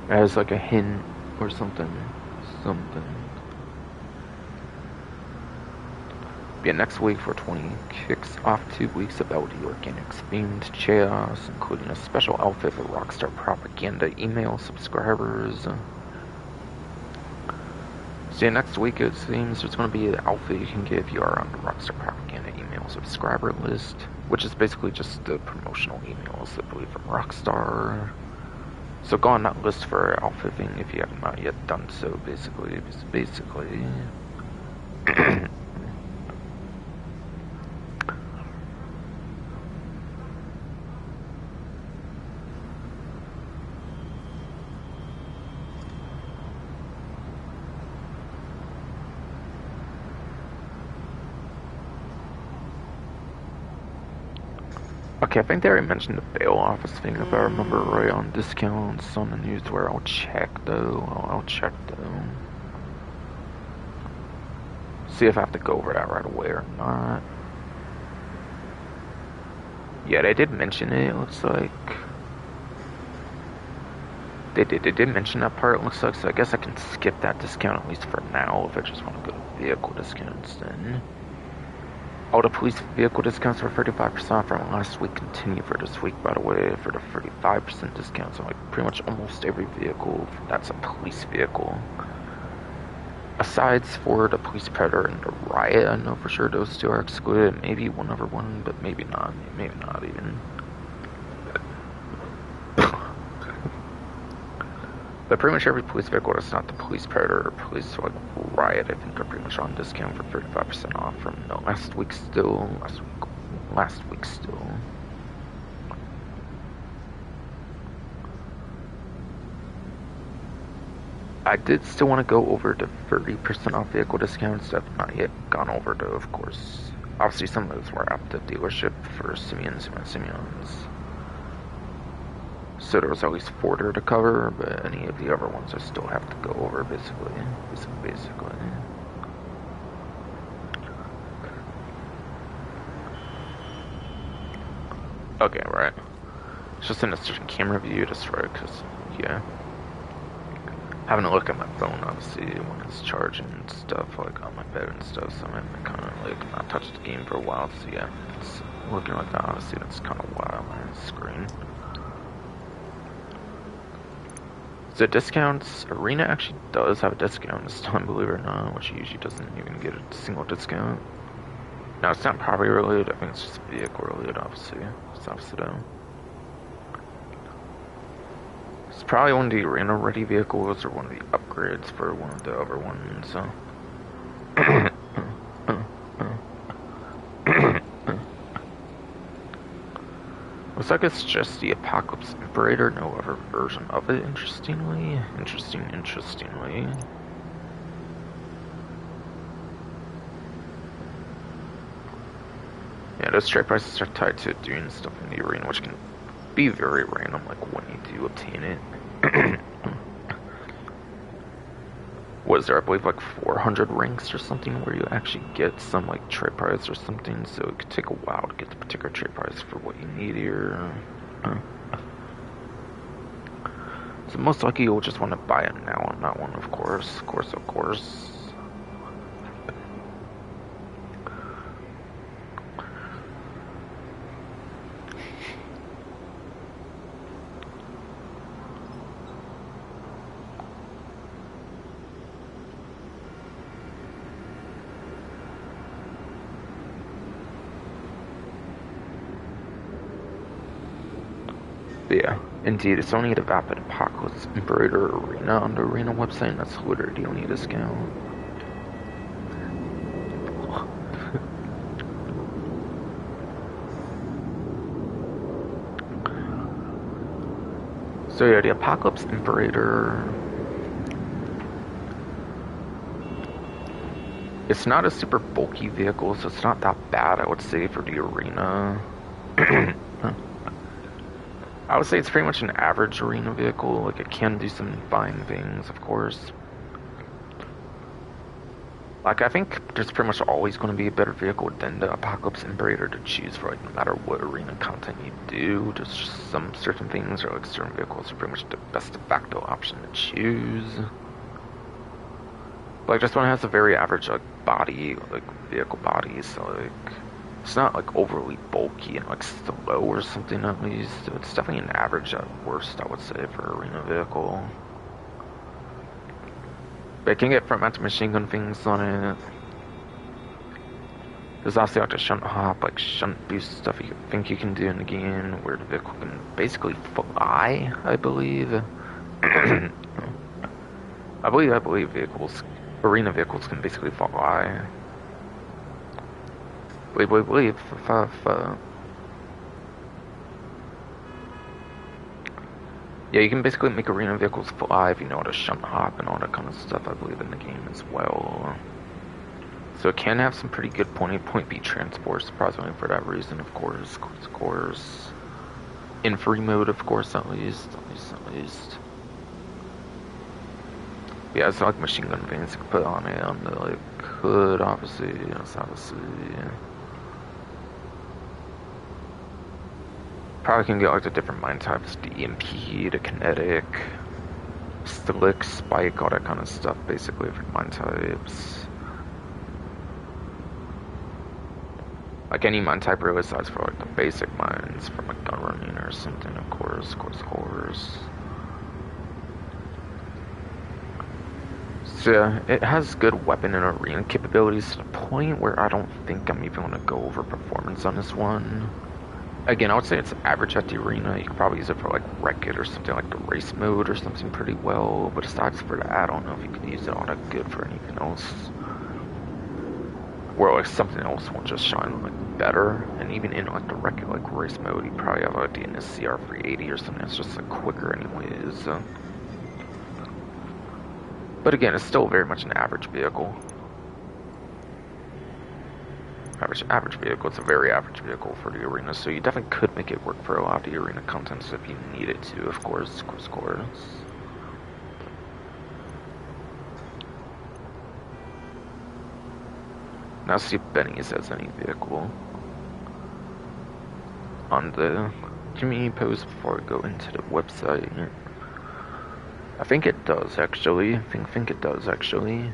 as like a hint or something. Yeah, next week 420 kicks off 2 weeks about the organics themed chaos, including a special outfit for Rockstar propaganda email subscribers. So yeah, next week it seems there's going to be an outfit you can get if you are on the Rockstar Propaganda email subscriber list, which is basically just the promotional emails, I believe, from Rockstar. So go on that list for outfitting if you have not yet done so, basically. Okay, I think they already mentioned the bail office thing, if I remember right, on discounts on the news where I'll check though. See if I have to go over that right away or not. Yeah, they did mention it, it looks like. They did mention that part, it looks like, so I guess I can skip that discount at least for now if I just want to go to vehicle discounts then. All the police vehicle discounts for 35% from last week continue for this week, by the way, for the 35% discounts on like pretty much almost every vehicle that's a police vehicle. Asides for the police predator and the riot, I know for sure those two are excluded. Maybe 1/1, but maybe not even. But pretty much every police vehicle that's not the police predator or police like riot, I think, are pretty much on discount for 35% off from last week still. I did still want to go over the 30% off vehicle discounts. I've not yet gone over though, of course. Obviously some of those were at the dealership for Simeons. So there was at least 4 there to cover, but any of the other ones I still have to go over, basically. Okay, right. It's just in a certain camera view, just right, because, yeah. Having a look at my phone, obviously, when it's charging and stuff, like on my bed and stuff, so I'm kind of like not touched the game for a while, so yeah. It's looking like that, obviously, that's kind of wild on my screen. So discounts, Arena actually does have a discount this time, believe it or not, which usually doesn't even get a single discount. No, it's not property related. I think it's just vehicle related, obviously. It's opposite of. It's probably one of the arena ready vehicles or one of the upgrades for one of the other ones. So. Looks like it's just the Apocalypse Imperator, no other version of it, interestingly. Interestingly. Yeah, those trade prices are tied to doing stuff in the arena, which can be very random, like when you do obtain it. Was there, I believe, like 400 ranks or something where you actually get some, like, trade price or something, so it could take a while to get the particular trade price for what you need here. So most likely you'll just want to buy it now on that one, of course. Yeah, indeed, it's only the Vapid Apocalypse Imperator Arena on the Arena website, and that's literally the only discount. So yeah, the Apocalypse Imperator, it's not a super bulky vehicle, so it's not that bad, I would say, for the arena. I would say it's pretty much an average arena vehicle. Like, it can do some fine things, of course. Like, I think there's pretty much always going to be a better vehicle than the Apocalypse Imperator to choose for, like, no matter what arena content you do. There's just some certain things, or, like, certain vehicles are pretty much the best de facto option to choose. But, like, this one has a very average, like, body, like, vehicle body, so, like, it's not, like, overly bulky and, like, slow or something, at least. So it's definitely an average at worst, I would say, for an arena vehicle. But it can get front mounted machine gun things on it. There's also, like, the shunt hop, like, shunt boost stuff you think you can do in the game, where the vehicle can basically fly, I believe. I believe vehicles, arena vehicles can basically fly. Believe. Yeah, you can basically make arena vehicles fly if you know how to shunt hop and all that kind of stuff, I believe, in the game as well. So it can have some pretty good point A, point B transport, surprisingly for that reason, of course. In free mode, of course, at least. Yeah, it's like machine gun things you can put on it, on the, like, hood, obviously, yes, obviously. Probably can get, like, the different mine types, the EMP, the kinetic, slick, spike, all that kind of stuff, basically, for mine types. Like, any mine type really aside for, like, the basic mines from, like, gun running or something, of course. So, yeah, it has good weapon and arena capabilities to the point where I don't think I'm even going to go over performance on this one. Again, I would say it's average at the arena. You could probably use it for, like, wreck it or something like the race mode or something pretty well. But aside for that, I don't know if you could use it all that good for anything else. Where, like, something else will just shine, like, better. And even in, like, the wreck it, like, race mode, you probably have, like, the NSCR 380 or something that's just, like, quicker anyways. But again, it's still very much an average vehicle. Average vehicle. It's a very average vehicle for the arena, so you definitely could make it work for a lot of the arena content if you need it to, of course. Now see if Benny's has any vehicle on the community post before I go into the website. I think it does, actually. I think it does, actually.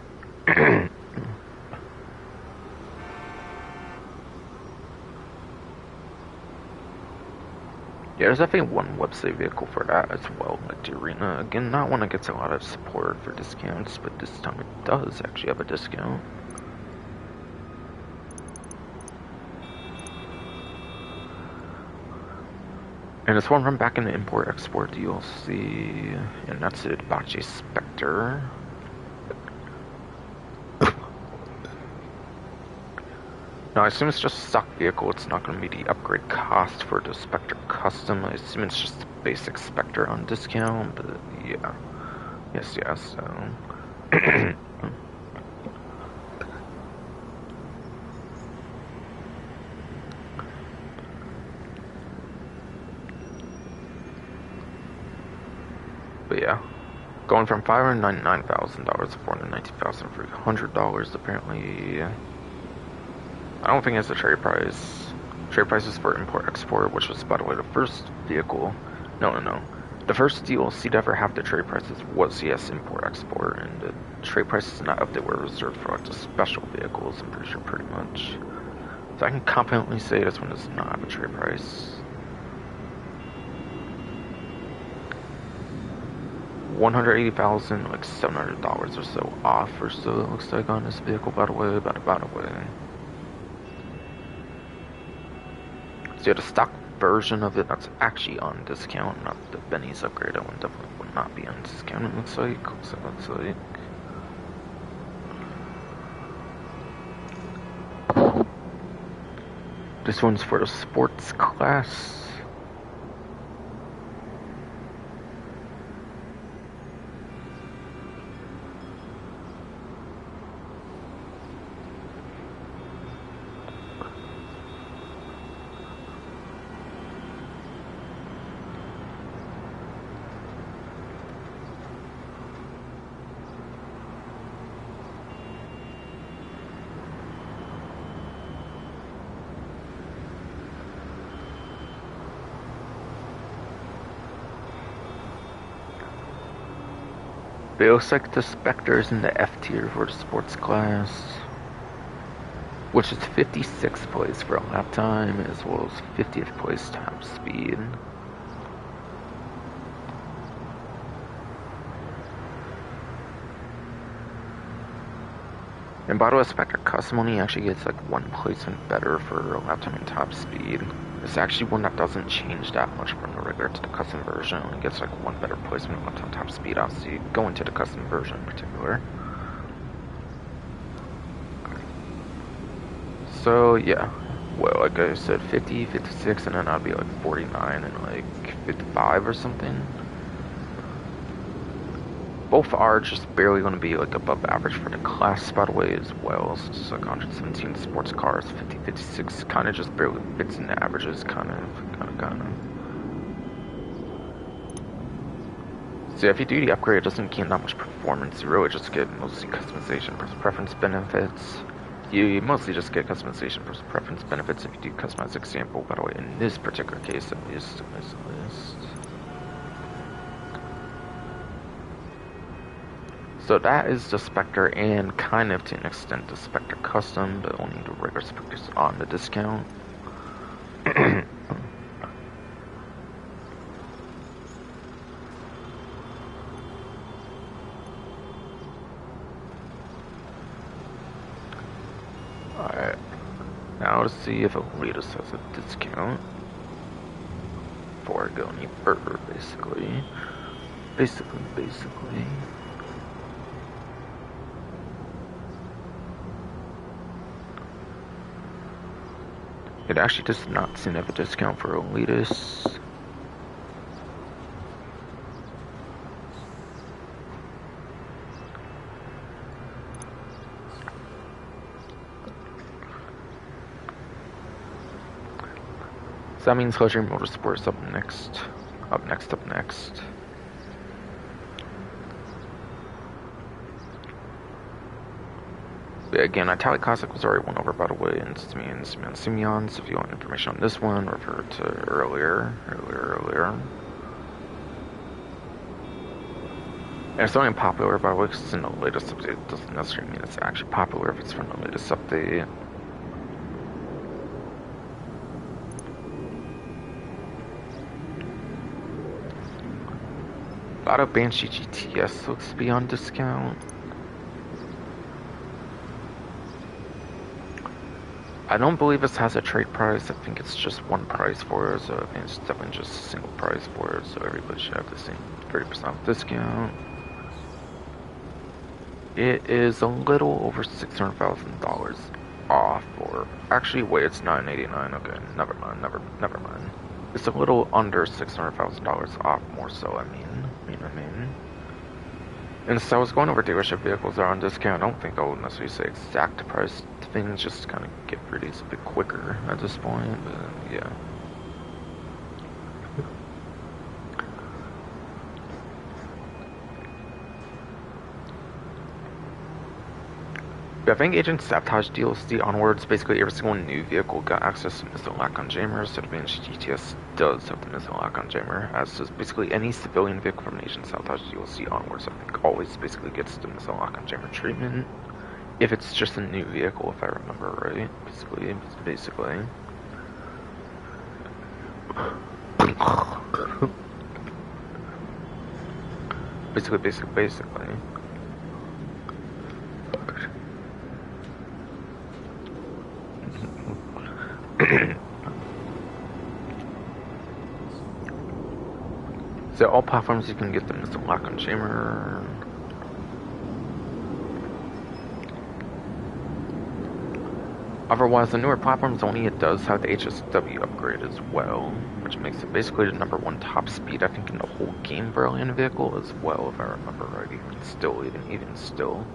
Yeah, there's definitely one website vehicle for that as well, like the arena. Again, not one that gets a lot of support for discounts, but this time it does actually have a discount. And it's one from back in the Import-Export DLC, and that's it, Bachi Spectre. Now, I assume it's just a stock vehicle, it's not going to be the upgrade cost for the Spectre Custom. I assume it's just a basic Spectre on discount, but yeah. Yes, so... But yeah, going from $599,000 to $419,300 apparently. I don't think it's a trade price. Trade prices for import-export, which was, by the way, the first vehicle. No. The first DLC to ever have the trade prices was, yes, import-export, and the trade prices not up there were reserved for like the special vehicles, I'm pretty sure, pretty much. So I can confidently say this one does not have a trade price. $180,000, like $700 or so off, or so it looks like on this vehicle, by the way, by the way. So yeah, the stock version of it that's actually on discount, not the Benny's upgrade. That one definitely would not be on discount. It looks like. This one's for the sports class. But it looks like the Spectre is in the F tier for the sports class, which is 56th place for a lap time, as well as 50th place top speed. And by the way, Spectre Custom only actually gets like one placement better for a lap time and top speed. It's actually one that doesn't change that much from the regular to the custom version. It only gets like one better placement lap time top speed, obviously, going to the custom version in particular. So yeah, well, like I said, 50, 56, and then I'd be like 49 and like 55 or something. Both are just barely going to be like above average for the class, by the way, as well. So it's like 117 sports cars, 50, 56, kind of just barely fits in the averages, kind of. So yeah, if you do the upgrade, it doesn't gain that much performance. You really just get mostly customization versus preference benefits. You mostly just get customization versus preference benefits if you do customize example, by the way, in this particular case, at least. So that is the Spectre, and kind of to an extent the Spectre Custom, but only the regular Spectre's on the discount. Alright, now let's see if Elitist has a discount before I go any further, basically. It actually does not seem to have a discount for Elitist. So that means Luxury Motorsports up next. But again, Italic Classic was already won over, by the way, and it's me and Simeon, so if you want information on this one, refer to earlier. And it's only popular, by the way, because it's in the latest update. It doesn't necessarily mean it's actually popular if it's from the latest update. Auto Banshee GTS looks to be on discount. I don't believe this has a trade price. I think it's just one price for it, so I think it's definitely just a single price for it, so everybody should have the same 30% discount. It is a little over $600,000 off, or actually, wait, it's $989. Okay, never mind. It's a little under $600,000 off, more so. I mean. And so I was going over dealership vehicles that are on discount. I don't think I'll necessarily say exact price. Things just kind of get released a bit quicker at this point, but yeah. I think Agent Sabotage DLC onwards, basically every single new vehicle got access to missile lock-on jammers, so the Banshee GTS does have the missile lock-on jammer, as does basically any civilian vehicle from Agent Sabotage DLC onwards, I think always basically gets the missile lock-on jammer treatment. If it's just a new vehicle, if I remember right, basically. Basically. So all platforms you can get them as a lock-on jammer. Otherwise, the newer platforms only it does have the HSW upgrade as well, which makes it basically the #1 top speed I think in the whole game for alien vehicle as well, if I remember right. Even still.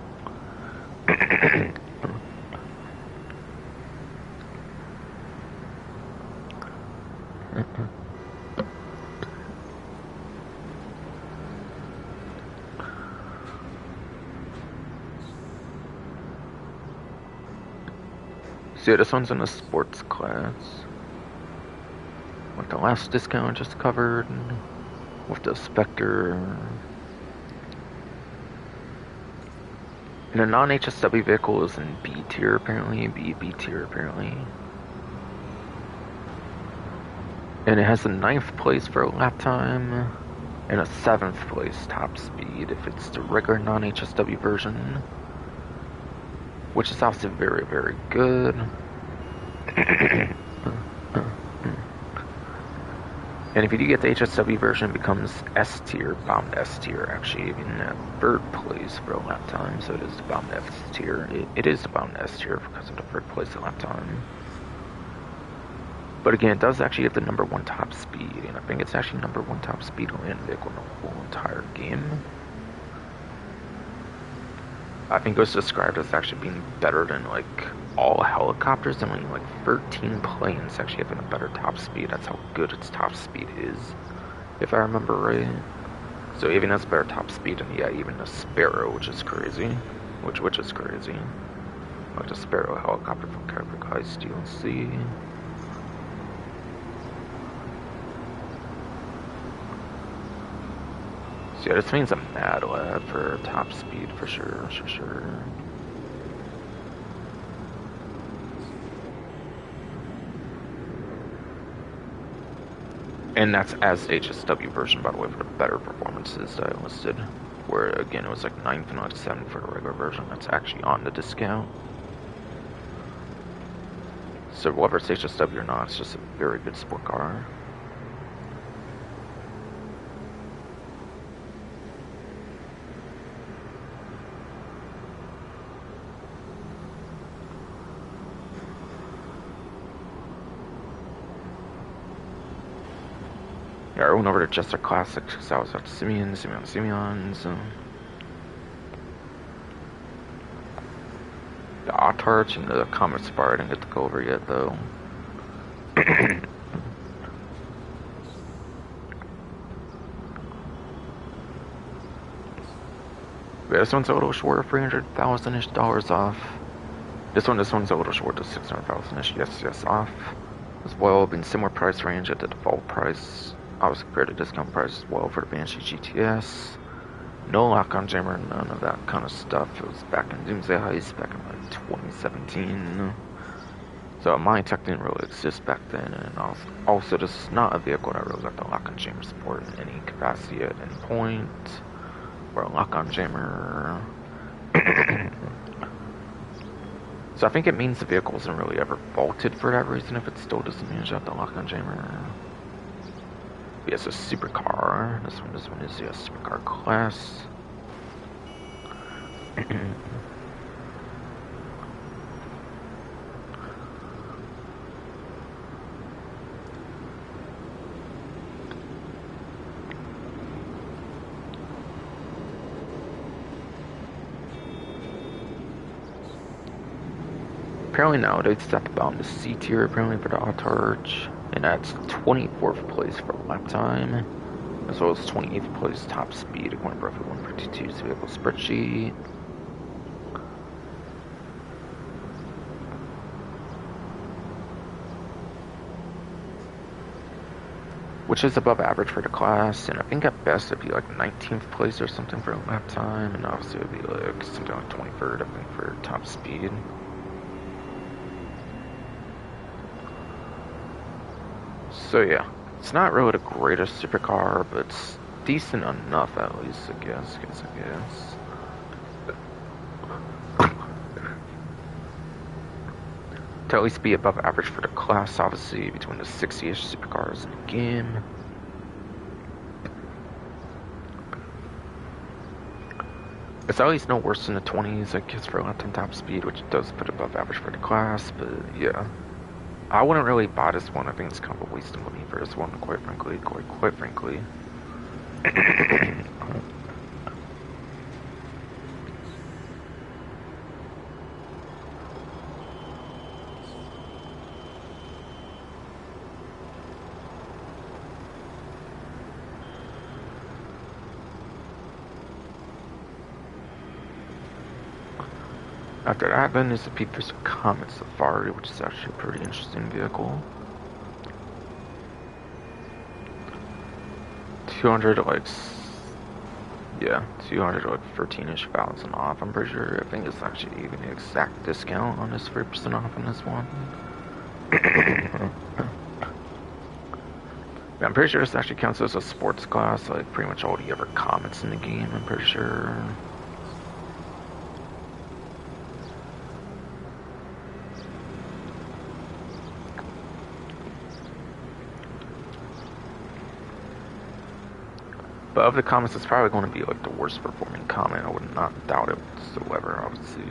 So yeah, this one's in a sports class. With the last discount just covered. With the Spectre. And a non-HSW vehicle is in B tier apparently. B tier apparently. And it has a 9th place for lap time. And a 7th place top speed if it's the regular non-HSW version. Which is also very, very good. And if you do get the HSW version, it becomes S tier, bound S tier, actually, even at 3rd place for a lap time, so it is the bound S tier. It is the bound S tier because of the 3rd place lap time. But again, it does actually get the #1 top speed, and I think it's actually #1 top speed land vehicle in the whole entire game. I think it was described as actually being better than like all helicopters, and only like 13 planes actually having a better top speed. That's how good its top speed is, if I remember right. So even has better top speed than even a Sparrow, which is crazy. Which is crazy. Like the Sparrow helicopter from Carpet Heist DLC. So yeah, this means a mad lab for top speed for sure. And that's as HSW version, by the way, for the better performances that I listed. Where again it was like 9th and not 7th for the regular version. That's actually on the discount. So whether it's HSW or not, it's just a very good sport car. Yeah, I went over to Jester Classics because I was at Simeon. So the Autarch and the Comet Spire I didn't get to go over yet, though. Yeah, this one's a little short of $300,000-ish off. This one's a little short of $600,000-ish, yes, off. As well, being similar price range at the default price. I was compared to discount price as well for the Banshee GTS. No lock-on jammer, none of that kind of stuff. It was back in Doomsday Heist, back in like 2017. So my tech didn't really exist back then, and also this is not a vehicle that really got the lock-on jammer support in any capacity at any point. Or a lock-on jammer. So I think it means the vehicle isn't really ever faulted for that reason if it still doesn't manage out the lock-on jammer. Yes, a supercar. This one is, yeah, supercar class. Apparently nowadays it's at the bottom of the C tier apparently for the Autarch, and that's 24th place for lap time, as well as 28th place top speed according to roughly 152's vehicle spreadsheet. Which is above average for the class, and I think at best it'd be like 19th place or something for lap time, and obviously it would be like something like 23rd, I think, for top speed. So yeah, it's not really the greatest supercar, but it's decent enough at least, I guess. To at least be above average for the class, obviously, between the 60-ish supercars in the game. It's at least no worse than the 20s, I guess, for lap time top speed, which does put above average for the class, but yeah. I wouldn't really buy this one. I think it's kind of a waste of money for this one, quite frankly. Quite frankly. After that, then is the Peepers Comet Safari, which is actually a pretty interesting vehicle. 200 like 13-ish thousand off. I'm pretty sure. I think it's actually even the exact discount on this 3% off on this one. Yeah, I'm pretty sure this actually counts as a sports class, like pretty much all the other Comets in the game. I'm pretty sure. But of the Comets, it's probably going to be like the worst performing Comet. I would not doubt it whatsoever, obviously.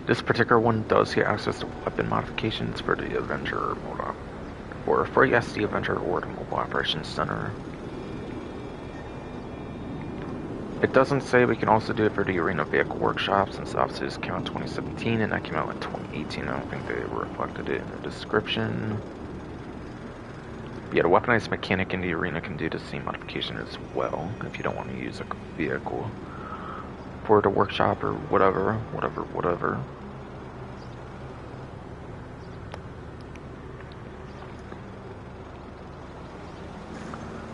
This particular one does get access to weapon modifications for the Avenger mode, or for yes, the Avenger or the Mobile Operations Center. It doesn't say we can also do it for the Arena Vehicle Workshop, since obviously this came out in 2017 and that came out in 2018. I don't think they reflected it in the description. Yeah, the weaponized mechanic in the arena can do the same modification as well, if you don't want to use a vehicle for the workshop or whatever.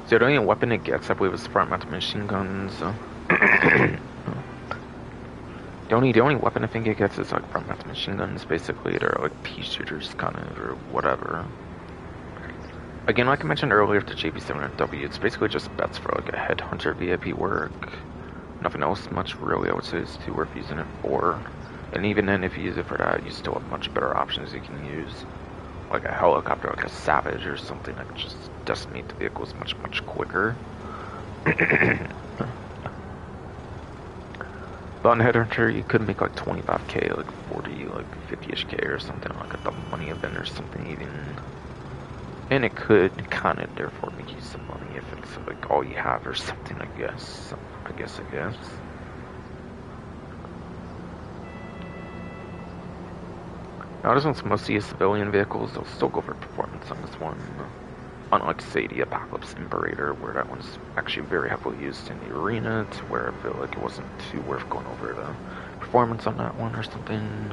So the only weapon it gets, I believe, is front-mounted machine guns. The only weapon I think it gets is like front-mounted machine guns, basically. They're like pea shooters, kind of, or whatever. Again, like I mentioned earlier with the JB7W, it's basically just bets for like a headhunter VIP work. Nothing else much really, I would say, is too worth using it for. And even then, if you use it for that, you still have much better options you can use. Like a helicopter, like a Savage or something that can just decimate the vehicles much quicker. But on Headhunter, you could make like 25k, like 40, like 50-ish k or something, like at the money event or something even. And it could kind of therefore make you some money if it's like all you have or something, I guess. Now this one's mostly a civilian vehicles, they'll still go for performance on this one. Unlike, say, the Apocalypse Imperator, where that one's actually very heavily used in the arena, to where I feel like it wasn't too worth going over the performance on that one or something.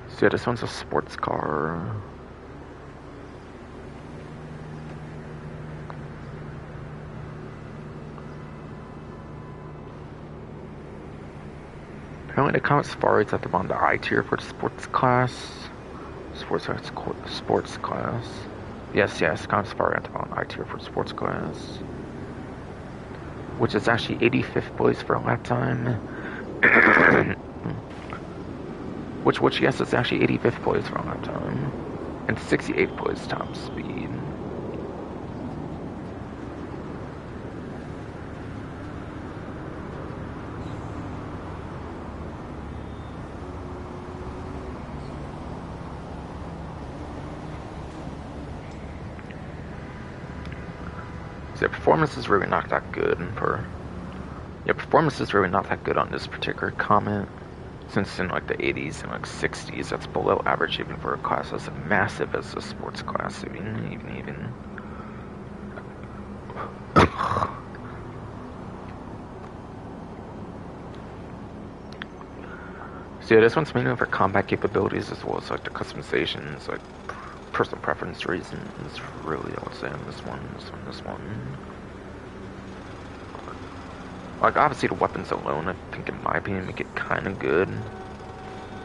So yeah, this one's a sports car. Apparently the Comet Safari is at the bottom of the I tier for the sports class. Yeah, Yes, kind of far at the bottom I tier for sports class, which is actually 85th place for lap time. which yes, it's actually 85th place for lap time, and 68th place top speed. So performance is really not that good performance is really not that good on this particular comment, since in like the 80s and like 60s, that's below average even for a class as massive as the sports class, even. So yeah, this one's mainly for combat capabilities as well as like the customizations, like personal preference reasons, really, I would say on this one. Like, obviously the weapons alone, I think in my opinion, make it kinda good,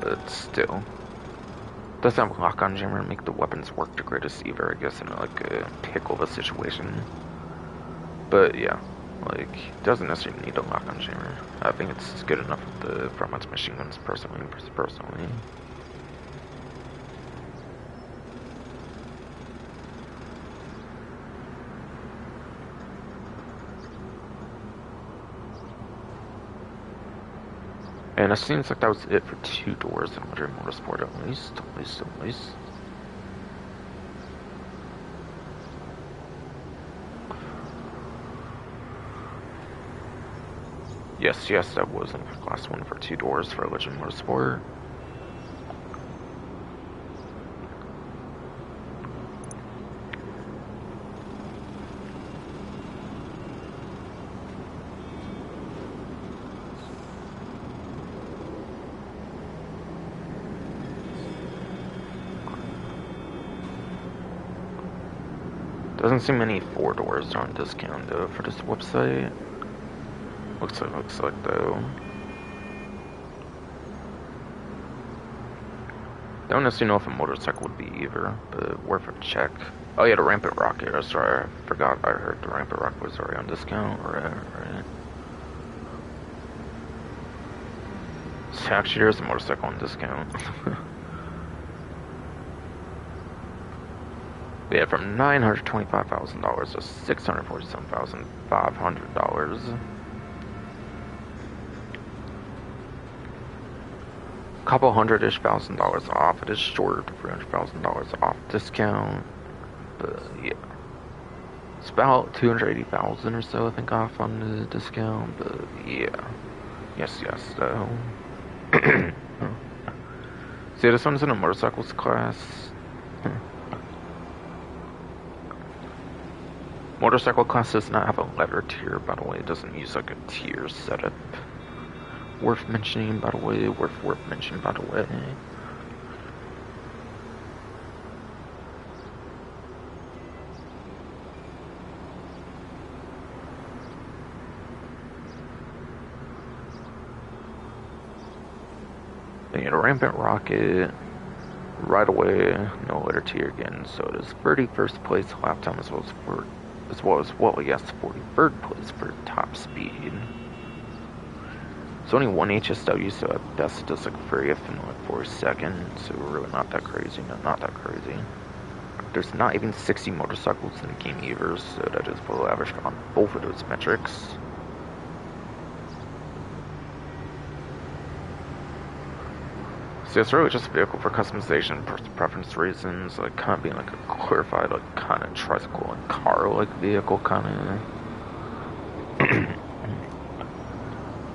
but still. Doesn't have lock-on jammer and make the weapons work the greatest either, I guess, in like a pickle of a situation. But yeah, like, doesn't necessarily need a lock-on jammer. I think it's good enough with the front machine guns personally. And it seems like that was it for 2 doors in Legendary Motorsport at least. Yes, that was in the last one for 2 doors for Legend Motorsport. Doesn't seem any 4 doors are on discount though for this website. Looks like though. Don't necessarily know if a motorcycle would be either, but worth a check. Oh yeah, the Rampant Rocket. Oh, sorry, I forgot. I heard the Rampant Rocket was already on discount. Right. So actually, there's a motorcycle on discount. Yeah, from $925,000 to $647,500. Couple hundred-ish $1,000 off. It is short of $300,000 off discount, but yeah, it's about $280,000 or so I think off on the discount. But yeah, yes though. See, this one's in a motorcycles class. Motorcycle class does not have a letter tier, by the way. It doesn't use like a tier setup. Worth mentioning, by the way. Then you had a Rampant Rocket. Right away, no letter tier again. So it is 31st place lap time as well as 43rd place for top speed. It's only 1 HSW, so at best it does like 30th and like 42nd, so really not that crazy. There's not even 60 motorcycles in the game either, so that is below average on both of those metrics. So it's really just a vehicle for customization, preference reasons, like kind of being like a glorified, like kind of tricycle and car-like vehicle, kind of.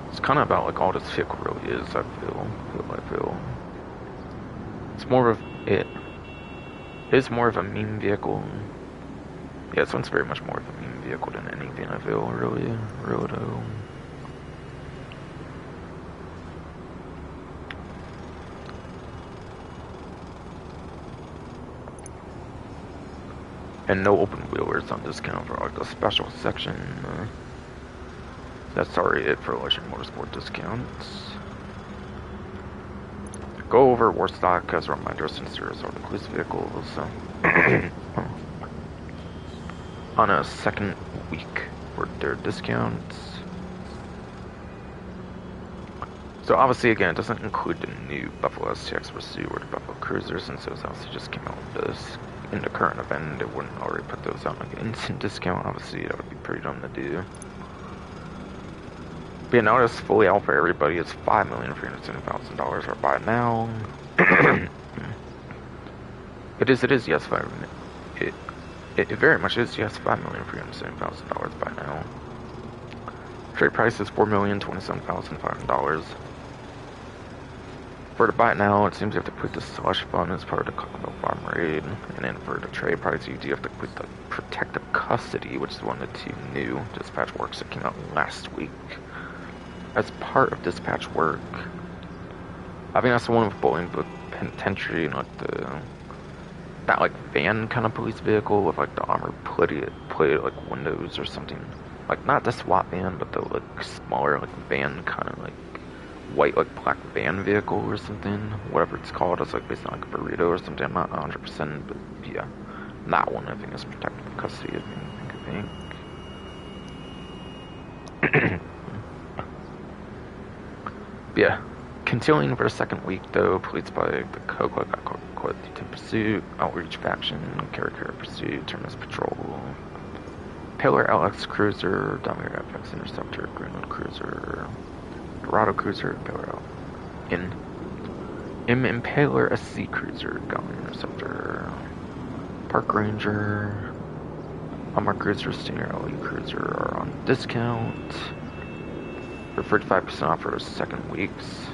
It's kind of about like all this vehicle really is. I feel. It's more of it. It's more of a meme vehicle. Yeah, this one's very much more of a meme vehicle than anything. I feel really though. And no open wheelers on discount for like the special section. That's already it for Legend Motorsport discounts. Go over war stock as a reminder since there is all inclusive vehicles. So. on a second week for their discounts. So obviously, again, it doesn't include the new Buffalo STX Pursuit or the Buffalo Cruiser, since those obviously just came out with this in the current event. They wouldn't already put those out like an instant discount. Obviously, that would be pretty dumb to do. But yeah, now it's fully out for everybody. It's $5,370,000 or buy it now. It is, yes, it very much is, yes, $5,370,000 by now. Trade price is $4,027,500. For the buy it now, it seems you have to put the slush fund as part of the Cocktail Farm raid, and then for the trade price, you do have to put the protective custody, which is one of the two new dispatch works that came out last week, as part of dispatch work. I think that's the one with Bolingbrook Penitentiary and like that like van kind of police vehicle with like the armor plated like windows or something. Like not the SWAT van, but the like smaller like van kind of like white like black van vehicle or something. Whatever it's called. It's like based on like a burrito or something. I'm not 100%, but yeah, that one I think is protective custody. I think. Yeah. Continuing for a second week, though, police by the Coca got caught to pursuit, outreach faction, character pursuit, Terminus patrol, Pillar LX cruiser, Dominator FX interceptor, Greenland cruiser, Dorado cruiser, Pillar Impaler SC cruiser, Gauntlet interceptor, Park Ranger, Armor cruiser, Stinger LE cruiser are on discount for 35% off for second weeks.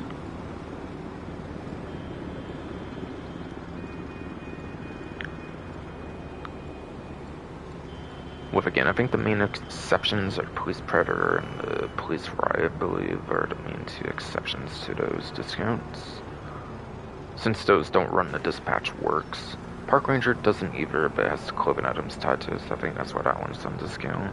With again, I think the main exceptions are Police Predator and the Police Riot, I believe, are the main two exceptions to those discounts. Since those don't run the dispatch works. Park Ranger doesn't either, but it has clothing items tied to it, so I think that's why that one's on discount.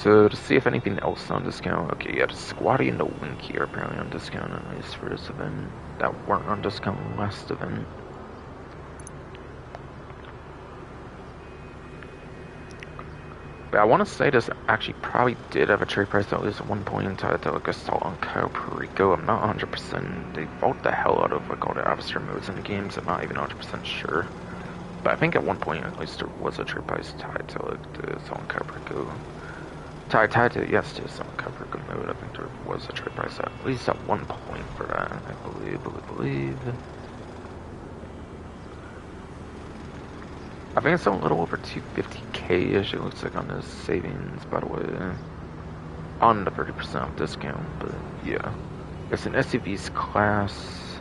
So, to see if anything else is on discount, okay, yeah, the Squatty and the Winky are apparently on discount, at least for this event, that weren't on discount last event. But I want to say this actually probably did have a trade price at least at one point tied to like Assault on Cayo Perico. I'm not 100%, they vault the hell out of like all the officer modes in the games, I'm not even 100% sure. But I think at one point at least there was a trade price tied to like the Assault on Cayo Perico. Tied to, yes, to some cover mode. I think there was a trade price at least at one point for that, I believe. I think it's a little over 250k-ish, it looks like, on this savings, by the way. On the 30% discount, but yeah. It's an SUV's class.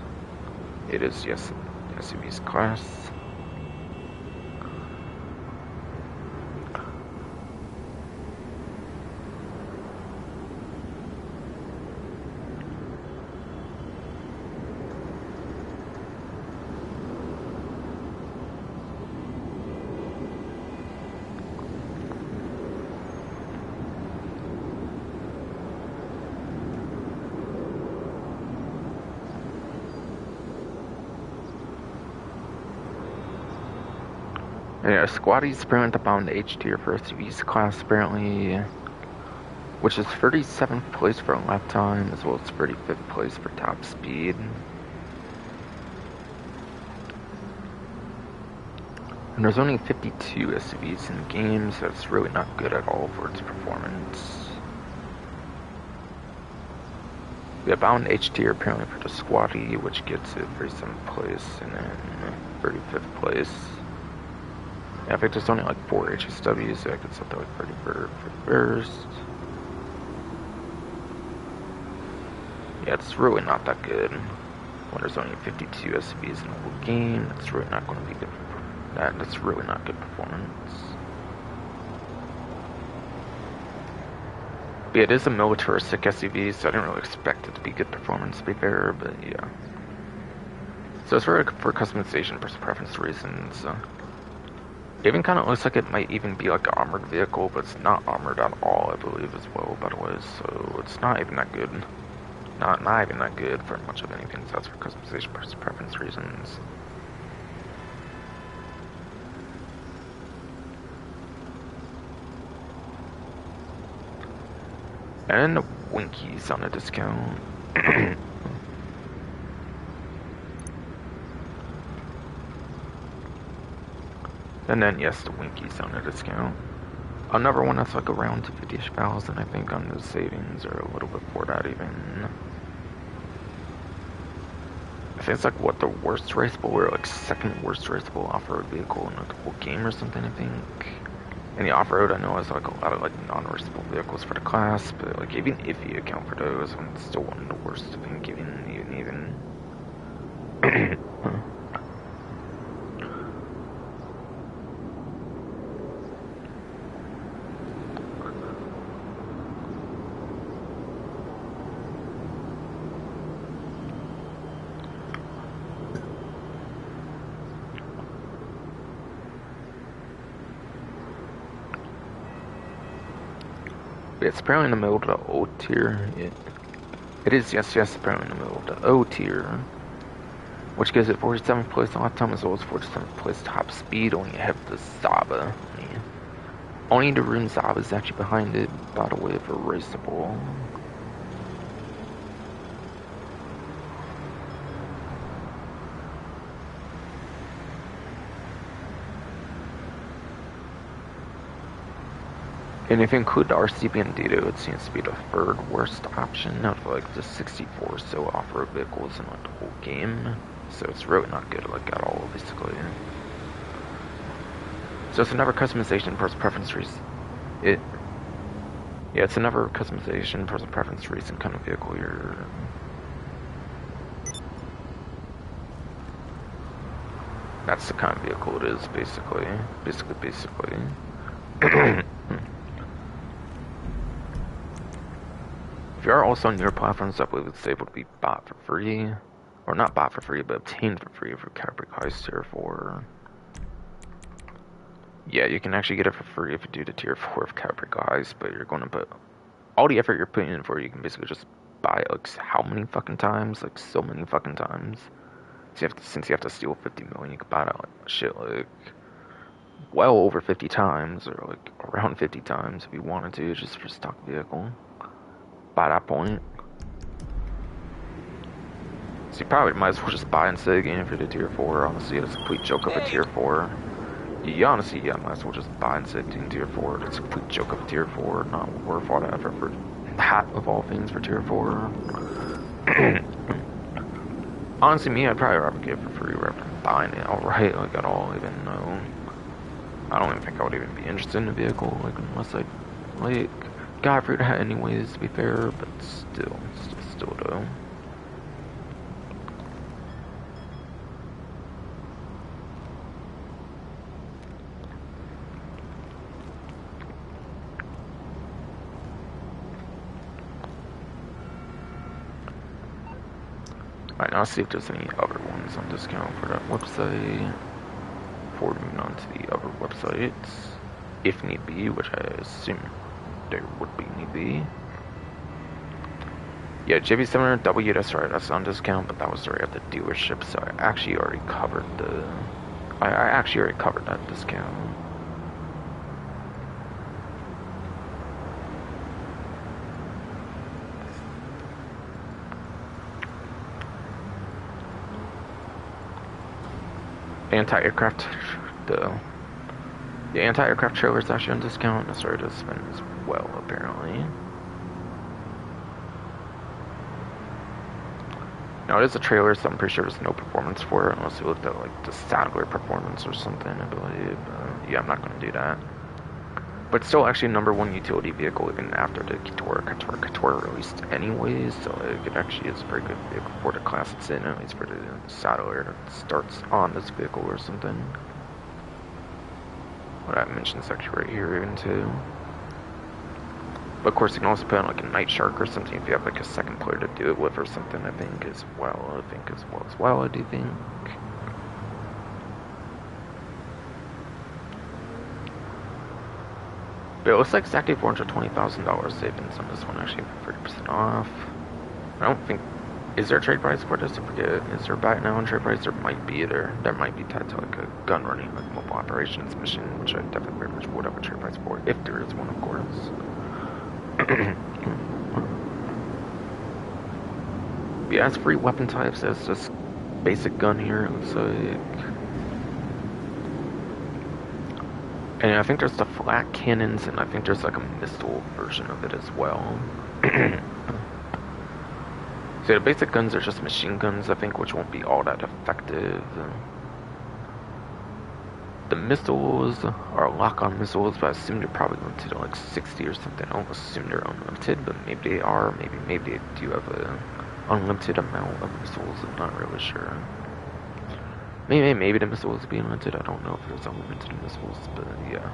It is, yes, SUV's class. Yeah, Squatty's apparently bound to H tier for SUV's class, apparently, which is 37th place for lap time, as well as 35th place for top speed. And there's only 52 SUVs in the game, so it's really not good at all for its performance. We have bound H tier apparently for the Squatty, which gets it 37th place, and then 35th place. Yeah, I think there's only like 4 HSWs, so I could set that like 31st. Yeah, it's really not that good. When there's only 52 SUVs in the whole game, that's really not going to be good. That's really not good performance. But yeah, it is a militaristic SUV, so I didn't really expect it to be good performance, to be fair, but yeah. So it's for customization versus preference reasons. It even kind of looks like it might even be like an armored vehicle, but it's not armored at all, I believe, as well, by the way, so it's not even that good. Not even that good for much of anything, so that's for customization preference reasons. And the Winkies on a discount. And then, yes, the Winkies on a discount. Another one that's like around 250,000, I think, on the savings, or a little bit before that even. I think it's like, what, the worst raceable, or like second worst raceable off-road vehicle in like the whole game or something, I think. In the off-road, I know it's like a lot of like non-raceable vehicles for the class, but like even if you account for those, it's still one of the worst, I think, even. It's apparently in the middle of the O tier. It is, yes, apparently in the middle of the O tier. Which gives it 47th place lifetime as well as 47th place top speed. Only have the Zaba. Yeah. Only the Rune Zaba is actually behind it, by the way, for raceable. And if you include the RCB and Dito, it seems to be the third worst option out of like the 64 so off-road vehicles in like the whole game. So it's really not good like at all, basically. So it's another customization person preference reason. It's another customization person preference reason kind of vehicle here. That's the kind of vehicle it is, basically. Basically. If you are also on your platforms, I believe it's able to be bought for free. Or not bought for free, but obtained for free for Capricorn Tier 4. Yeah, you can actually get it for free if you do the Tier 4 of Capricorn, but you're going to put all the effort you're putting in for it, you can basically just buy it like how many fucking times? Like so many fucking times. So since you have to steal 50 million, you can buy it like shit like well over 50 times, or like around 50 times if you wanted to, just for stock vehicle. By that point. So you probably might as well just buy instead of getting it for the Tier 4. Honestly, it's a complete joke of a Tier 4. You honestly, might as well just buy instead of doing Tier 4. It's a complete joke of a Tier 4. Not worth all the effort for that, of all things, for Tier 4. Honestly, me, I'd probably rather get it for free rather than buying it outright, like at all, even though I don't even think I would even be interested in the vehicle, like unless I, like, got for that anyways, to be fair, but still though. Alright, now let's see if there's any other ones on discount for that website. Before moving on to the other websites, if need be, which I assume there would be need be. Yeah, JB700W, that's right, that's on discount, but that was already at the dealership, so I actually already covered that discount. Anti-aircraft, the anti-aircraft trailer is actually on discount. That's already to spend as well, apparently. Now it is a trailer, so I'm pretty sure there's no performance for it, unless you looked at like the satellite performance or something, I believe. Yeah, I'm not going to do that. But still actually #1 utility vehicle even after the Couture released anyways, so it actually is a very good vehicle for the class it's in, at least for the satellite that starts on this vehicle or something. What I mentioned is actually right here even too. But of course you can also put on like a Night Shark or something if you have like a second player to do it with or something, I think as well, I do think. But it looks like exactly $420,000 savings on this one, actually, 30% off. I don't think... Is there a trade price for this? I forget. Is there a buy it now on trade price? There might be. There might be tied to like a gun running, like mobile operations machine, which I definitely very much would have a trade price for, if there is one, of course. Yeah, it's free weapon types. It's just basic gun here. It looks like. And I think there's the flat cannons, and I think there's like a missile version of it as well. So the basic guns are just machine guns, I think, which won't be all that effective. The missiles are lock-on missiles, but I assume they're probably limited to like 60 or something. I don't assume they're unlimited, but maybe they are. Maybe they do have an unlimited amount of missiles. I'm not really sure. Maybe the missiles will be unlimited. I don't know if there's unlimited missiles, but yeah.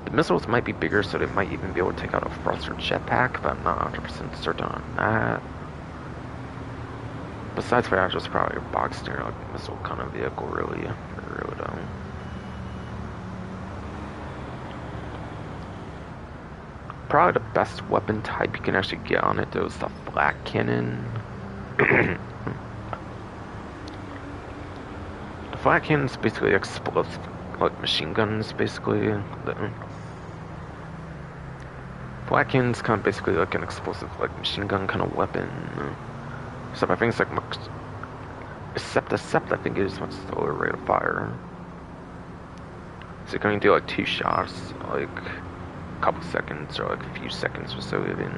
The missiles might be bigger, so they might even be able to take out a thruster jetpack, but I'm not 100% certain on that. Besides that, just probably a box standard like missile kind of vehicle, really. I really don't. Probably the best weapon type you can actually get on it, though, is the flat cannon. The flat cannon's basically explosive, like machine guns, basically. The flat cannon's kind of basically like an explosive, like machine gun kind of weapon. Except I think it's like much. Except I think it is much slower rate of fire. So you can only do like 2 shots, like a couple seconds or like a few seconds or so even.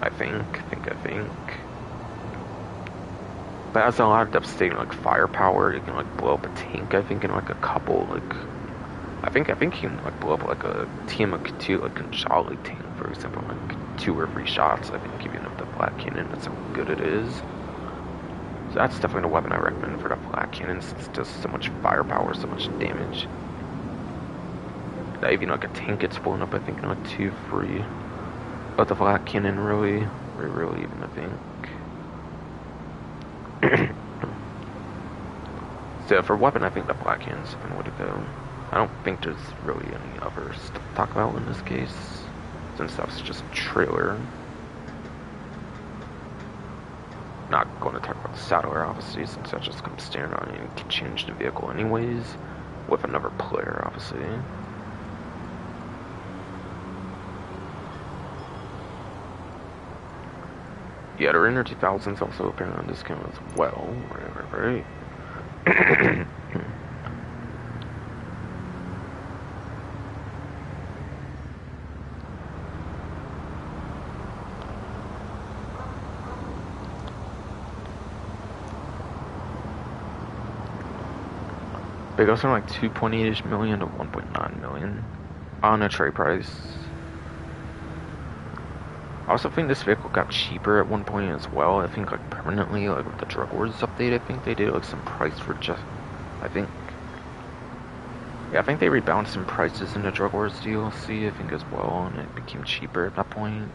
I think. But it has a lot of devastating like firepower. You can like blow up a tank, I think, in like a couple like I think you can like blow up like a TMQ2 like a Jolly tank, for example, like 2 or 3 shots, I think, even with the flat cannon. That's how good it is. So that's definitely the weapon I recommend for the flat cannon, since it does so much firepower, so much damage. That even like a tank gets blown up, I think, in like 2 free. But the flat cannon really even, I think. So for weapon, I think the flat cannon's the way to go. I don't think there's really any others to talk about in this case, since that's just a trailer. Not going to talk about the saddler, obviously, since that just comes standard on it and can change the vehicle anyways, with another player, obviously. Yeah, the Rainer 2000's also apparently on discount as well, right? It goes from like 2.8 million to 1.9 million on a trade price. I also think this vehicle got cheaper at one point as well. I think like permanently, like with the Drug Wars update, I think they did like some price for just, I think they rebalanced some prices in the Drug Wars DLC, I think, as well, and it became cheaper at that point.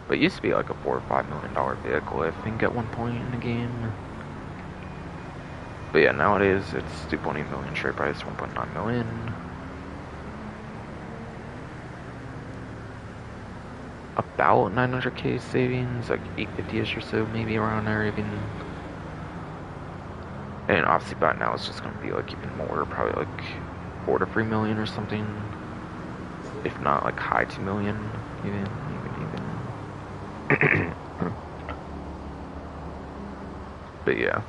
But it used to be like a $4 or $5 million vehicle, I think, at one point in the game. But yeah, nowadays it's 2.8 million trade price, 1.9 million. About 900k savings, like 850ish or so, maybe around there even. And obviously by now it's just gonna be like even more, probably like 4 to 3 million or something. If not like high 2 million, even. But yeah.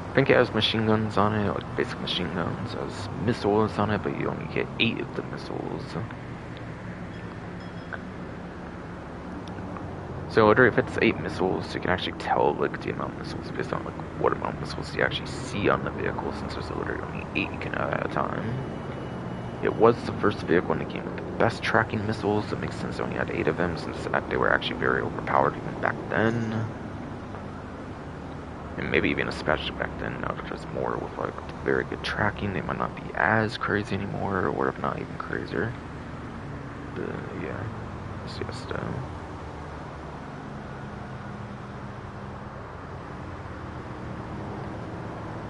I think it has machine guns on it, like basic machine guns. It has missiles on it, but you only get 8 of the missiles. So literally, if it's 8 missiles, you can actually tell like the amount of missiles based on like what amount of missiles you actually see on the vehicle, since there's literally only 8 you can have at a time. It was the first vehicle in the game with the best tracking missiles. It makes sense they only had 8 of them, since they were actually very overpowered even back then. And maybe even especially back then, now that there's more with like very good tracking, they might not be as crazy anymore, or if not even crazier. But yeah, it's just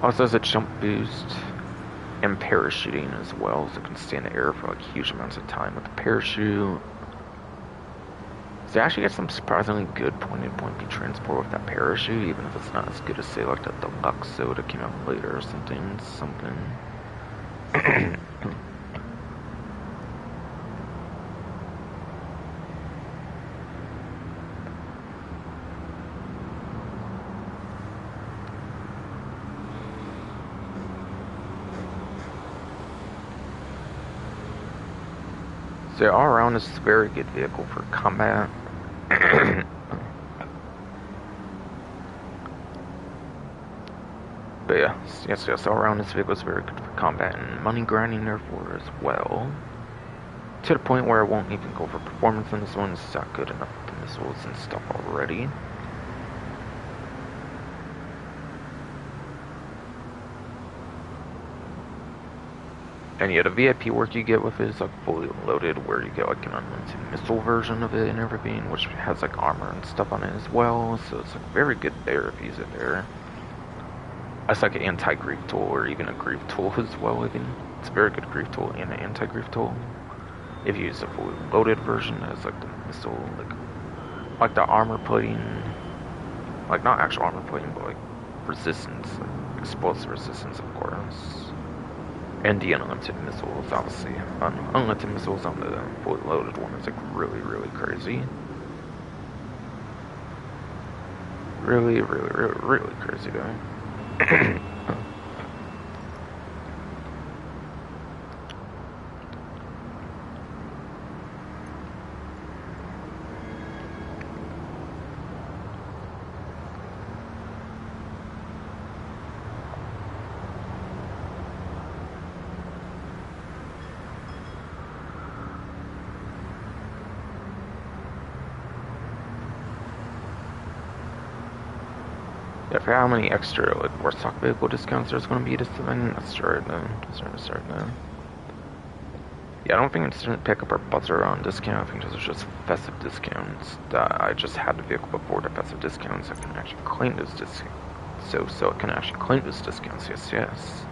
Also has a jump boost and parachuting as well, so it can stay in the air for like huge amounts of time with the parachute. So you actually get some surprisingly good point-to-point transport with that parachute, even if it's not as good as, say, like the deluxe soda came out later or something. So all around, this is a very good vehicle for combat. But yeah, yes, all around, this vehicle is very good for combat and money grinding, therefore, as well. To the point where I won't even go for performance on this one. It's not good enough with the missiles and stuff already. And yeah, the VIP work you get with it is like fully loaded, where you get like an unlimited missile version of it and everything, which has like armor and stuff on it as well. So it's like very good there if you use it there. It's like an anti-grief tool or even a grief tool as well. I think it's a very good grief tool and an anti-grief tool. If you use a fully loaded version, as like the missile, like the armor plating, like not actual armor plating, but like resistance, like explosive resistance, of course. And the unlimited missiles, obviously. Unlimited missiles on the fully loaded one is like really, really crazy. Really, really, really, really crazy though. Yeah, I forgot how many extra like Warstock vehicle discounts there's going to be this thing. Let's start now. Yeah, I don't think it's instant pickup or buzzer on discount. I think those are just festive discounts. I just had the vehicle before the festive discounts. I can actually claim those discounts. So I can actually claim those discounts. Yes.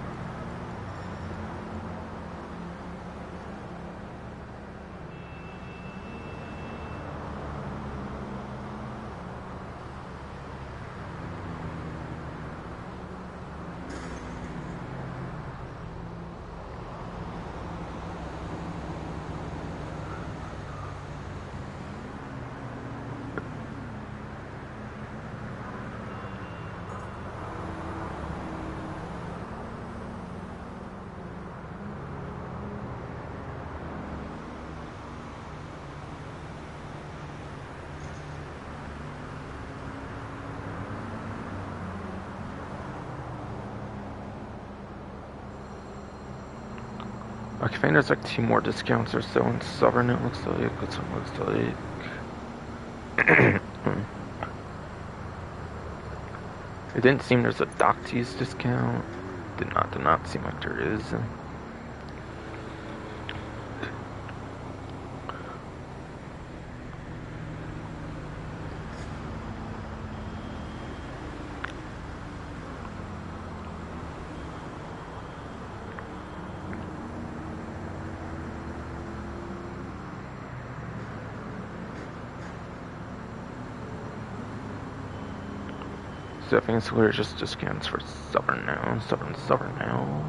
Okay, I think there's like 2 more discounts or so in Southern, it looks like. It didn't seem there's a Docties discount. Did not seem like there is. So I think it's we're just discounts for Southern now. Southern now.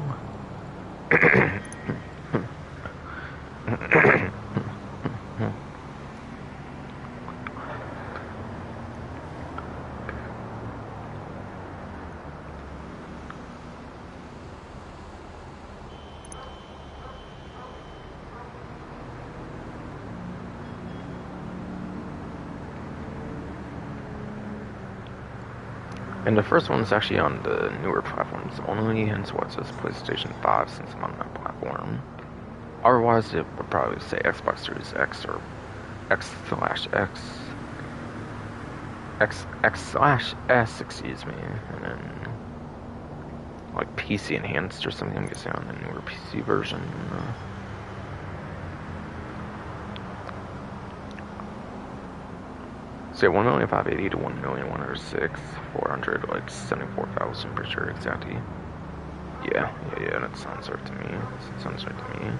And the first one is actually on the newer platforms only, hence why it says PlayStation 5 since I'm on that platform. Otherwise, it would probably say Xbox Series X or X/X. X/S, excuse me, and then like PC enhanced or something, I'm guessing on the newer PC version. So 1,580,000 to 1,106,400, like 74,000 per sure exactly. Yeah, that sounds right to me. That sounds right to me.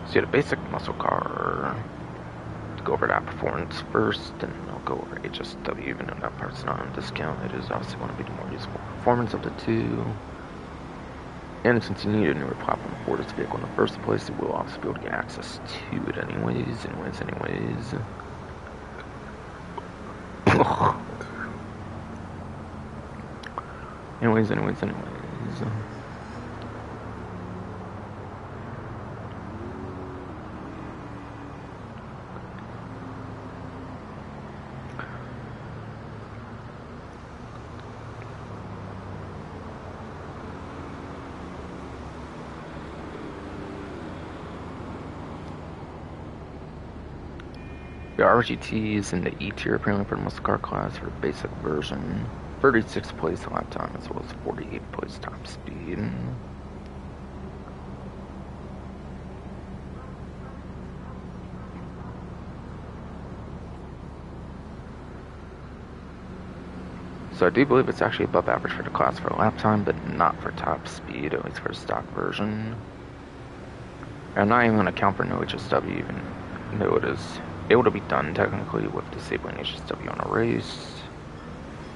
So yeah, the basic muscle car. Go over that performance first, and I'll go over HSW, even though that part's not on discount. It is obviously going to be the more useful performance of the two. And since you need a newer platform for this vehicle in the first place, you will also be able to get access to it anyways. anyways. The RGT is in the E tier, apparently for the muscle car class for the basic version. 36 place lap time as well as 48 place top speed. So I do believe it's actually above average for the class for lap time, but not for top speed, at least for the stock version. I'm not even going to count for no HSW, even though it is able to be done technically with disabling HSW on a race,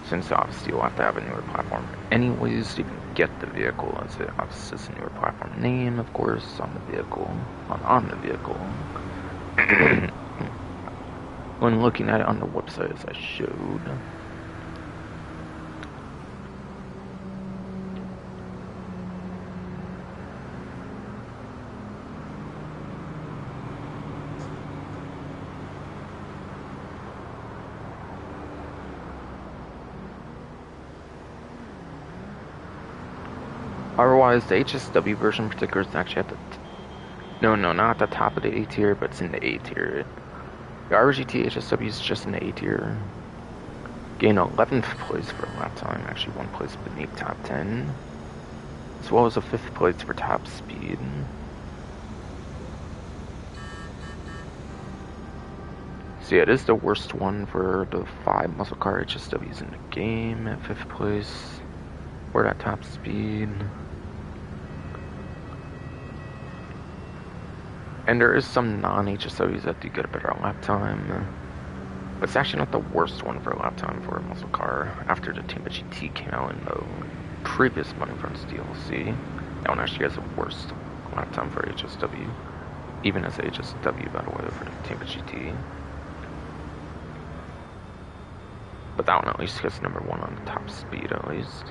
since obviously you'll have to have a newer platform anyways to even get the vehicle, as it obviously is a newer platform name, of course, on the vehicle. When looking at it on the website, as I showed. Otherwise, the HSW version in particular is actually at the... No, not at the top of the A tier, but it's in the A tier. The RGT HSW is just in the A tier. Gain 11th place for lap time, actually 1 place beneath top 10. As well as a 5th place for top speed. So yeah, it is the worst one for the 5 muscle car HSWs in the game at 5th place for that top speed. And there is some non-HSWs that do get a better lap time. But it's actually not the worst one for a lap time for a muscle car after the Tampa GT came out in the previous Money Fronts DLC. That one actually has the worst lap time for HSW. Even as HSW, by the way, for the Tampa GT. But that one at least gets number 1 on the top speed at least.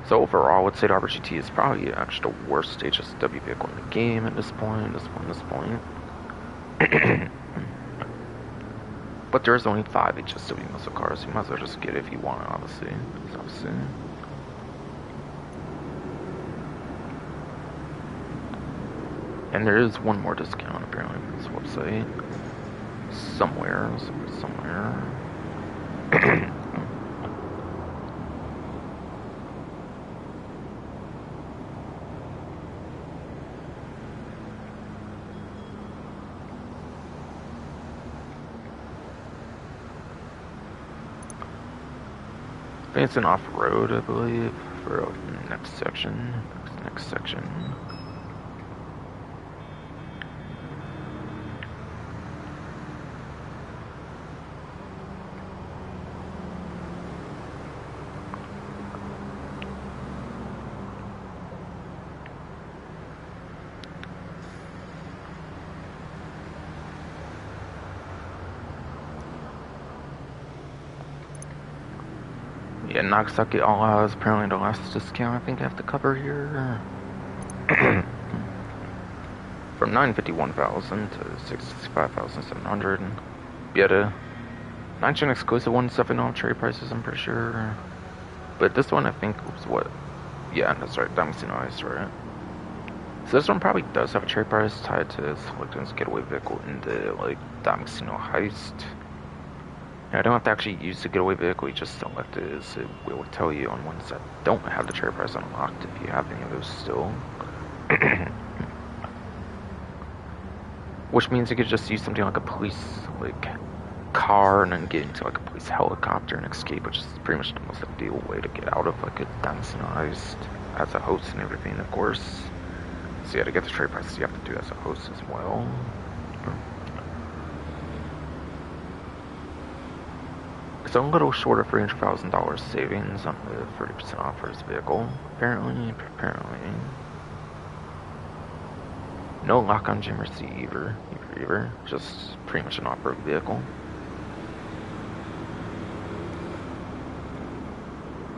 So overall, I would say the RGT is probably actually the worst HSW vehicle in the game at this point. But there's only 5 HSW muscle cars, so you might as well just get it if you want it, obviously. And there is one more discount apparently on this website. Somewhere. I think it's an off-road, I believe, for the next section. Yeah, Nagasaki All is apparently the last discount I think I have to cover here. From 951,000 to 65,700. Yeah, the 9-gen exclusive one, stuffing all trade prices, I'm pretty sure. But this one I think was what? Yeah, that's right, Diamond Ice, right? So this one probably does have a trade price tied to selecting this getaway vehicle in the like Diamond Heist. I don't have to actually use the getaway vehicle, you just select it, as it will tell you on ones that don't have the trade price unlocked if you have any of those still. Which means you could just use something like a police, like car and then get into like a police helicopter and escape, which is pretty much the most ideal way to get out of like a dancing heist as a host and everything, of course. So yeah, to get the trade prices, you have to do as a host as well. It's a little short of $300,000 savings on the 30% off for his vehicle. Apparently. No lock on Jim or C either. Just pretty much an off-road vehicle.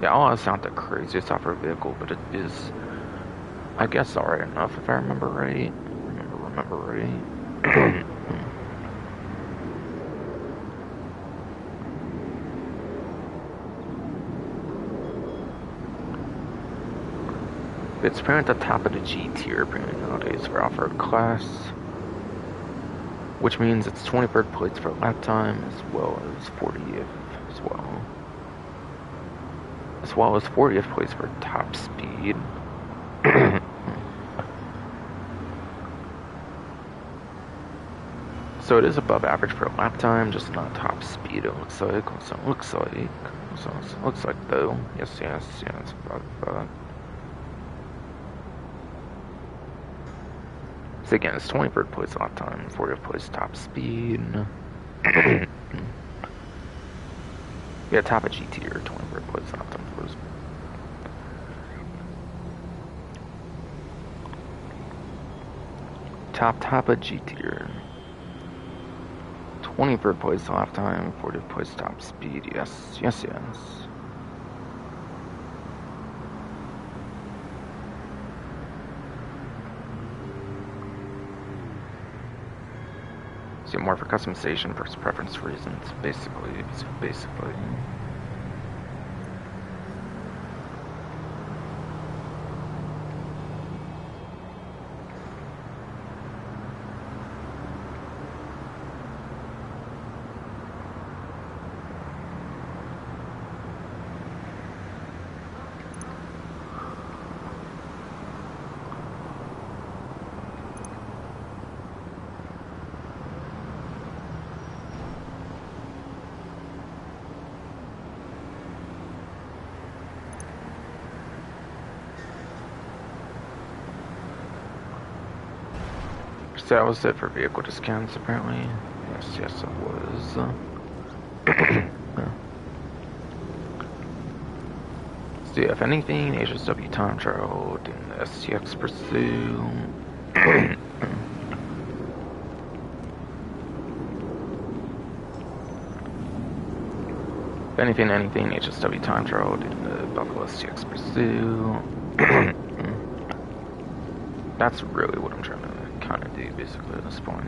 Yeah, all that's not the craziest off-road vehicle, but it is, I guess, alright enough if I remember right. Remember right. It's apparently at the top of the G tier apparently nowadays for off-road class, which means it's 23rd place for lap time as well as 40th as well as 40th place for top speed. So it is above average for lap time, just not top speed. It looks like though. Yes, above. So again, it's 23rd place lap time, 40th place top speed. Yeah, top of G tier, 23rd place lap time first. Top of G tier. 23rd place lap time, 40th place top speed. Yes. So more for customization versus preference reasons, basically. So that was it for vehicle discounts, apparently. Yes, it was. So yeah, if anything, HSW time trial, doing the STX pursue. If anything, HSW time trial, doing the Buffalo STX pursue. That's really what I'm trying to kind of do, basically, at this point.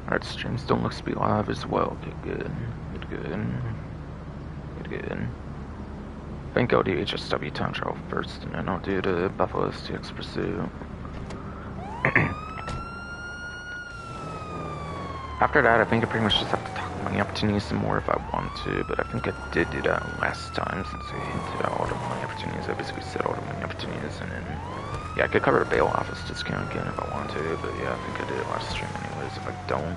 Alright, stream still looks to be live as well. Good. I think I'll do HSW time trial first, and then I'll do the Buffalo STX pursuit. After that, I think I pretty much just have to talk money opportunities some more if I want to, but I think I did do that last time since I hinted out all the money opportunities. I basically said all the money opportunities, and then, yeah, I could cover the bail office discount again if I want to, but yeah, I think I did it last stream anyways if I don't.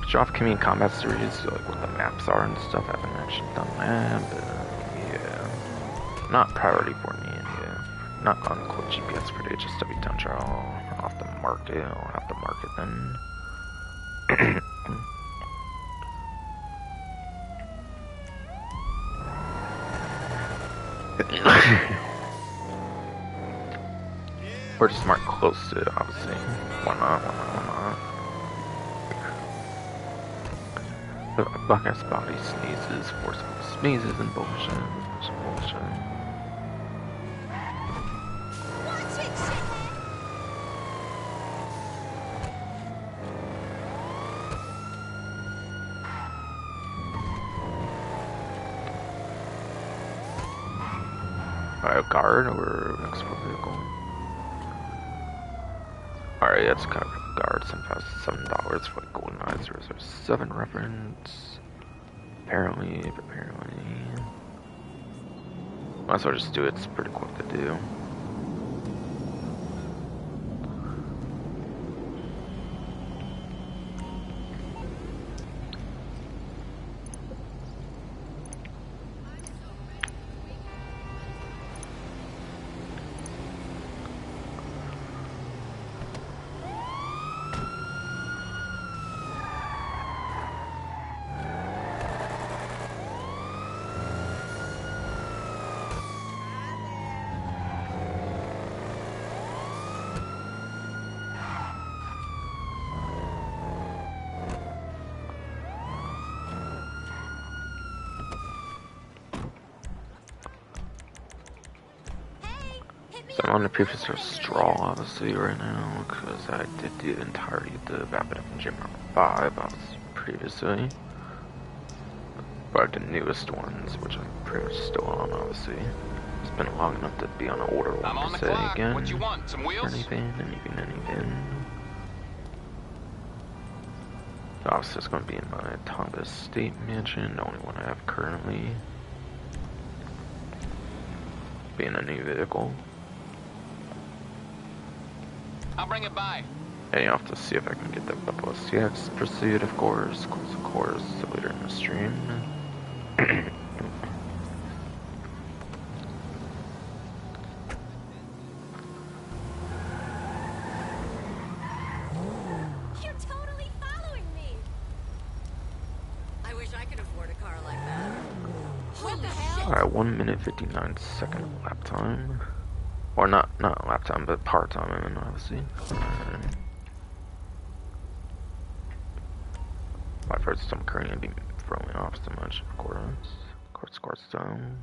Show off Community Combat Series, so like what the maps are and stuff. I haven't actually done that, but yeah. Not priority for me, yeah. Not on code GPS for the HSW time trial. I'll have to mark it, then. Or just mark close to it, obviously. Why not? Buckeyes body sneezes, forceful sneezes, and bullshit. guard or export vehicle? Alright, that's kind of a guard. $7,007 for the Golden Eye 007 reference. Apparently. Might as well just do it, it's pretty quick to do. So I'm on the previous straw, obviously, right now, because I did the entirety of the Vapid Gym number 5, obviously, previously. But the newest ones, which I'm pretty much still on, obviously. It's been long enough to be on an older one, I'm per se, again. What you want? Some wheels? Anything. So obviously, it's going to be in my Tonga State Mansion, the only one I have currently. Being a new vehicle. I'll bring it by. And you have to see if I can get the Buffalo CX Pursuit, of course, later in the stream. You're totally following me. I wish I could afford a car like that. What the hell? Alright, 1 minute 59-second lap time. Or not lap time, but power time, I mean, obviously. My first time currently be throwing off so much, of course. Court stone.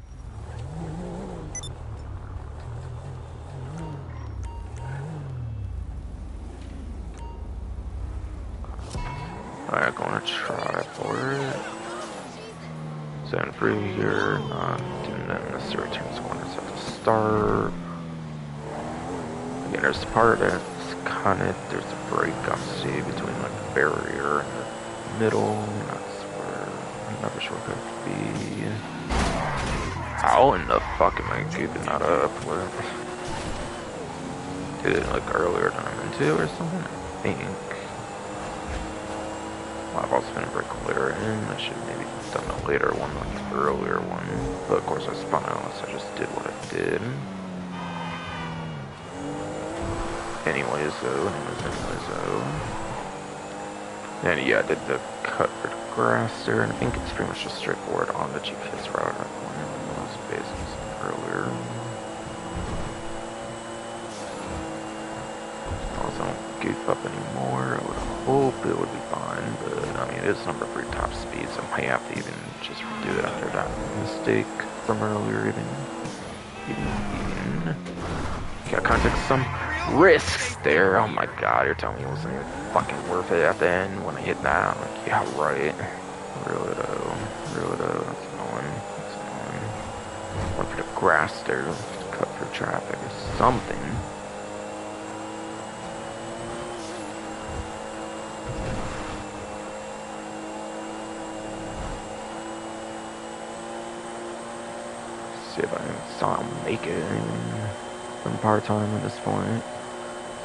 Alright, gonna try for it. 7-3 here, not doing that necessary turns corners at the start. Again, there's the part that's there's a break, obviously, between like the barrier and the middle. That's where another shortcut could be. How in the fuck am I keeping that up with? Did it like earlier than I'm into or something? I think. Well, I've also been very clear in. I should maybe have done a later one, like the earlier one. But of course I spun out, so I just did what I did. Anyways though. And yeah, I did the cut for the grass there, and I think it's pretty much just straightforward on the GPS route. I pointed on those bases earlier. Also don't goof up anymore. I would hope it would be fine, but I mean it is number 3 top speed, so I might have to even just redo it after that mistake from earlier even. Gotta contact some risks there. Oh my god, you're telling me it wasn't even fucking worth it at the end when I hit that. Like, yeah, right. Really though, that's annoying. One for the grass there, cut through traffic or something. See if I can somehow make it from part-time at this point.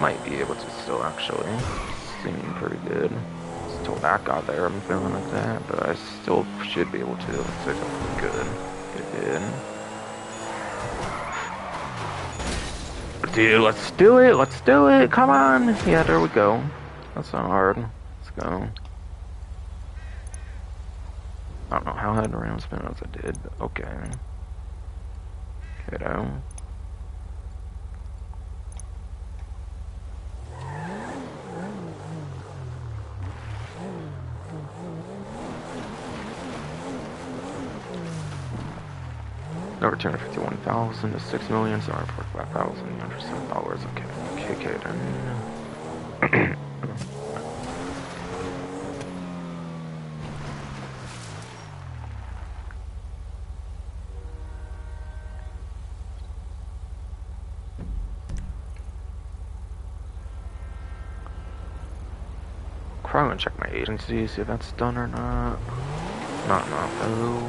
Might be able to still actually. Seeming pretty good. Still back out there, I'm feeling like that, but I still should be able to. Looks like I'm good. Dude, let's do it, come on! Yeah, there we go. That's not hard. Let's go. I don't know how I had around spin as I did, but okay. Kiddo. Over $251,000 to $6,745,907. Okay, then. probably gonna check my agency, see if that's done or not. Not enough, though.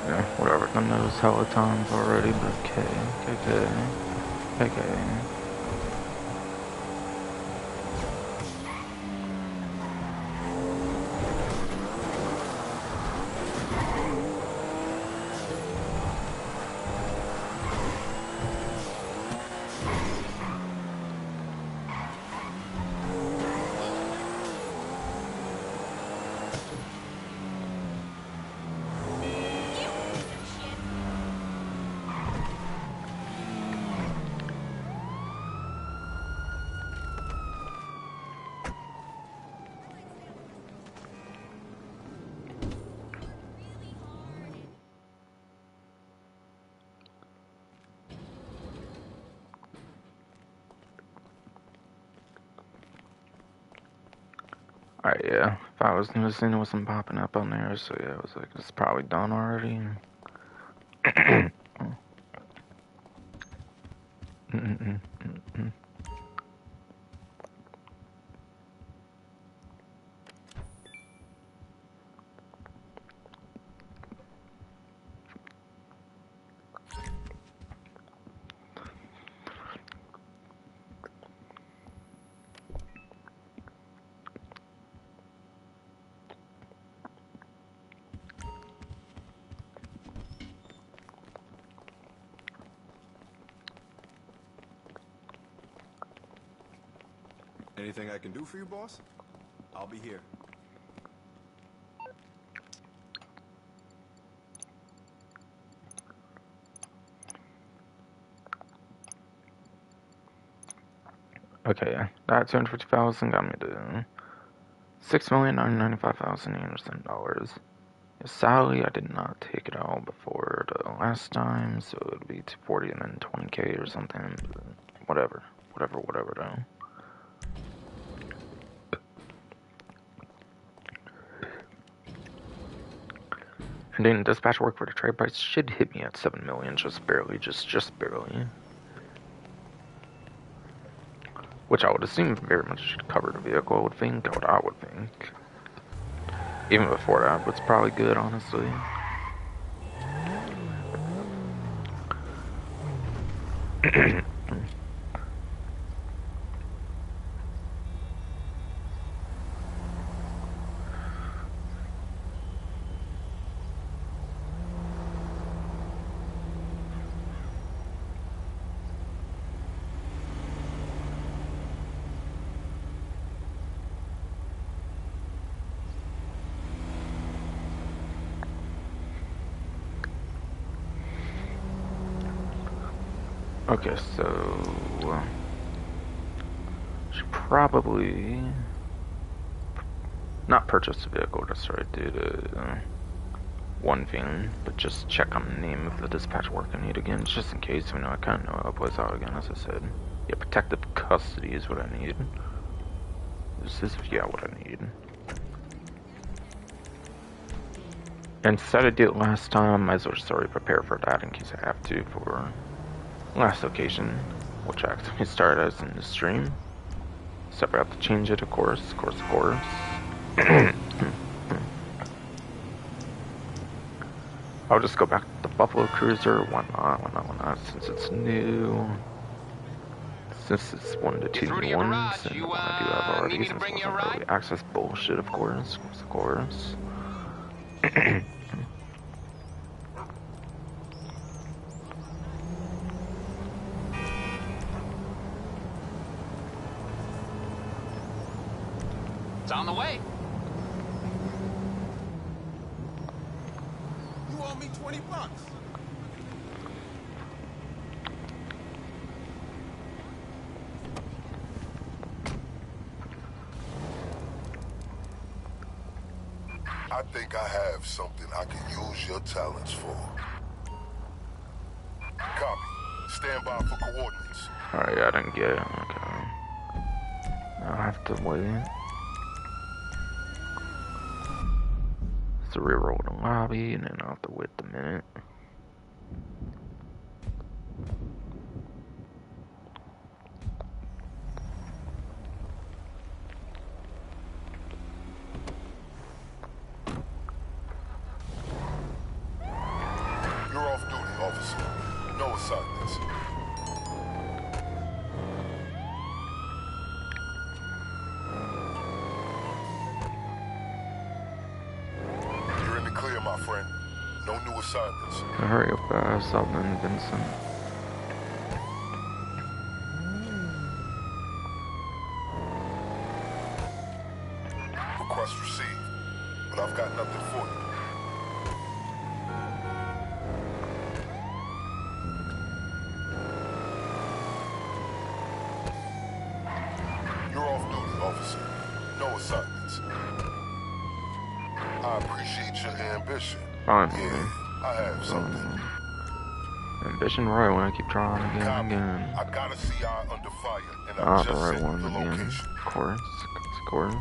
Yeah, whatever. Done those hella times already, but okay. Alright, yeah. If I was noticing there wasn't popping up on there, so yeah, I was like, it's probably done already. Anything I can do for you, boss? I'll be here. Okay, yeah. That 250,000 got me to $6,995,807. Salary, I did not take it out before the last time, so it would be 240 and then 20K or something. But whatever though. And then dispatch work for the trade price should hit me at 7 million, just barely. Which I would assume very much should cover the vehicle, I would think. Even before that, but it's probably good, honestly. Okay, so should probably not purchase the vehicle, just right, do the one thing, but just check on the name of the dispatch work I need again, just in case. I kind of know how it plays out again, as I said. Yeah, protective custody is what I need. This is, yeah, what I need. And instead I did it last time, I might as well just already prepare for that in case I have to for last location, which I actually started as in the stream. Except I have to change it, of course. I'll just go back to the Buffalo Cruiser. Why not? Since it's new. Since it's one of the two new ones, and the one I do have already, since it wasn't early access bullshit, of course. It's on the way. You owe me $20. I think I have something I can use your talents for. Copy. Stand by for coordinates. Alright, I didn't get it. Okay. I'll have to wait. So reroll the lobby, and then I'll have to wait a minute. You're off duty, officer. No assignments. You're in the clear, my friend. No new assignments. Hurry up, guys. I've been Vincent. Request received, but I've got nothing for you. You're off duty, officer. No assignments. I appreciate your ambition. Finally. Yeah, I have something. Ambition right when I keep trying again Copy. and again. I got a CI under fire, and I Not the just right sent one the again. location. Of course. Of course.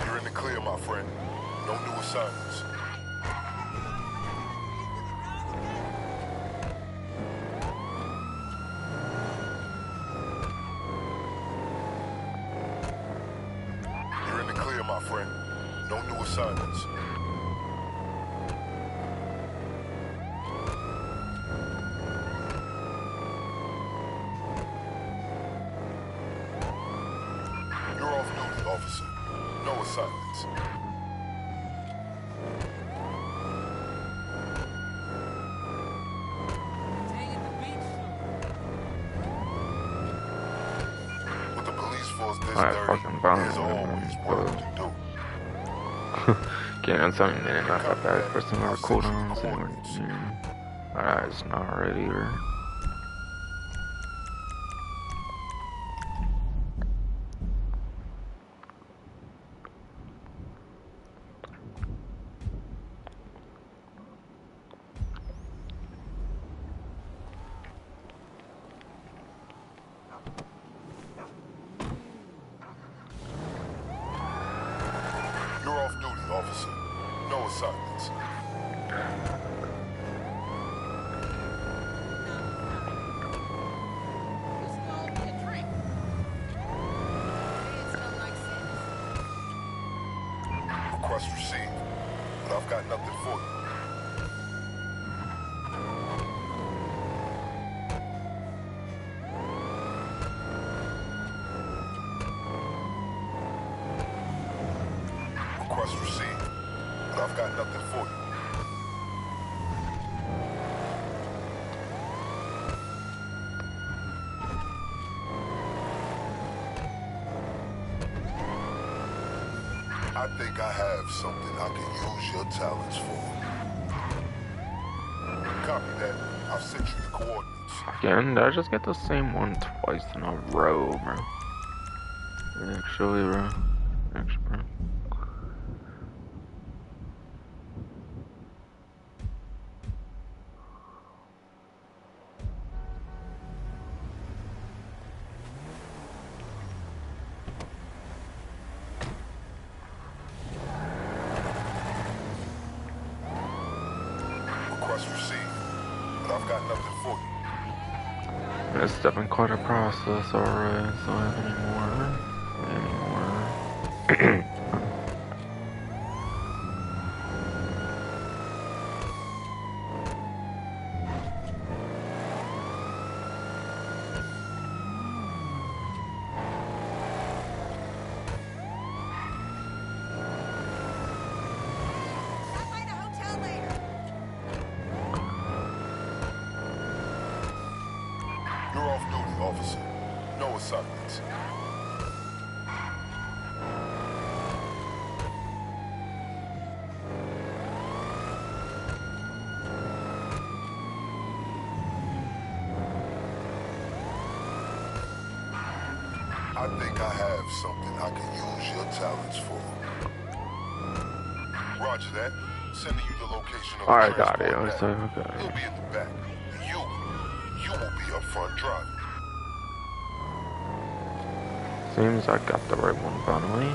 You're in the clear, my friend. No new assignments. You're in the clear, my friend. No new assignments. You're off duty, officer. No assignments. With the police force this Alright, dirty, fucking bound there's always work to do. Getting on something minute, not that bad. First time ever cooldowns. Alright, it's not ready either. You're off duty, officer. No assignments. Request received, but I've got nothing for you. Request received, but I've got nothing for you. I think I have something I can use your talents for. Copy that. I've sent you the coordinates. Again, did I just get the same one twice in a row, bro? Actually, bro. Actually, bro. Request received, but I've got nothing for you. It's definitely quite a process, alright, so anymore. You're off duty, officer. No assignments. I think I have something I can use your talents for. Roger that. Sending you the location of the Alright, got it. transport I was now. like, okay. He'll be in the back. You will be up front driving. Seems I got the right one finally.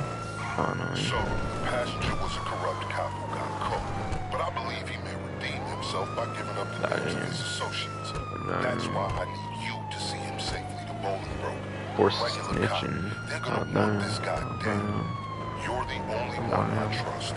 So, the passenger was a corrupt cop who got caught. But I believe he may redeem himself by giving up the names of his associates. That's why I need you to see him safely to Bolingbroke. For Regular cop, snitching. they're gonna want this guy dead. You're the only one I trust.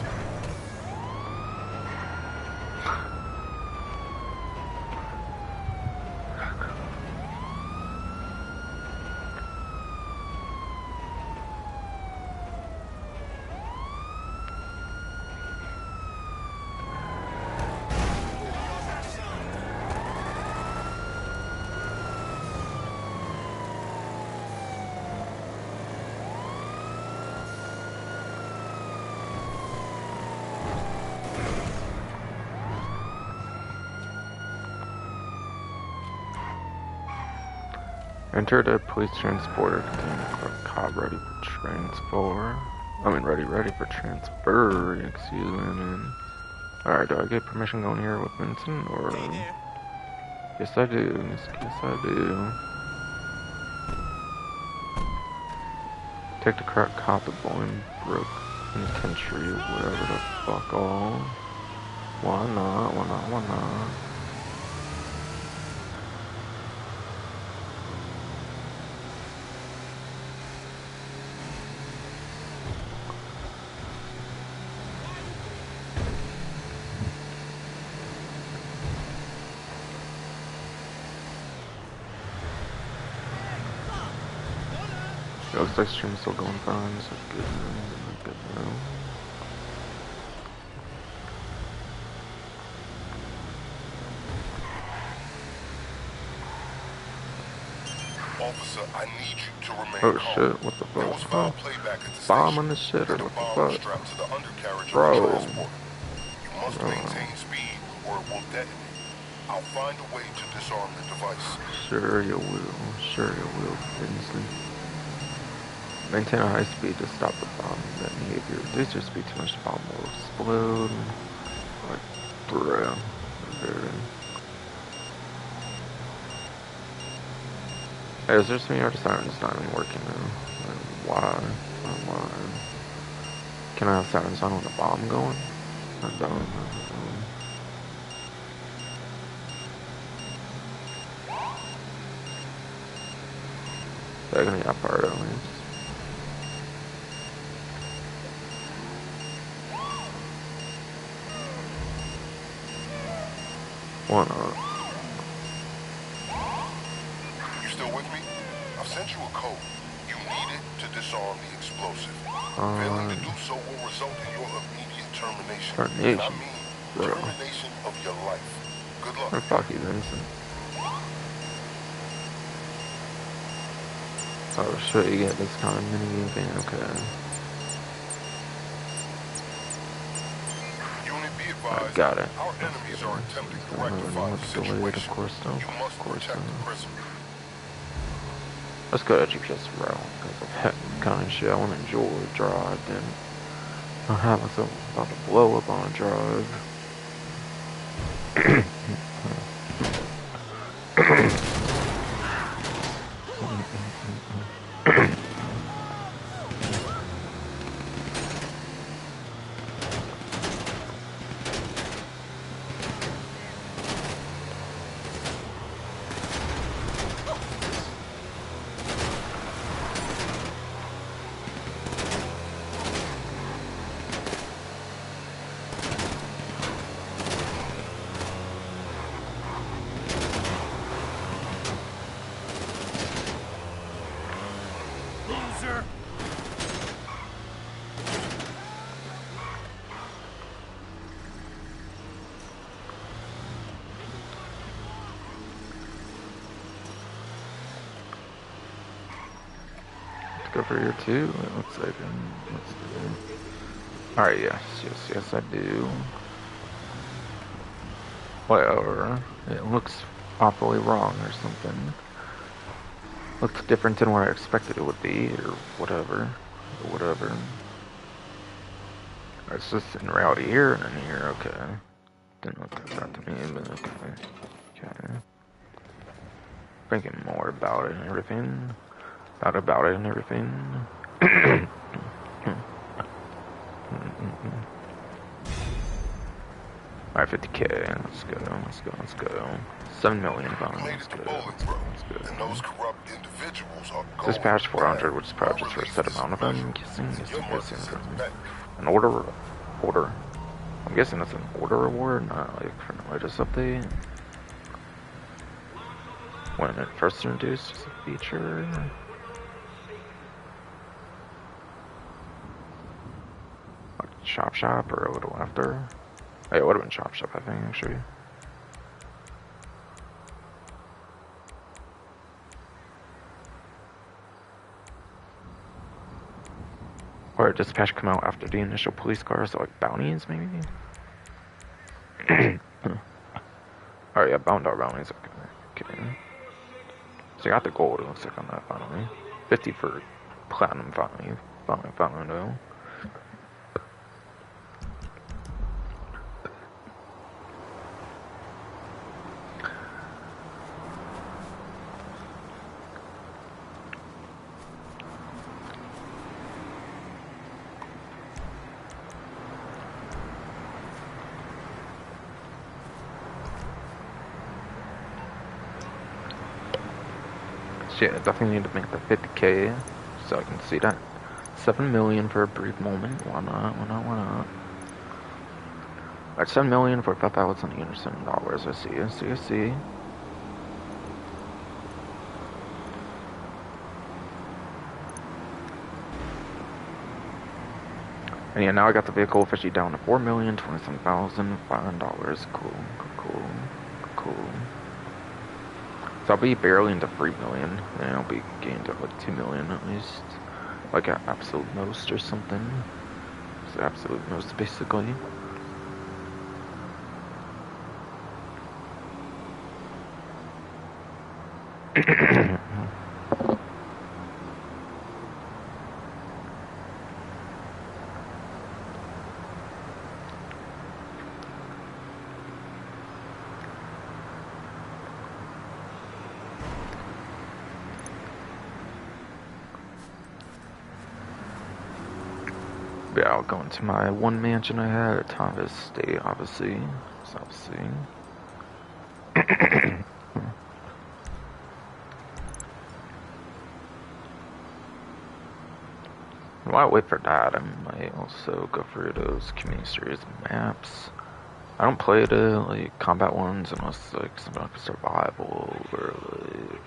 Entered a police transporter containing a cop ready for transfer. Ready for transfer. Excuse me, man. Alright, do I get permission going here with Vincent, or? Yes, I do. Yes, I do. Take the crack cop to Bolingbroke Penitentiary, whatever the fuck all. Why not? Why not? Why not? It looks like stream's still going fine, so good. Good now. Officer, I need you to remain Oh calm. shit, what the There was fuck? foul Oh, playback at the bomb station, on the shit, or and a what bomb the was fuck? strapped to the undercarriage Bro. of the transport. You must Bro. maintain speed, or it will detonate. I'll find a way to disarm the device. Sure you will. Sure you will, Vincent. Maintain a high speed to stop the bomb. Then if you reduce your speed too much, the bomb will explode. Like, bro. Hey, is there something other sirens not even working now? Like, why? Why? Can I have sirens on with the bomb going? I don't. They're gonna get part at least. Why not? You still with me? I've sent you a code. You need it to disarm the explosive. Failing to do so will result in your immediate termination. And I mean Bro. termination of your life. Good luck. Oh, fuck you, Vincent. Oh shit, you get this kind of mini game, okay. Unit, be advised. I got it. Our enemies are attempting to I don't rectify know the what delayed, of situation. course, though. You must Of course, protect the prisoner. Let's go to GPS route, because of heck kind of shit. I want to enjoy a drive, then I have myself about to blow up on a drive. go for year 2? It looks like let's do. Alright, yes, I do. Whatever. It looks awfully wrong or something. Looks different than what I expected it would be, or whatever. It's just in reality here and in here, okay. Didn't look like that to me, but okay. Okay. Thinking more about it and everything. About it and everything. Alright, 50K. Let's go. 7 million pounds. Let's go. And those corrupt individuals are gone. Dispatch 400, which is probably just for a set amount of them. Guessing. An order. I'm guessing it's an order reward, not like for an latest update. When it first introduced as a feature. Shop or a little after. Hey, it would have been Shop, I think, actually. Or dispatch come out after the initial police cars, so like bounties, maybe? Alright, yeah, bounties, okay. So you got the gold, it looks like, on that finally. 50 for platinum finally though. Shit, I definitely need to make the 50K so I can see that. 7 million for a brief moment. Why not? Alright, 7 million for 5,000 innocent dollars. I see. And yeah, now I got the vehicle officially down to $4,027,005. Cool. So I'll be barely into 3 million, and I'll be gained to like 2 million at least. Like at absolute most or something. It's the absolute most basically. Yeah, I'll go into my one mansion I had at Thomas State, obviously. While I wait for that, I might also go through those community series maps. I don't play the like combat ones unless like something like survival or like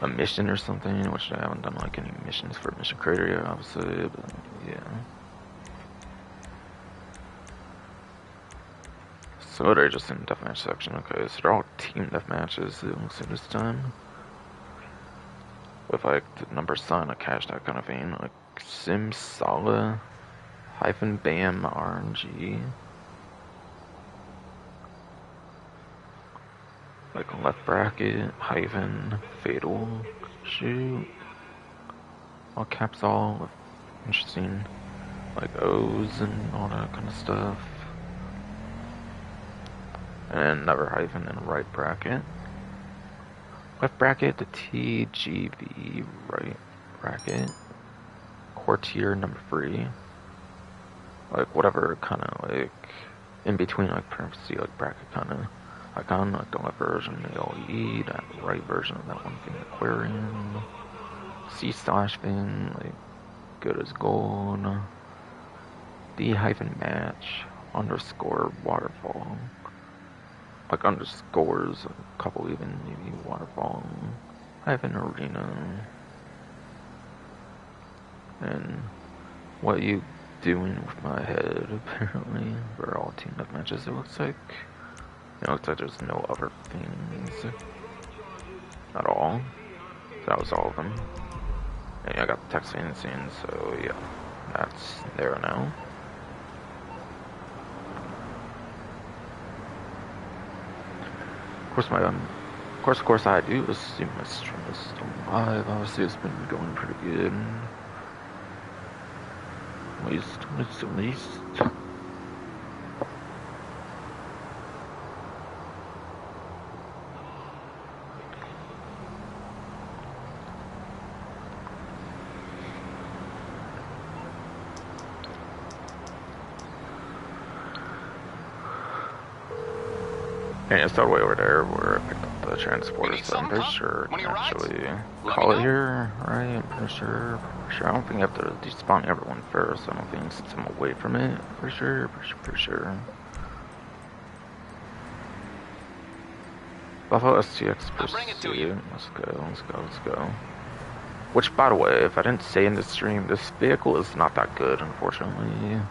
a mission or something, which I haven't done like any missions for Mission Creator yet, obviously, but yeah. So they're just in deathmatch section, okay, so they're all team deathmatches, it looks like this time. With like the number sign, a cash, that kind of thing, like Sim Sala -BAM RNG. Like left bracket, Fatal, shoot. All caps all with interesting like O's and all that kind of stuff. And another hyphen in right bracket. Left bracket, the TGV right bracket. Courtier number 3. Like whatever kind of like in between like parenthesis like bracket kind of icon, like the left version of the LE, that right version of that one thing, Aquarium. C/ thing, like good as gold. D-match _ waterfall. Like underscores, a couple even, maybe waterfall. Arena. And what you doing with my head, apparently. For all team deathmatches, it looks like. It looks like there's no other things at all. That was all of them. And I got the text scene, so yeah, that's there now. Of course, of course, I do assume my stream is still live. Obviously, it's been going pretty good. At least. And it's all the way over there where I picked up the transporter, so I'm pretty sure I can actually call it here, right? I'm pretty sure. I don't think I have to despawn everyone first. I don't think since I'm away from it. Pretty sure. Buffalo STX Pursuit. Let's go. Which, by the way, if I didn't say in the stream, this vehicle is not that good, unfortunately.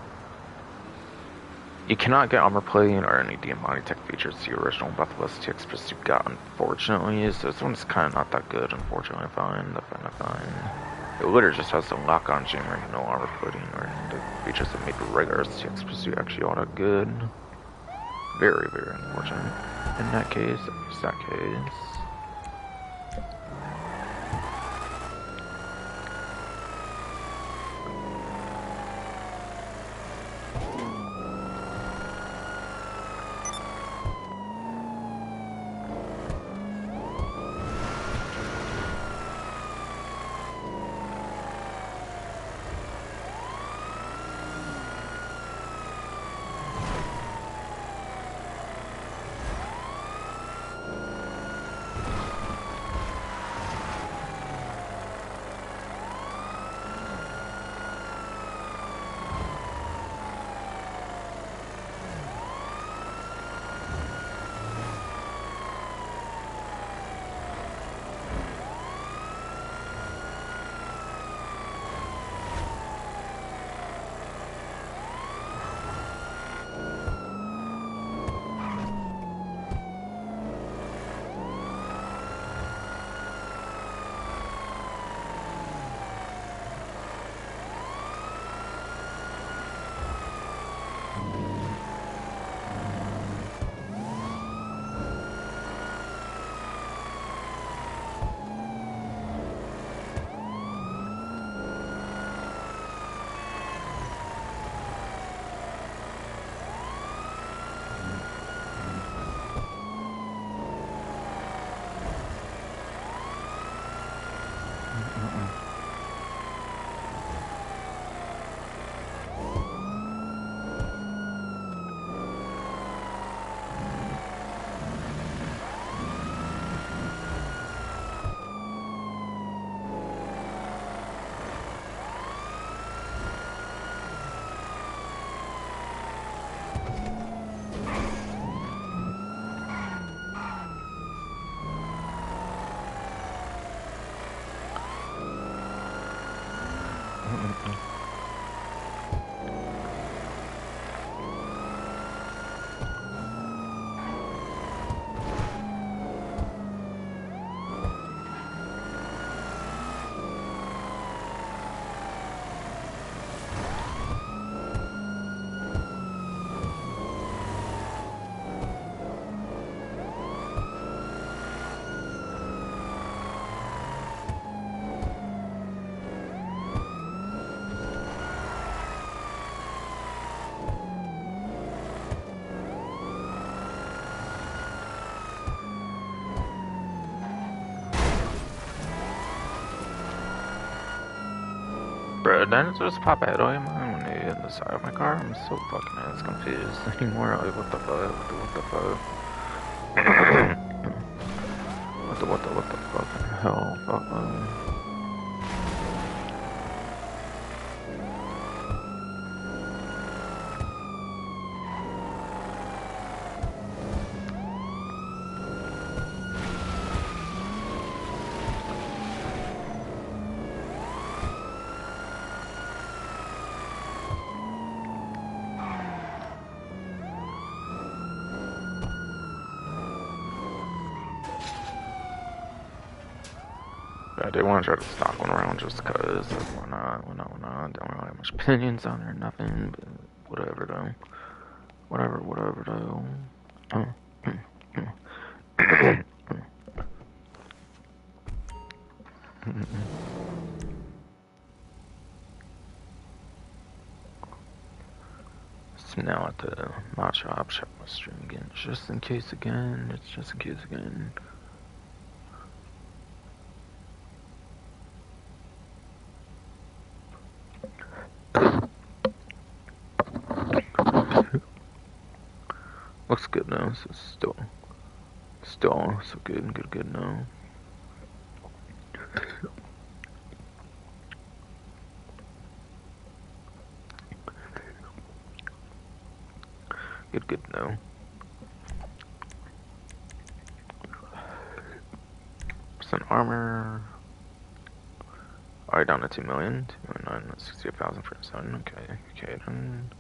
You cannot get armor plating or any DMI tech features the original Buffalo STX Pursuit got, unfortunately, so this one's kind of not that good, unfortunately, I find. It literally just has some lock-on jammer, no armor plating, or the features that made the regular STX Pursuit actually all that good. Very, very unfortunate. In that case, bro, did I just pop out on when they hit the side of my car? I'm so fucking ass confused anymore. Like, what the fuck? What the fuck? what the fucking hell? Fuck. I did want to try to stock one around just cause. Why not? Why not? Why not? Don't really have much opinions on it or nothing, but whatever though. Whatever though. So now at the mod shop, check my stream again, just in case again. It's just in case again. Looks good now, so still so good now. Good now. Percent armor. Alright, down to 2 million. 2,968,000 for a son. Okay then.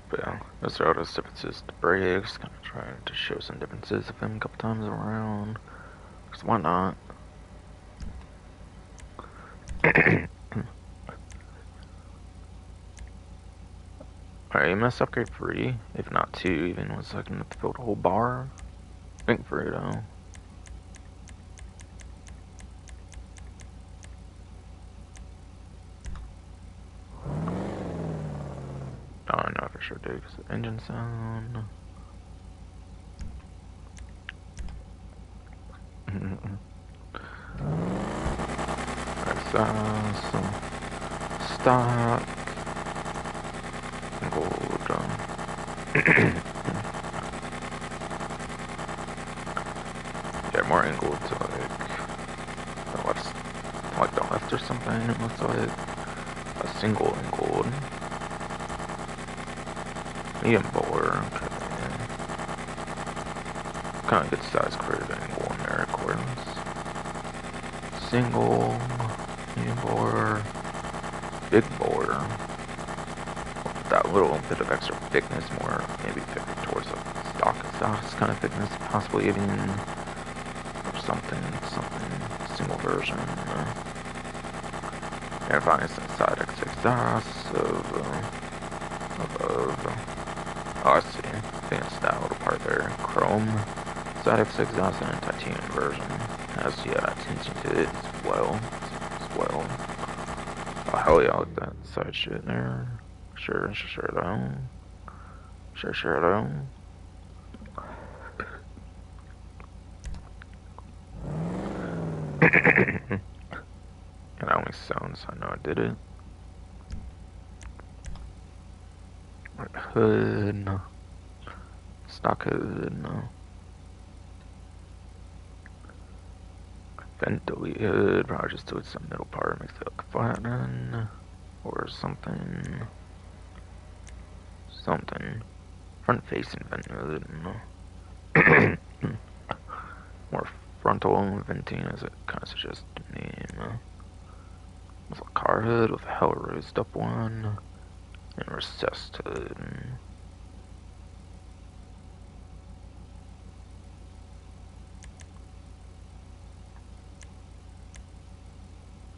But yeah, let's throw those differences to brakes. Kind of trying to show some differences of them a couple times around. Cause why not? Alright, EMS upgrade 3, if not 2, even was looking to build a whole bar. I think 3 though. Oh, I know for sure, dude, because the engine sound. Alright, so some stock. Gold. Yeah, more angled to like the left or something. It looks like a single angled. Medium bore. Okay. Kind of good size curve angle in there, of course. Single, medium bore, big bore. With that little bit of extra thickness, more maybe thicker towards the stock kind of thickness, possibly even or something single version. And finally some side X exhaust oh, I see. I think it's that little part there. Chrome side X exhaust and a titanium version. Has that attention to it as well. Oh hell yeah, look at that side shit there. Sure though. Sure though. And that only sounds, I know I did it. Hood, no. Stock hood, no. Vent delete hood, probably just do it some middle part, makes it look flatten. Or something. Front facing vent hood, no. More frontal venting as it kind of suggests the name. With a car hood with a hell raised up one. And recessed hood.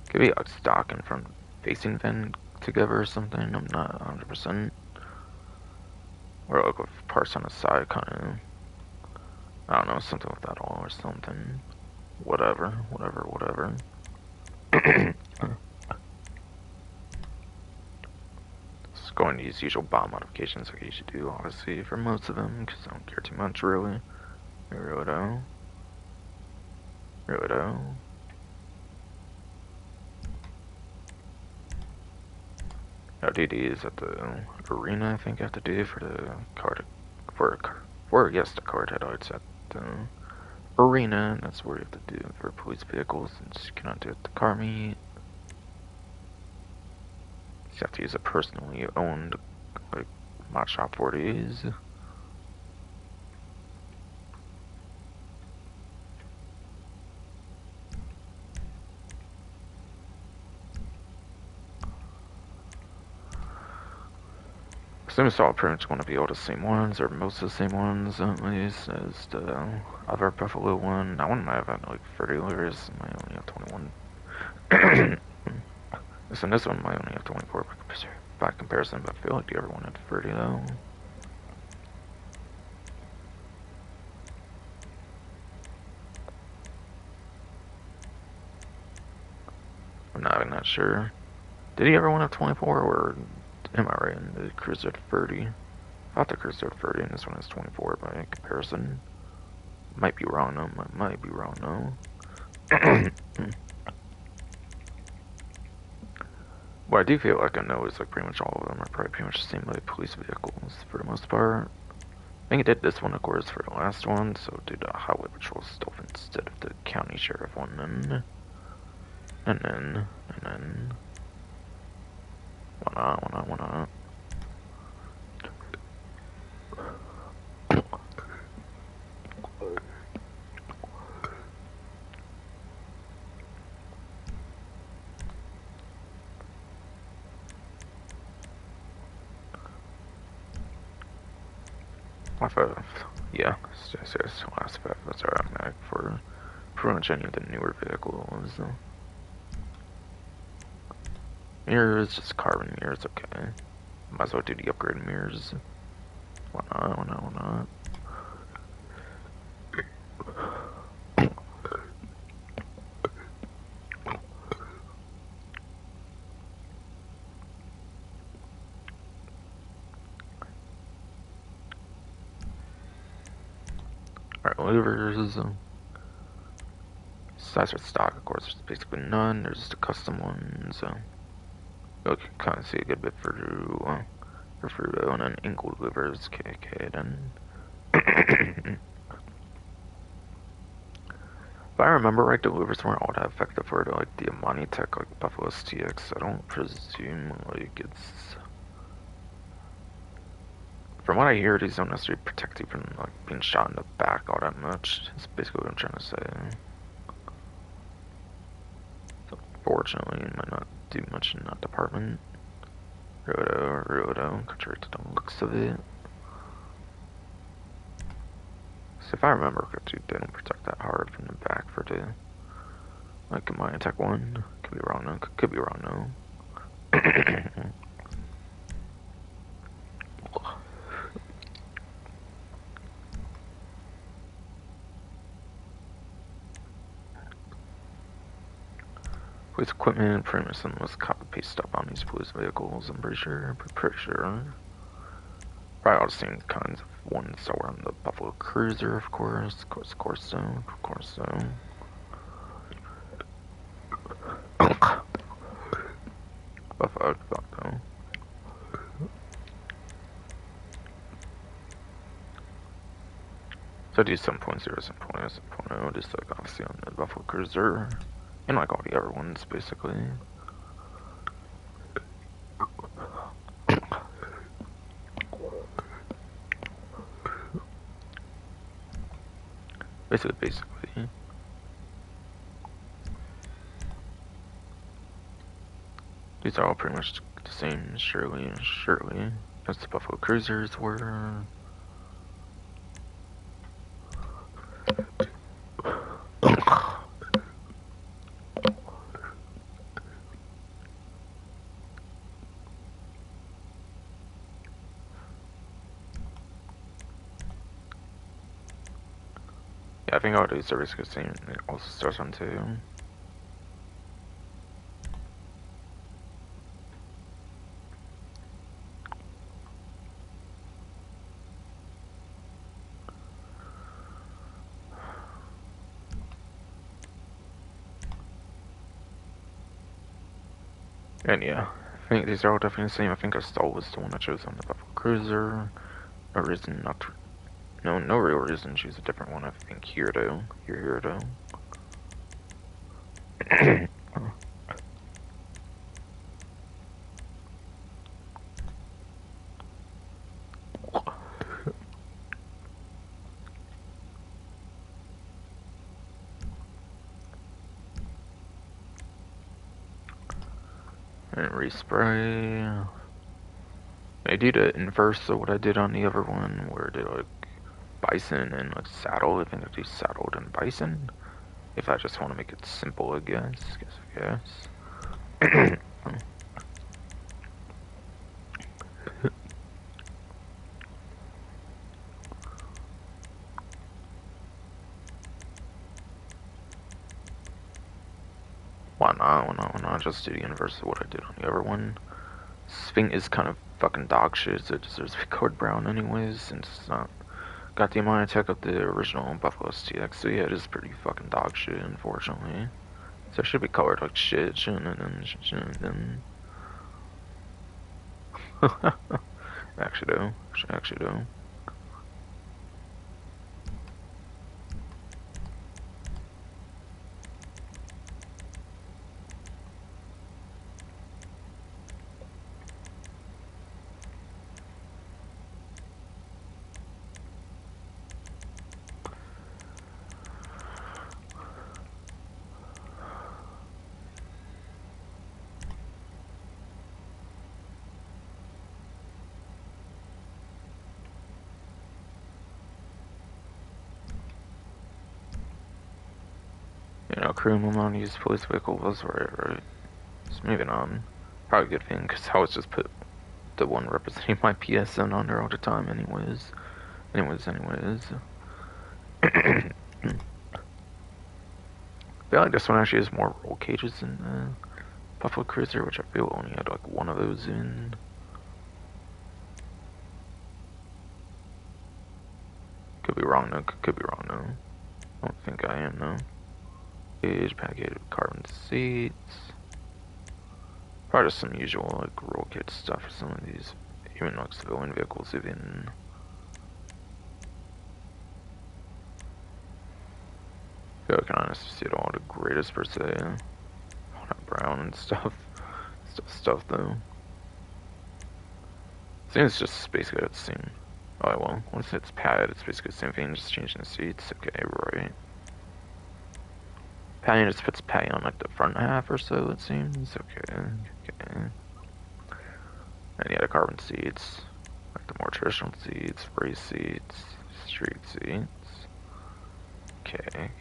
Could be like stock and front facing vent together or something. I'm not 100%. Or like with parts on the side, kind of. I don't know, something with that all or something. Whatever. Just going to use usual bomb modifications like you should do, obviously, for most of them, because I don't care too much, really. Really don't. LDD is at the arena, I think I have to do for the card, the card headlights at the arena, and that's where you have to do for police vehicles, since you cannot do it at the car meet. You have to use a personally owned, like, mod shop 40s. assume it's all pretty much going to be all the same ones, or most of the same ones, at least, as the other Buffalo one. That one might have had like 30 livers, might only have 21. So this one might only have 24 by comparison, but I feel like the other one had 30 though. I'm not sure. Did he ever want have 24, or am I right? And the Cruiser had 30. I thought the Cruiser had 30, and this one has 24 by comparison. Might be wrong though. Might be wrong though. What I do feel like I know is like pretty much all of them are probably pretty much the same like police vehicles for the most part. I think it did this one, of course, for the last one, so did a highway patrol stuff instead of the county sheriff one, then. And then. Why not? Yeah, it's last five. That's automatic for pretty much any of the newer vehicles. Mirrors, just carbon mirrors, okay. Might as well do the upgrade mirrors. Why not? Alright, louvers. Size for stock, of course, there's basically none. There's just the custom ones. You can kind of see a good bit for Fruto, and then Ingle louvers, KK, then. If I remember right, the louvers weren't all that effective for like the Amani tech, like Buffalo STX. I don't presume like it's. From what I hear, these don't necessarily protect you from like being shot in the back all that much. That's basically what I'm trying to say. So, fortunately, it might not do much in that department. Roto, contrary to the looks of it. So if I remember correctly, they don't protect that hard from the back for the like my attack one. Could be wrong though. Could be wrong though. With equipment and pretty much some was copy paste stuff on these police vehicles, I'm pretty sure. Probably all the same kinds of ones that were on the Buffalo Cruiser, of course. Of course so. Fuck though. So I do 7.0, 7.0, just like obviously on the Buffalo Cruiser. And like all the other ones, basically. Basically. These are all pretty much the same, surely, as the Buffalo Cruisers were. Yeah, I think I'll do service because it also starts on 2. And yeah, I think these are all definitely the same. I think our stall was the one I chose on the Buffalo Cruiser. No reason not to. No real reason to choose a different one. I think here though. And respray. I do the inverse of what I did on the other one, where I did like bison and like saddle. I think I do saddled and bison. If I just want to make it simple, I guess. Why not? Why not just do the inverse of what I did on the other one? Sphinx is kind of fucking dog shit, so it deserves to be colored brown anyways, since it's not got the amount of tech of the original Buffalo STX, so yeah, it is pretty fucking dog shit, unfortunately. So it should be colored like shit, shouldn't it? Actually though. You know, crew amount to use police vehicle was right. Just moving on. Probably a good thing, because I was just put the one representing my PSN on there all the time anyways. I feel like this one actually has more roll cages than Buffalo Cruiser, which I feel only had like one of those in. Could be wrong though. I don't think I am though. Cage, package, carbon seats. Probably just some usual like roll kit stuff for some of these, even like civilian vehicles even. I feel like I can honestly see it all the greatest per se. All that brown and stuff. Stuff though. I think it's just basically the same. Oh well, once it's padded, it's basically the same thing, just changing the seats. Okay, right. Padding just puts padding on like the front half or so, it seems. Okay. And yeah, the carbon seats, like the more traditional seats, race seats, street seats. Okay.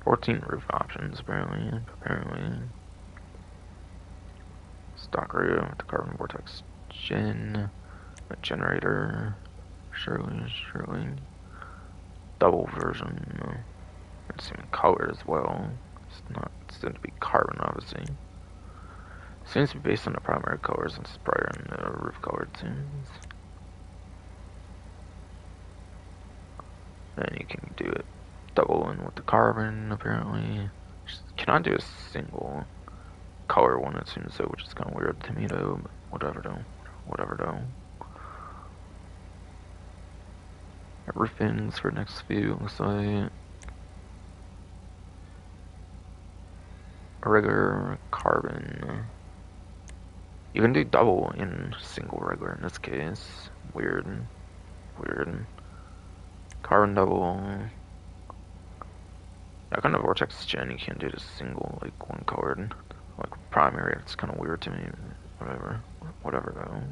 14 roof options, apparently. Stock roof with the carbon vortex gen, a generator, surely. Double version, it's in color as well. It's going to be carbon, obviously. Seems to be based on the primary colors and sprayer and the roof color, it seems. Then you can do it double in with the carbon, apparently. Cannot do a single color one, it seems so, which is kind of weird to me though, but whatever though. Roof fins for next view, looks like. A regular carbon. You can do double in single regular in this case. Weird. Carbon double. That kind of vortex gen, you can't do the single, like one colored. Like primary, it's kind of weird to me. Whatever though.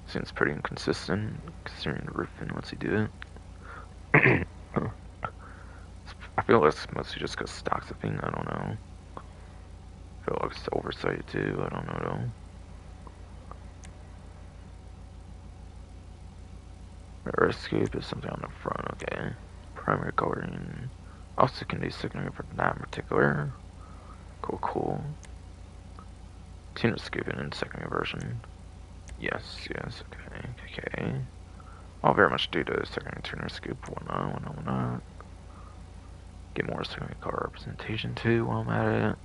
Seems pretty inconsistent considering the roof and lets you do it. I feel like it's mostly just because stock's a thing, I don't know. I feel like it's oversight too, I don't know though. Rear scoop is something on the front, okay. Primary coloring. Also can do secondary for that in particular. Cool. Tuner scooping in secondary version. Yes, okay. I'll very much do the secondary tuner scoop, why not. Get more secondary color representation too while I'm at it.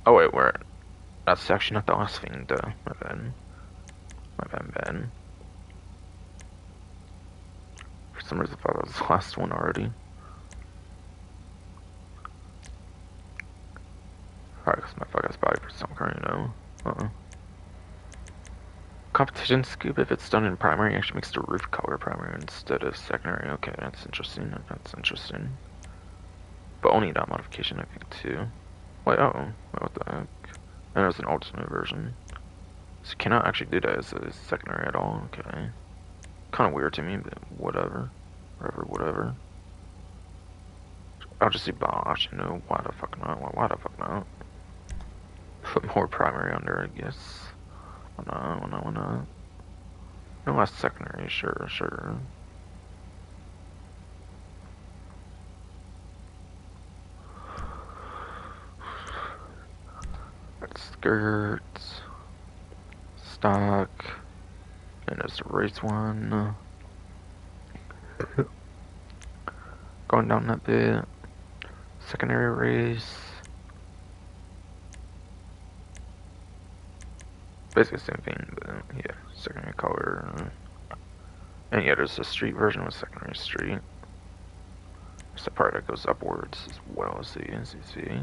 Oh wait, that's actually not the last thing, duh. My bad. For some reason I thought that was the last one already. Probably because my fuck ass body for some current, you know. Competition scoop, if it's done in primary, actually makes the roof color primary instead of secondary. Okay, that's interesting. That's interesting. But only that modification, I think, too. Wait, what the heck? And there's an alternate version. So you cannot actually do that as a secondary at all. Okay. Kind of weird to me, but whatever. Whatever. I'll just see Bosch, you know, why the fuck not? Why the fuck not? Put more primary under, I guess. Why not? No less secondary, sure. Skirts. Stock. And there's the race one. Going down that bit. Secondary race. Basically the same thing, but yeah, secondary color. And yeah, there's a street version with secondary street. There's the part that goes upwards as well as you see.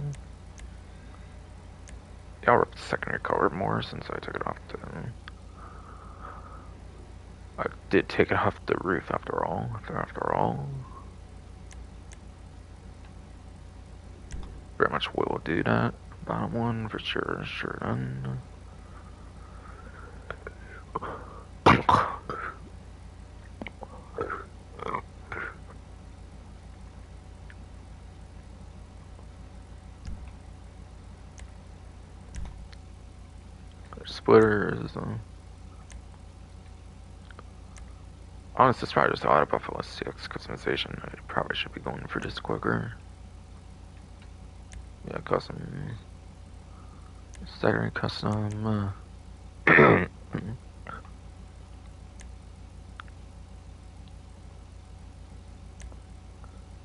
Yeah, I'll rip the secondary color more since I took it off the... I did take it off the roof after all. Very much will do that. Bottom one for sure done. Splitters. Honestly, it's probably just auto Buffalo 6 customization. I probably should be going for this quicker. Yeah, custom. Staggering custom.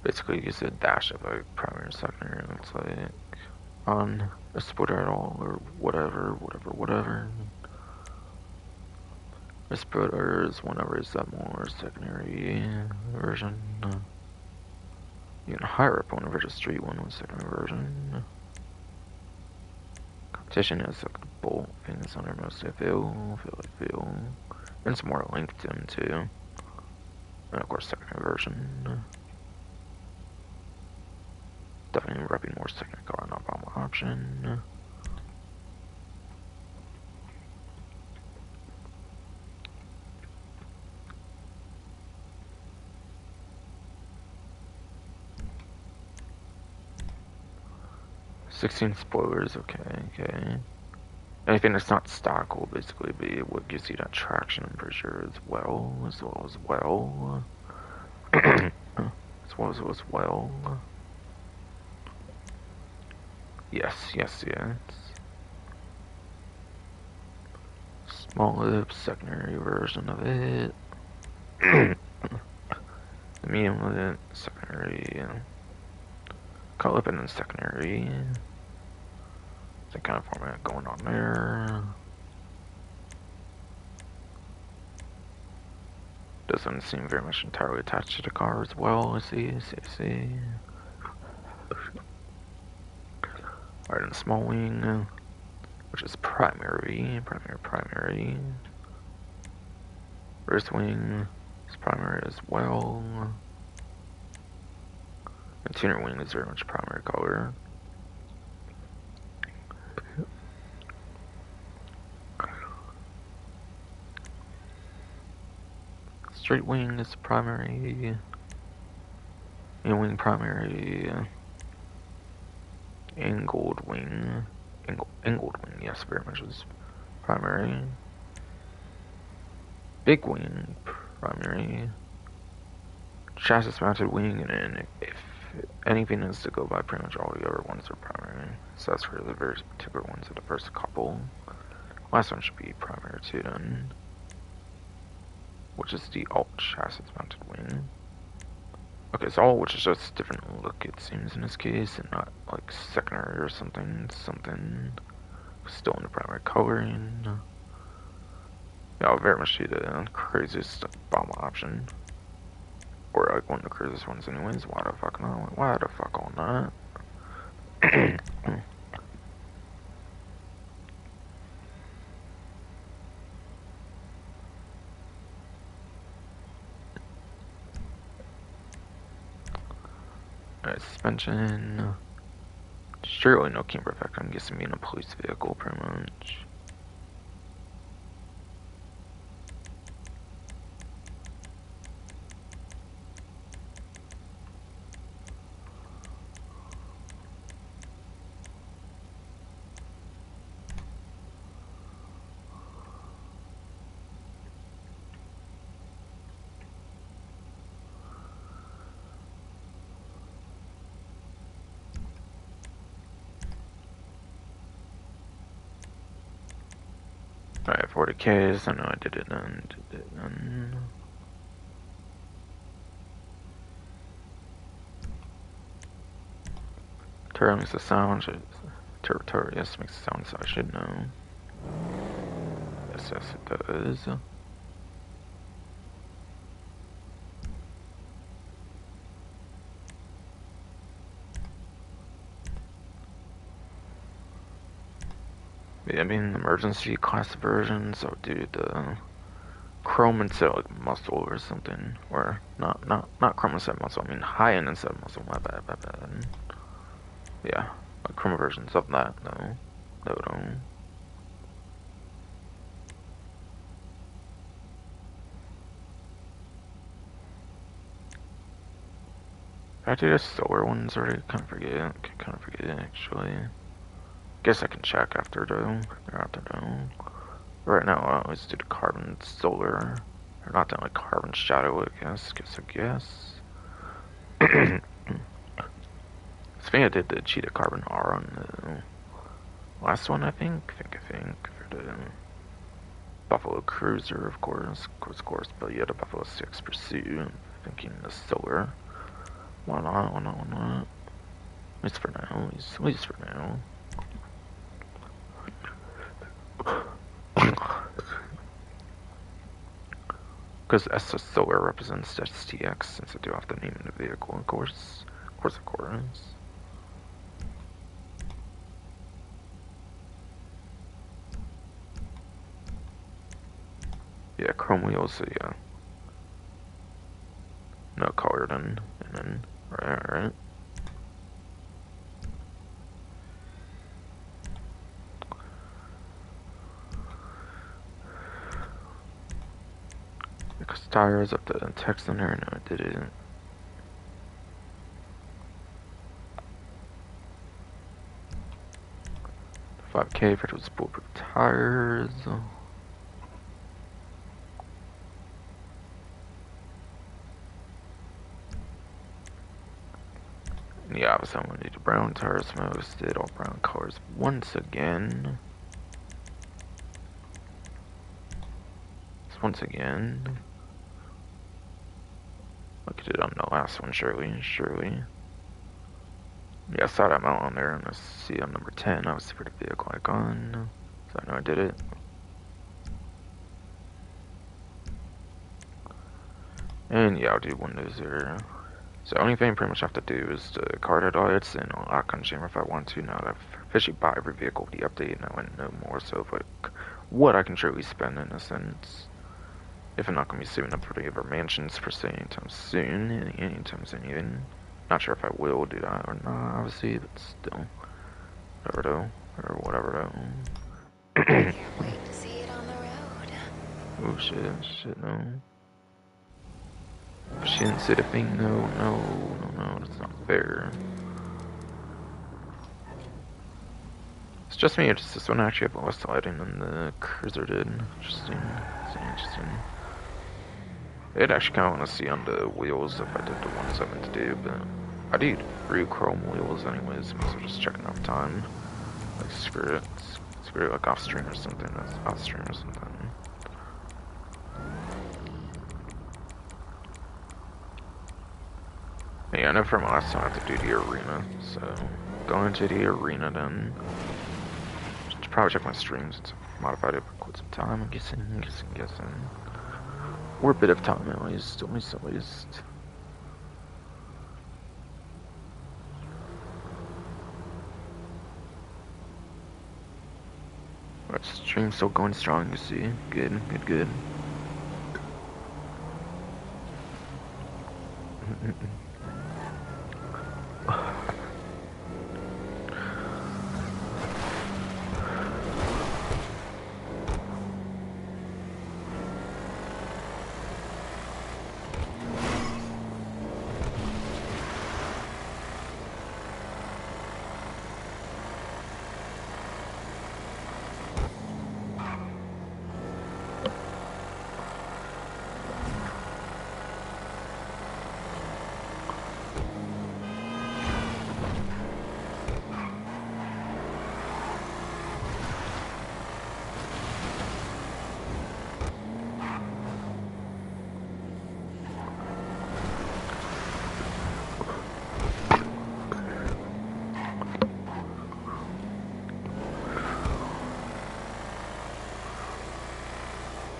Basically, use a dash of a primary and secondary. It looks like on a splitter at all or whatever. The splitters, whenever is that more secondary version. Even higher up whenever the street one was secondary version. Competition has like bolt things on there mostly. I feel. And some more length to them too. And of course secondary version. Definitely repping more secondary color not bomb option. $16 spoilers, okay. Anything that's not stock will basically be what gives you that traction, I'm pretty sure, as well. Yes. Small lip, secondary version of it. The medium lip, secondary. Cut lip and then secondary. That kind of format going on there. Doesn't seem very much entirely attached to the car as well. I see. Alright, and small wing, which is primary. Wrist wing is primary as well. And tuner wing is very much primary color. Straight wing is primary. In-wing primary. Angled wing, yes, very much is primary. Big wing, primary. Chassis mounted wing, and then if anything is to go by, pretty much all the other ones are primary. So that's for the very particular ones of the first couple. Last one should be primary too then. Which is the alt chassis mounted wing. Okay, so all which is just a different look, it seems, in this case, and not like secondary or something still in the primary coloring. Yeah, I'll very much see the craziest bomb option. Or like one of the craziest ones anyways. Why the fuck not? Why the fuck all not? Alright, suspension. Surely no camber effect. I'm guessing being a police vehicle, pretty much. Alright, 40Ks. I know I did it then. Turtle makes a sound. Turtle, yes, makes a sound, so I should know. Yes, it does. Yeah, I mean, emergency class versions, so do the chrome instead of like muscle or something, or not chrome instead of muscle. I mean high end instead of muscle. My bad. Yeah, like chrome versions of that though. No. I do the solar ones already. Kind of forget actually. Guess I can check after though. They're out there though. Right now, I always do the carbon solar, or not that like carbon shadow. I guess. I think I did the cheetah carbon R on the last one. I think for the Buffalo Cruiser, of course. But yeah, the Buffalo 6 Pursuit. I'm thinking the solar. Why not? At least for now. At least for now. Because S solar represents STX, since I do have the name in the vehicle, of course. Of course. Yeah, chrome wheels, so yeah. No colored and then, right. Because tires up the text on there, no, I didn't. $5K for those bulletproof tires. Yeah, obviously I'm gonna need the brown tires most. Did all brown colors once again. Once again. Like I did on the last one, surely. Yeah, I saw that mount on there, and I see on number 10, obviously for the vehicle icon. So I know I did it. And yeah, I'll do Windows here. So the only thing I pretty much have to do is the card headlights and a lock on chamber if I want to. Now that I've officially bought every vehicle with the update, now I know more so of like what I can truly spend in a sense. If I'm not going to be saving up for the other mansions per se anytime soon, even. Not sure if I will do that or not, obviously, but still. Whatever I can't wait to see it on the road. Oh shit, no. She didn't say the thing, no, that's not fair. It's just me, or does this one actually have less lighting than the Cruiser did? Interesting. I'd actually kind of want to see on the wheels if I did the ones I meant to do, but I do 3 chrome wheels anyways, so I'm just checking off time. Like, screw it, like off stream or something. Yeah, I know from last time I have to do the arena, so going to the arena then. Should probably check my streams. It's modified it for quite some time, I'm guessing. Or a bit of time at least. Alright, stream still going strong, you see. Good.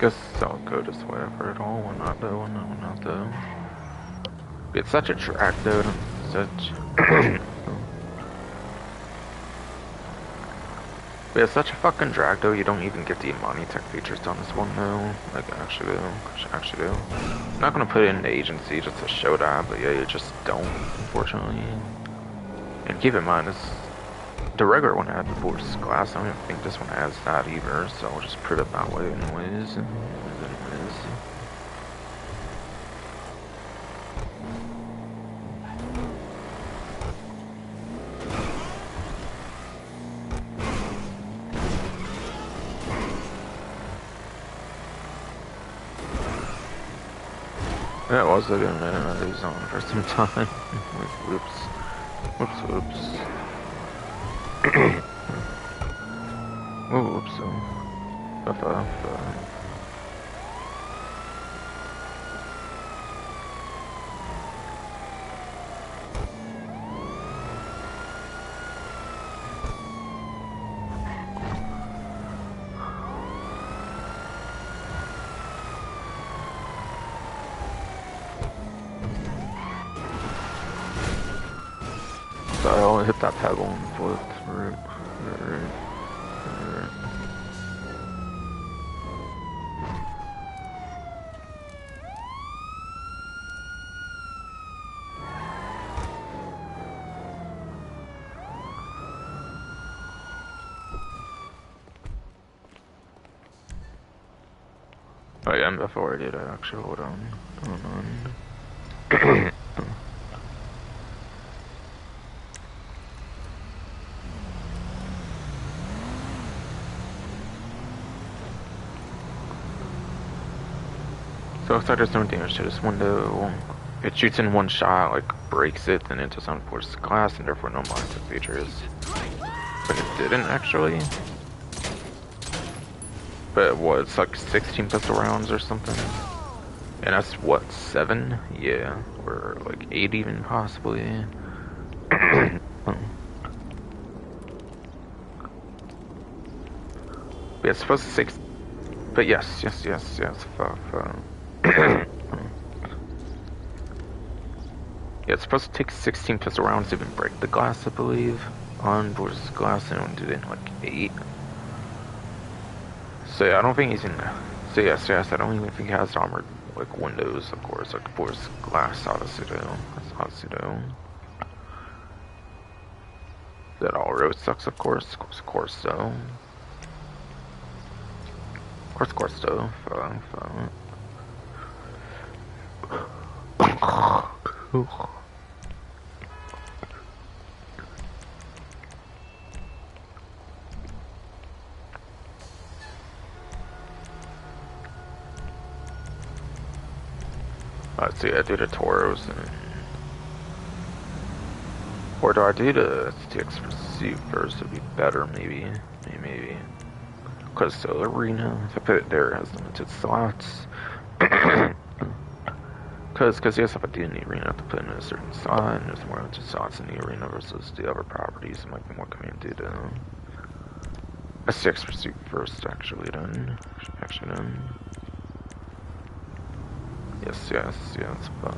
Guess I'll go this way for it all. Why not though? Why not though? It's such a track though. Such. But it's such a fucking drag though. You don't even get the Imani tech features on this one though. Like actually do. I'm not gonna put it in the agency just to show that, but yeah, you just don't, unfortunately. And keep in mind, the regular one had the force glass. I don't even think this one has that either, so I'll just put it that way anyways. That was a good zone for some time. Whoops. Whoops. So I only hit that pedal and flipped. Right. Oh yeah, before I did, I actually hold on. So if I just don't damage to this window, it shoots in one shot, like breaks it, then it does not force glass, and therefore no monitor features. But it didn't actually. But what, it's like 16 pistol rounds or something? And that's what, 7? Yeah, or like 8 even possibly. Yeah, it's supposed to 6. But yes. Yeah, it's supposed to take 16 pistol rounds to even break the glass, I believe. On versus glass, and it did it in like 8. So yeah, I don't think he's in. So yes, I don't even think he has armored like windows, of course, like force glass, obviously though. That's obviously though. That all road sucks, of course so. Of course though. Let's see, I do the Toros and... Or do I do the STX Pursuit first? It'd be better, maybe. Because the arena, if I put it there, it has limited slots. Because yes, if I do in the arena, I have to put in a certain slot, and there's more limited slots in the arena versus the other properties. It might be more convenient to do a STX Pursuit first, actually done. Yes, fun.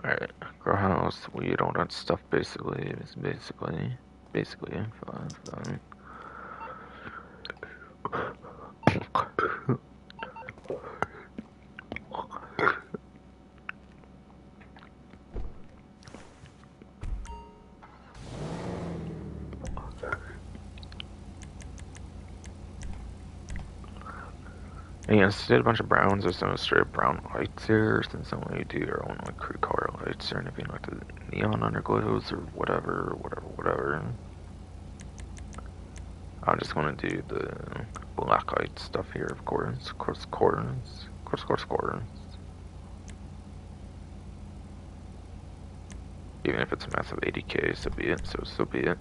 Alright, grow house, weed, all that stuff basically. Fun. And yeah, instead a bunch of browns, there's some straight up brown lights here, since some way you do your own like crew car lights or anything like the neon underglows or whatever. I'm just gonna do the black light stuff here, of course. Even if it's a massive 80k, so be it. So be it.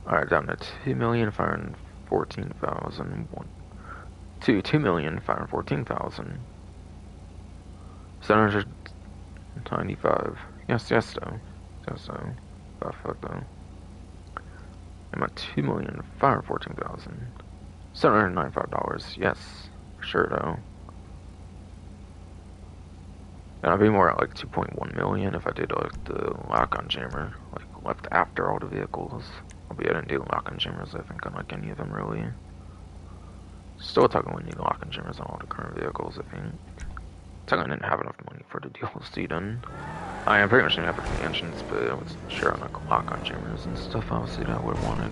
Alright, down to 2,514,000. 2,514,795. Yes, though. Fuck though. I'm at $2,514,795. Yes, for sure though. And I'd be more at like 2.1 million if I did like the lock-on jammer, like left after all the vehicles. Albeit I didn't do lock-on jammers, I think, on like any of them really. Still technically need lock-on jammers on all the current vehicles, I think. Technically didn't have enough money for the DLC done. I am pretty much didn't have for the engines, but I was sure on like lock-on jammers and stuff obviously that I would have wanted.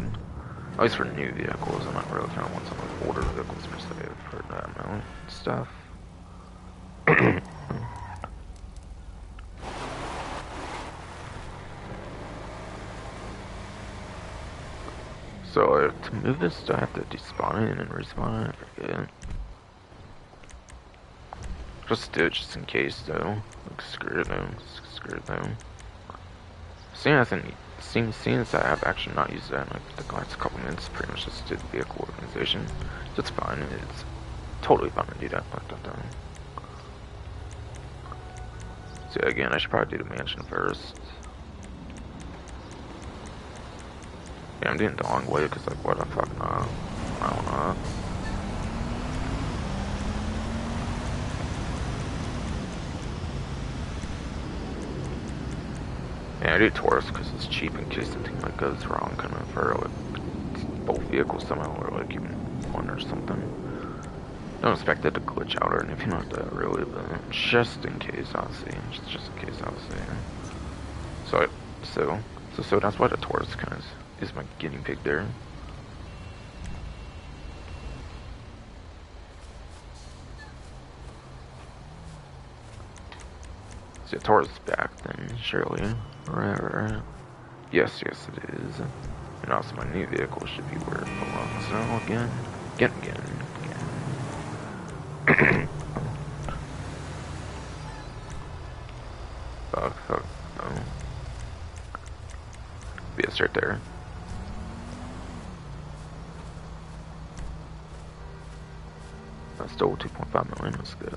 At least for new vehicles, I'm not really kind of want some like older vehicles per se for that amount of stuff. So to move this, do I have to despawn it and respawn it? I forget. Just do it just in case though. Like screw it though. Seeing as I have actually not used that in like the last couple minutes, pretty much just did vehicle organization. So it's fine. It's totally fine to do that like that though. So again, I should probably do the mansion first. Yeah, I'm doing it the wrong way because like what the fuck nah. I don't know. Yeah, I do Taurus because it's cheap in case the thing like goes wrong, kind of for like both vehicles somehow, or like even one or something. Don't expect it to glitch out or anything like that, really, but just in case, obviously, just in case, obviously. So that's why the Taurus kind of is my guinea pig there. So Taurus is back then, surely. Right. Yes, it is. And also my new vehicle should be where it belongs now again. Fuck. Oh. Yes, right there. I stole 2.5 million. Let's go.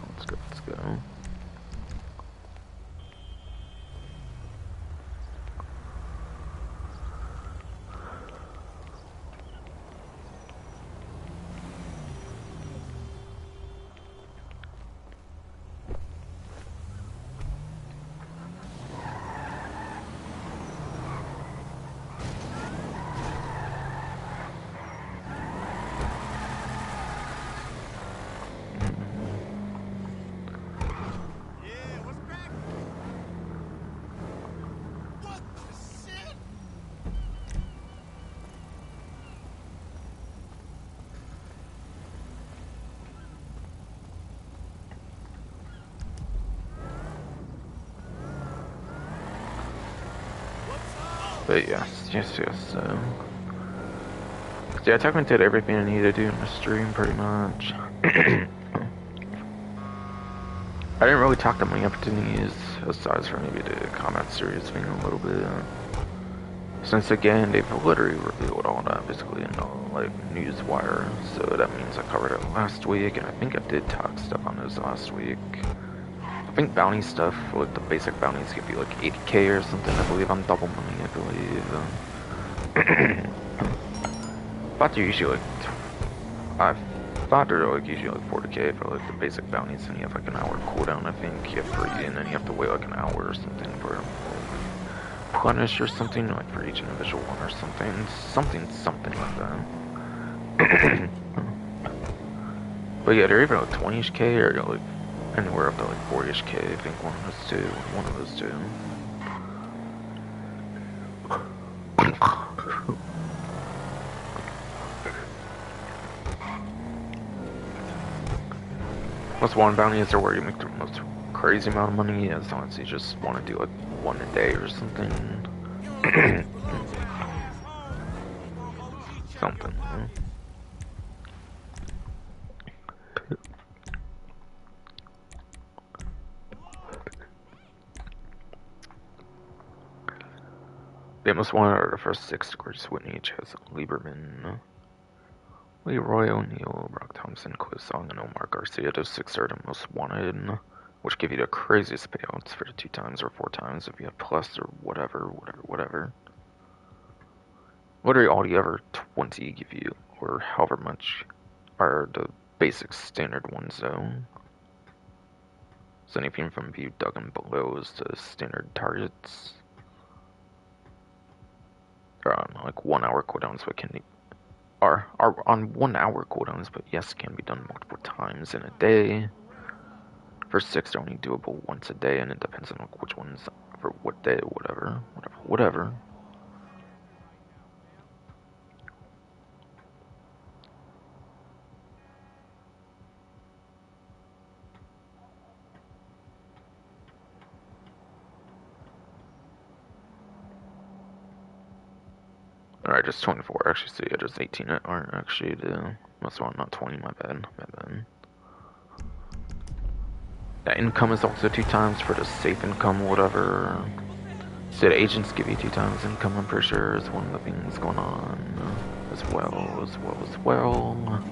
But yes. So yeah, I technically did everything I needed to do in the stream, pretty much. I didn't really talk to many opportunities aside from maybe the combat series thing a little bit. Since again, they've literally revealed all that basically in the like news wire, so that means I covered it last week, and I think I did talk stuff on those last week. I think bounty stuff, like the basic bounties, give you like 80k or something. I believe I'm double money. I believe. Thought they're usually like I thought they're like usually like 40k for like the basic bounties, and you have like an hour cooldown. I think you have for and then you have to wait like an hour or something for punish or something, like for each individual one or something like that. But yeah, they're either like 20-ish-k or like anywhere up to like 40-ish-k. I think one of those two. Most wanted bounties are where you make the most crazy amount of money, as long as you just want to do like one a day or something. Something. They most wanted are the first 6 degrees. Whitney, Chaz, Lieberman, Leroy O'Neal, Brock Thompson, Cliff Song, and Omar Garcia. Those 6 are the most wanted, which give you the craziest payouts for the 2 times or 4 times if you have plus or whatever. Literally all the other 20 give you, or however much, are the basic standard ones though. So anything from view dug and below is the standard targets. Or on like 1 hour cooldowns, but are on 1 hour cooldowns, but yes, can be done multiple times in a day. For 6, they're only doable once a day, and it depends on like which ones for what day, whatever. Alright, just 24 actually, so yeah, just 18 that aren't actually the most one, not 20, my bad. That income is also 2 times for the safe income, whatever. So the agents give you 2 times income, I'm pretty sure, is one of the things going on as well.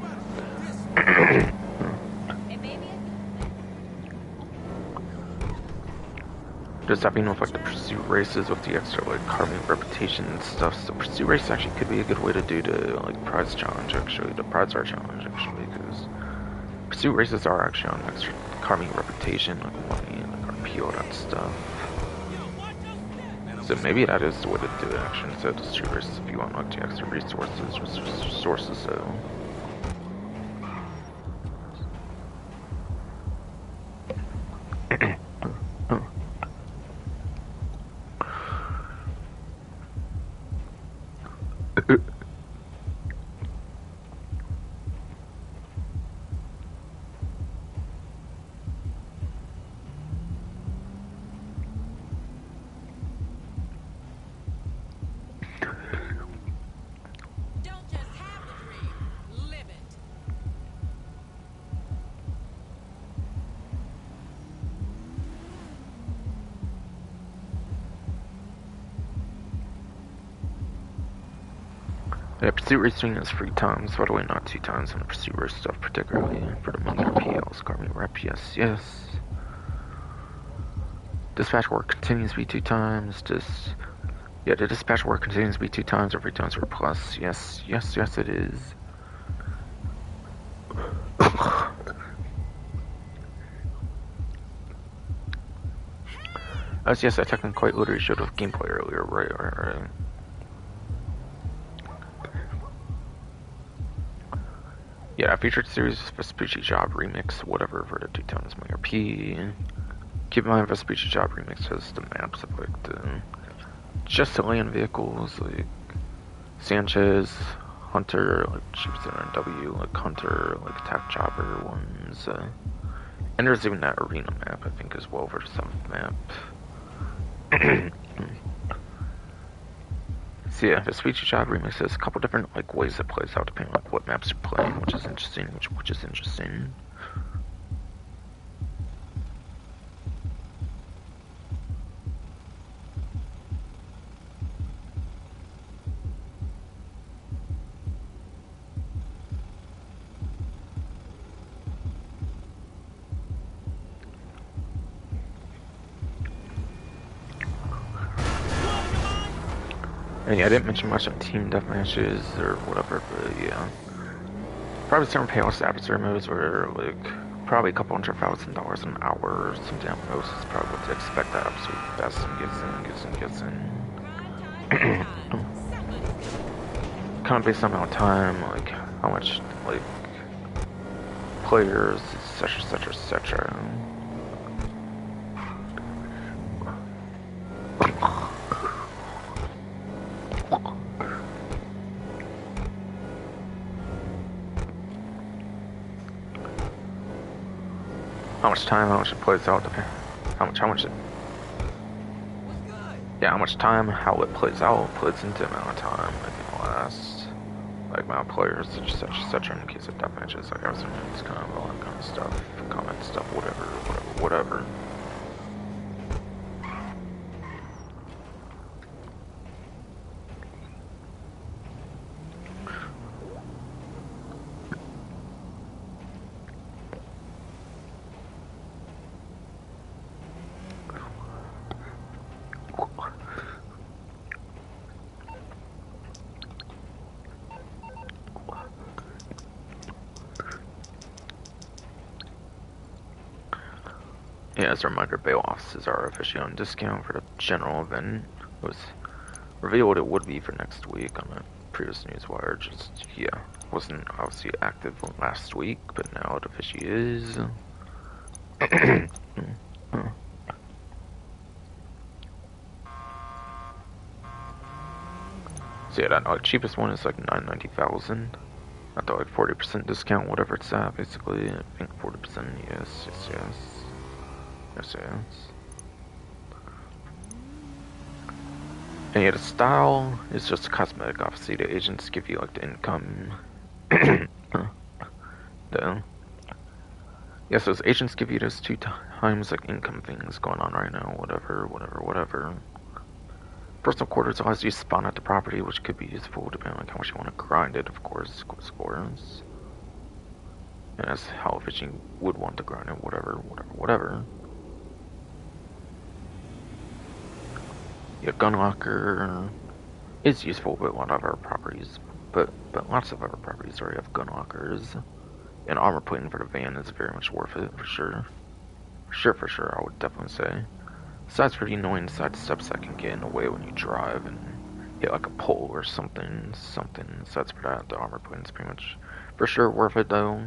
Just having with like the pursuit races with the extra like carbon reputation and stuff. So pursuit race actually could be a good way to do the like prize challenge actually, the prize art challenge actually, because pursuit races are actually on extra carbon reputation, like money, like RP, all that stuff. So maybe that is the way to do it actually, instead of the pursuit races if you want like the extra resources so. Yeah, pursuit racing is 3 times, by the way, not 2 times on the pursuit race stuff, particularly for the money RPLs, carbon rep, yes. Dispatch work continues to be 2 times, the dispatch work continues to be 2 times or 3 times for plus, yes it is. Yes, I technically quite literally showed off gameplay earlier, right. Yeah, featured series Vespucci Job Remix, whatever, for the 2 times my RP. Keep in mind, Vespucci Job Remix has the maps of like the just the land vehicles, like Sanchez, Hunter, like Jupiter and W, like Hunter, like Attack Chopper ones. And there's even that arena map, I think, as well, for the 7th map. So yeah, the Vespucci Job Remix has a couple different like ways it plays out depending on like what maps you're playing, which is interesting. And yeah, I didn't mention much on team deathmatches or whatever, but yeah. Probably some payouts adversary modes were like probably a couple $100,000 an hour or something at most is probably what to expect at absolute best, I'm guessing. Kind of based on amount of time, like how much like players, etc. much time, how much it plays out, how much it, yeah, how much time, how it plays out, plays into the amount of time, like, it lasts, like, amount of players, such, in case of death matches, like, I was saying, it's kind of all that kind of stuff, comment stuff, whatever. Yeah, as a reminder, bail offices are officially on discount for the general event. It was revealed it would be for next week on a previous newswire. Just, yeah, wasn't obviously active last week, but now it officially is. So yeah, that cheapest one is like $990,000. At the like 40% discount, whatever it's at, basically. I think 40%. Yes. And yeah, the style is just cosmetic. Obviously, the agents give you like the income. Yeah, so those agents give you those 2 times like income things going on right now. Whatever. Personal quarters allows you to spawn at the property, which could be useful depending on how much you want to grind it, of course. And that's how efficient you would want to grind it, whatever. Yeah, gun locker is useful, but lots of our properties already have gun lockers. And armor plating for the van is very much worth it, for sure. For sure, I would definitely say. Besides for the annoying side steps that can get in the way when you drive and hit like a pole or something. Besides for that, the armor plating is pretty much for sure worth it, though.